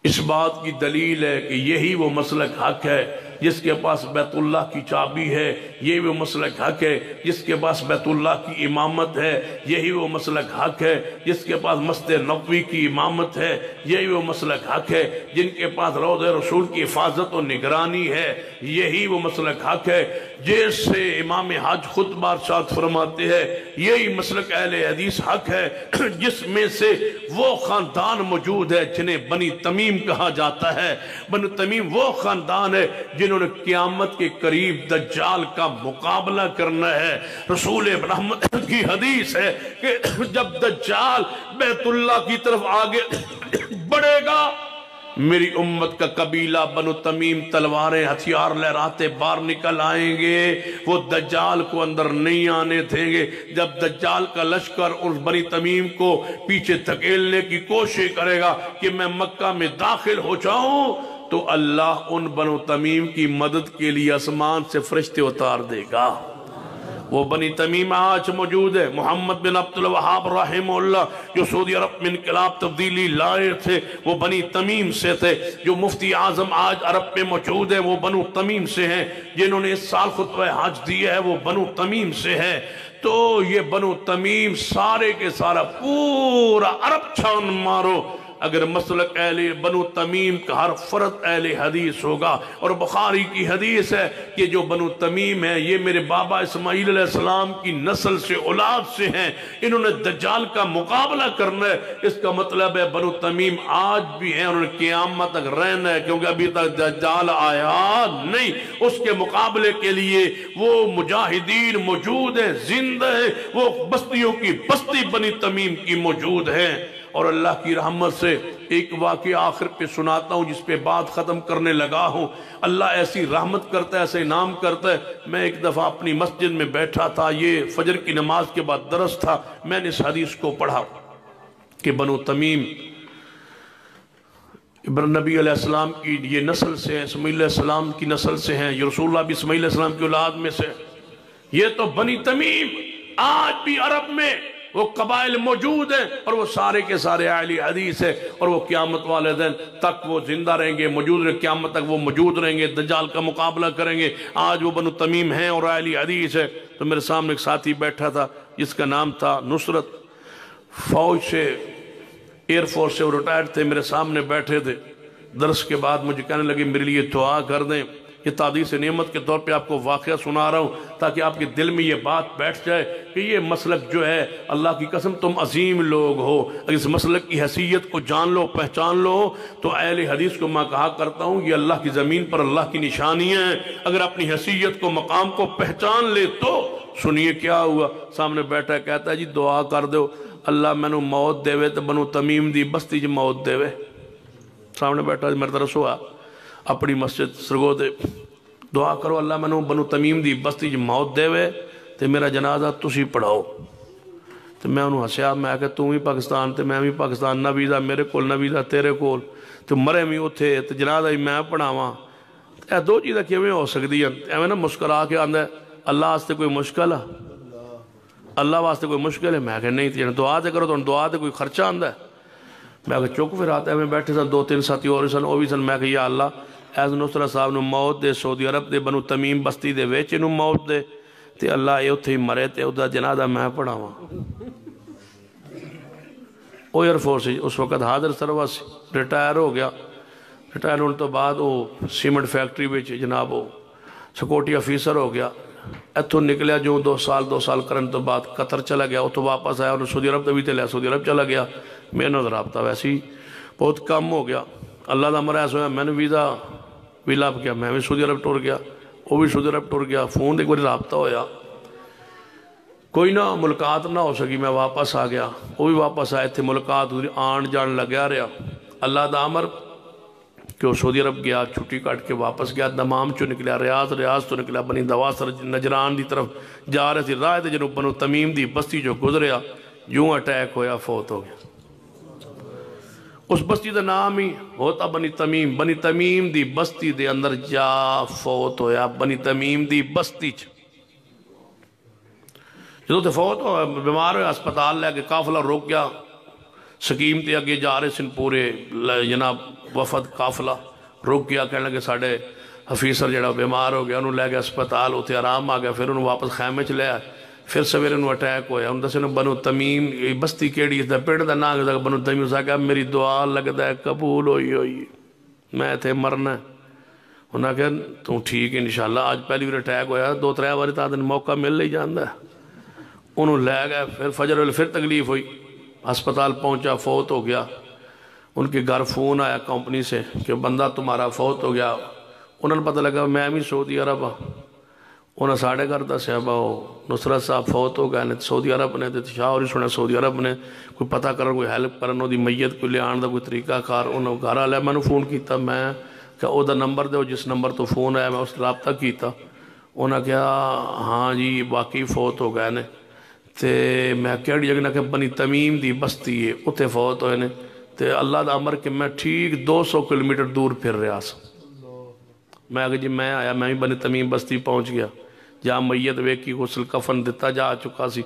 اس بات کی دلیل ہے کہ یہی وہ مسلک حق ہے جس کے پاس بیت اللہ کی چابی ہے، یہی وہ مسلک حق ہے جس کے پاس بیت اللہ کی امامت ہے، یہی وہ مسلک حق ہے جس کے پاس مسجد نبوی کی امامت ہے، یہی وہ مسلک حق ہے جن کے پاس روضہ رسول کی حفاظت و نگرانی ہے، یہی وہ مسلک حق ہے جس سے امام حج خطبہ ارشاد فرماتے ہیں یہی مسلک اہل حدیث حق ہے جس میں سے وہ خاندان موجود ہے جنہیں بنی تمیم کہا جاتا ہے۔ بنی تمیم وہ خاندان ہے جنہوں نے قیامت کے قریب دجال کا مقابلہ کرنا ہے۔ رسول رحمت کی حدیث ہے کہ جب دجال بیت اللہ کی طرف آگے بڑھے گا میری امت کا قبیلہ بنو تمیم تلواریں ہتھیار لہراتے باہر نکل آئیں گے، وہ دجال کو اندر نہیں آنے دیں گے۔ جب دجال کا لشکر اس بنی تمیم کو پیچھے دھکیلنے کی کوشش کرے گا کہ میں مکہ میں داخل ہو جاؤں تو اللہ ان بنو تمیم کی مدد کے لیے آسمان سے فرشتے اتار دے گا، وہ بنی تمیم آج موجود ہے. محمد بن عبد الوہاب رحمہ اللہ جو سعودی عرب میں انقلاب تبدیلی لائے تھے وہ بنی تمیم سے تھے. جو مفتی اعظم آج عرب میں موجود ہے وہ بنو تمیم سے ہیں. جنہوں نے اس سال خطبہ حج دیا ہے وہ بنو تمیم سے ہے. تو یہ بنو تمیم سارے کے سارا پورا عرب چھان مارو اگر مسلک اہل بنو تمیم کا ہر فرد اہل حدیث ہوگا. اور بخاری کی حدیث ہے کہ جو بنو تمیم ہے یہ میرے بابا اسماعیل علیہ السلام کی نسل سے اولاد سے ہیں. انہوں نے دجال کا مقابلہ کرنا ہے. اس کا مطلب ہے بنو تمیم آج بھی ہیں, انہوں نے قیامت تک رہنا ہے کیونکہ ابھی تک دجال آیا نہیں. اس کے مقابلے کے لیے وہ مجاہدین موجود ہیں, زندہ ہیں. وہ بستیوں کی بستی بنی تمیم کی موجود ہیں. اور اللہ کی رحمت سے ایک واقعہ آخر پہ سناتا ہوں جس پہ بات ختم کرنے لگا ہوں. اللہ ایسی رحمت کرتا ہے, ایسے انعام کرتا ہے. میں ایک دفعہ اپنی مسجد میں بیٹھا تھا, یہ فجر کی نماز کے بعد درس تھا. میں نے اس حدیث کو پڑھا کہ بنو تمیم نبی علیہ السلام کی یہ نسل سے ہیں, اسماعیل علیہ السلام کی نسل سے ہیں. یہ رسول اللہ بھی اسماعیل علیہ السلام کی اولاد میں سے. یہ تو بنی تمیم آج بھی عرب میں وہ قبائل موجود ہیں اور وہ سارے کے سارے اہل حدیث ہیں. اور وہ قیامت والے دن تک وہ زندہ رہیں گے, موجود رہیں, قیامت تک وہ موجود رہیں گے, دجال کا مقابلہ کریں گے. آج وہ بنو تمیم ہیں اور اہل حدیث ہے. تو میرے سامنے ایک ساتھی بیٹھا تھا جس کا نام تھا نصرت, فوج سے ایئر فورس سے وہ ریٹائرڈ تھے. میرے سامنے بیٹھے تھے. درس کے بعد مجھے کہنے لگے میرے لیے دعا کر دیں. یہ تعدیث نعمت کے طور پہ آپ کو واقعہ سنا رہا ہوں تاکہ آپ کے دل میں یہ بات بیٹھ جائے کہ یہ مسلک جو ہے اللہ کی قسم تم عظیم لوگ ہو. اگر اس مسلک کی حیثیت کو جان لو, پہچان لو تو اہل حدیث کو میں کہا کرتا ہوں یہ اللہ کی زمین پر اللہ کی نشانیاں ہیں. اگر اپنی حیثیت کو, مقام کو پہچان لے تو سنیے کیا ہوا. سامنے بیٹھا کہتا ہے جی دعا کر دو اللہ میں نو موت دے وے تو بنو تمیم دی بستی جو موت دے وے. سامنے بیٹھا میرے طرف ہوا اپنی مسجد سرگو دے, دعا کرو اللہ میں بنو تمیم دی بستی جو موت دے وے تے میرا جنازہ تسی پڑھاؤ. تو میں انہوں ہسیا, میں کہ تم ہی پاکستان تے میں بھی پاکستان, نہ ویزا میرے کول نہ ویزا تیرے کول, تو مرے بھی اتھے تے جنازہ ہی میں پڑھاواں. اے دو چیزیں کیویں ہو سکتی ہیں؟ ایویں نہ مسکرا کے آندا ہے اللہ واسطے کوئی مشکل ہے, اللہ واسطے کوئی مشکل ہے. میں کہ نہیں تھی دعا تے کرو, تو دعا تے کوئی خرچہ آندا ہے. میں کہ چک پھر آتا ہے, میں بیٹھے سن 2-3 ساتھی اور سن, وہ بھی سن. میں کہ یا اللہ ایز نصرت صاحب نو موت دے, سعودی عرب دے بنو تمیم بستی دے ویچ نو موت دے, تے اللہ اے اتھے ہی مرے تے ادھا جنازہ میں پڑھاواں. وہ ایئر فورس اس وقت حاضر سروا ریٹائر ہو گیا. ریٹائر ہونے تو بعد وہ سیمنٹ فیکٹری وچ جناب وہ سیکورٹی آفیسر ہو گیا. اتھوں نکلیا جو 2 سال کرن تو بعد قطر چلا گیا. اتھوں واپس آیا انہوں سعودی عرب بھی لیا, سعودی عرب چلا گیا. میں نے رابطہ ویسے ہی بہت کم ہو گیا. اللہ دا مرا ایسا ہوا میں نے ویزا بھی لاب کیا, میں بھی سعودی عرب ٹور گیا, وہ بھی سعودی عرب ٹور گیا. فون ایک باری رابطہ ہویا, کوئی نہ ملاقات نہ ہو سکی. میں واپس آ گیا, وہ بھی واپس آئے تھے, ملاقات آن جان لگیا رہا. اللہ دا امر کہ وہ سعودی عرب گیا, چھٹی کٹ کے واپس گیا. دمام چو نکلیا, ریاض تو نکلیا, بنی دواسر نجران دی طرف جا رہے تھی. راہ تے جنہوں بنو تمیم دی بستی جو گزریا, یوں اٹیک ہویا, فوت ہو گیا. اس بستی دا نام ہی ہوتا بنی تمیم. بنی تمیم دی بستی دے اندر جا فوت ہویا, بنی تمیم دی بستی چ. جدو تے فوت ہو بیمار ہویا, اسپتال لے کے قافلہ روک گیا. سکیم تے اگے جا رہے سن پورے جناب وفد قافلہ روک گیا. کہنے لگے ساڑھے حفیظر جڑا بیمار ہو گیا, انہوں لے گیا اسپتال, اتھے آرام آ گیا. پھر انہوں واپس خیمے چ لے آئے. پھر سویرے انہوں اٹیک ہویا. انہوں دسے بنو تمیم بستی کیڑی اس دا پیڑ دا نام ہے بنو تمیم. اسا کہا میری دعا لگتا ہے قبول ہوئی, میں تھے مرنا. انہوں نے کہا تو ٹھیک ہے انشاءاللہ. آج پہلی بار اٹیک ہویا, 2-3 بار تا دن موقع مل نہیں جاندہ. انہوں لے گئے. پھر فجر والے پھر تکلیف ہوئی, ہسپتال پہنچا, فوت ہو گیا. ان کے گھر فون آیا کمپنی سے کہ بندہ تمہارا فوت ہو گیا. انہوں نے پتہ لگا میں بھی سعودی عرب ہاں. انہوں نے ساڑھے گھر دا صحابہ نصرت صاحب فوت ہو گئے, سعودی عرب نے شاہ اور سنے سعودی عرب نے کوئی پتہ کرن, کوئی ہیلپ کرن, وہ دی میت کو لے آن دا کوئی طریقہ کار. انہوں گھر آ لیا, میں نے فون کیتا, میں کہ او دا نمبر دے جس نمبر تو فون آیا, میں اس رابطہ کیتا. انہوں نے کہا ہاں جی واقعی فوت ہو گئے نے. تے میں کہڑی جگہ کہ بنی تمیم دی بستی ہے, اتھے فوت ہوئے نے. تے اللہ دا امر کہ میں ٹھیک 200 کلومیٹر دور پھر رہا سا. میں کہ جی میں آیا, میں بھی بنی تمیم بستی پہنچ گیا. جہاں میت ویکھی غسل کفن دیتا جا چکا سی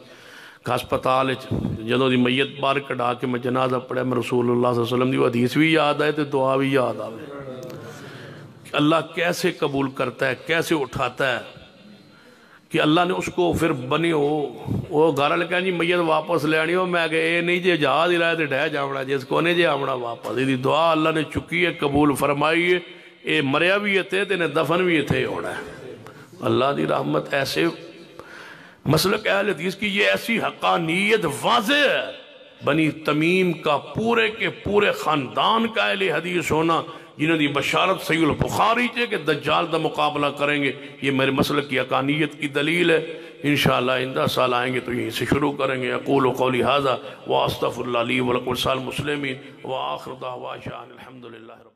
ہسپتال جدوں دی میت باہر کڈا کے میں جنازہ پڑھا میں رسول اللہ صلی اللہ علیہ وسلم دی حدیث بھی یاد آئے تو دعا بھی یاد آئے اللہ کیسے قبول کرتا ہے کیسے اٹھاتا ہے کہ اللہ نے اس کو پھر بنی وہ گھر لکھا جی میت واپس لے آنی ہو میں کہ اے نہیں جی جہاز ہی رہے تھے ڈھہ جاونا جس کو نہیں جی آمنا واپس یہ دعا اللہ نے چکی ہے قبول فرمائی ہے اے مریا بھی تھے تینے دفن بھی تھے ہونا ہے اللہ دی رحمت ایسے مسلک اہل حدیث کی یہ ایسی حقانیت واضح ہے بنی تمیم کا پورے کے پورے خاندان کا اہل حدیث ہونا جنہوں دی بشارت صحیح البخاری چے کہ دجال دا مقابلہ کریں گے یہ میرے مسلک کی حقانیت کی دلیل ہے انشاءاللہ اندہ سال آئیں گے تو یہیں سے شروع کریں گے اقول قولی ھذا واستغفر اللہ لی ولکم ولسائر المسلمین وآخر دعوانا الحمدللہ رب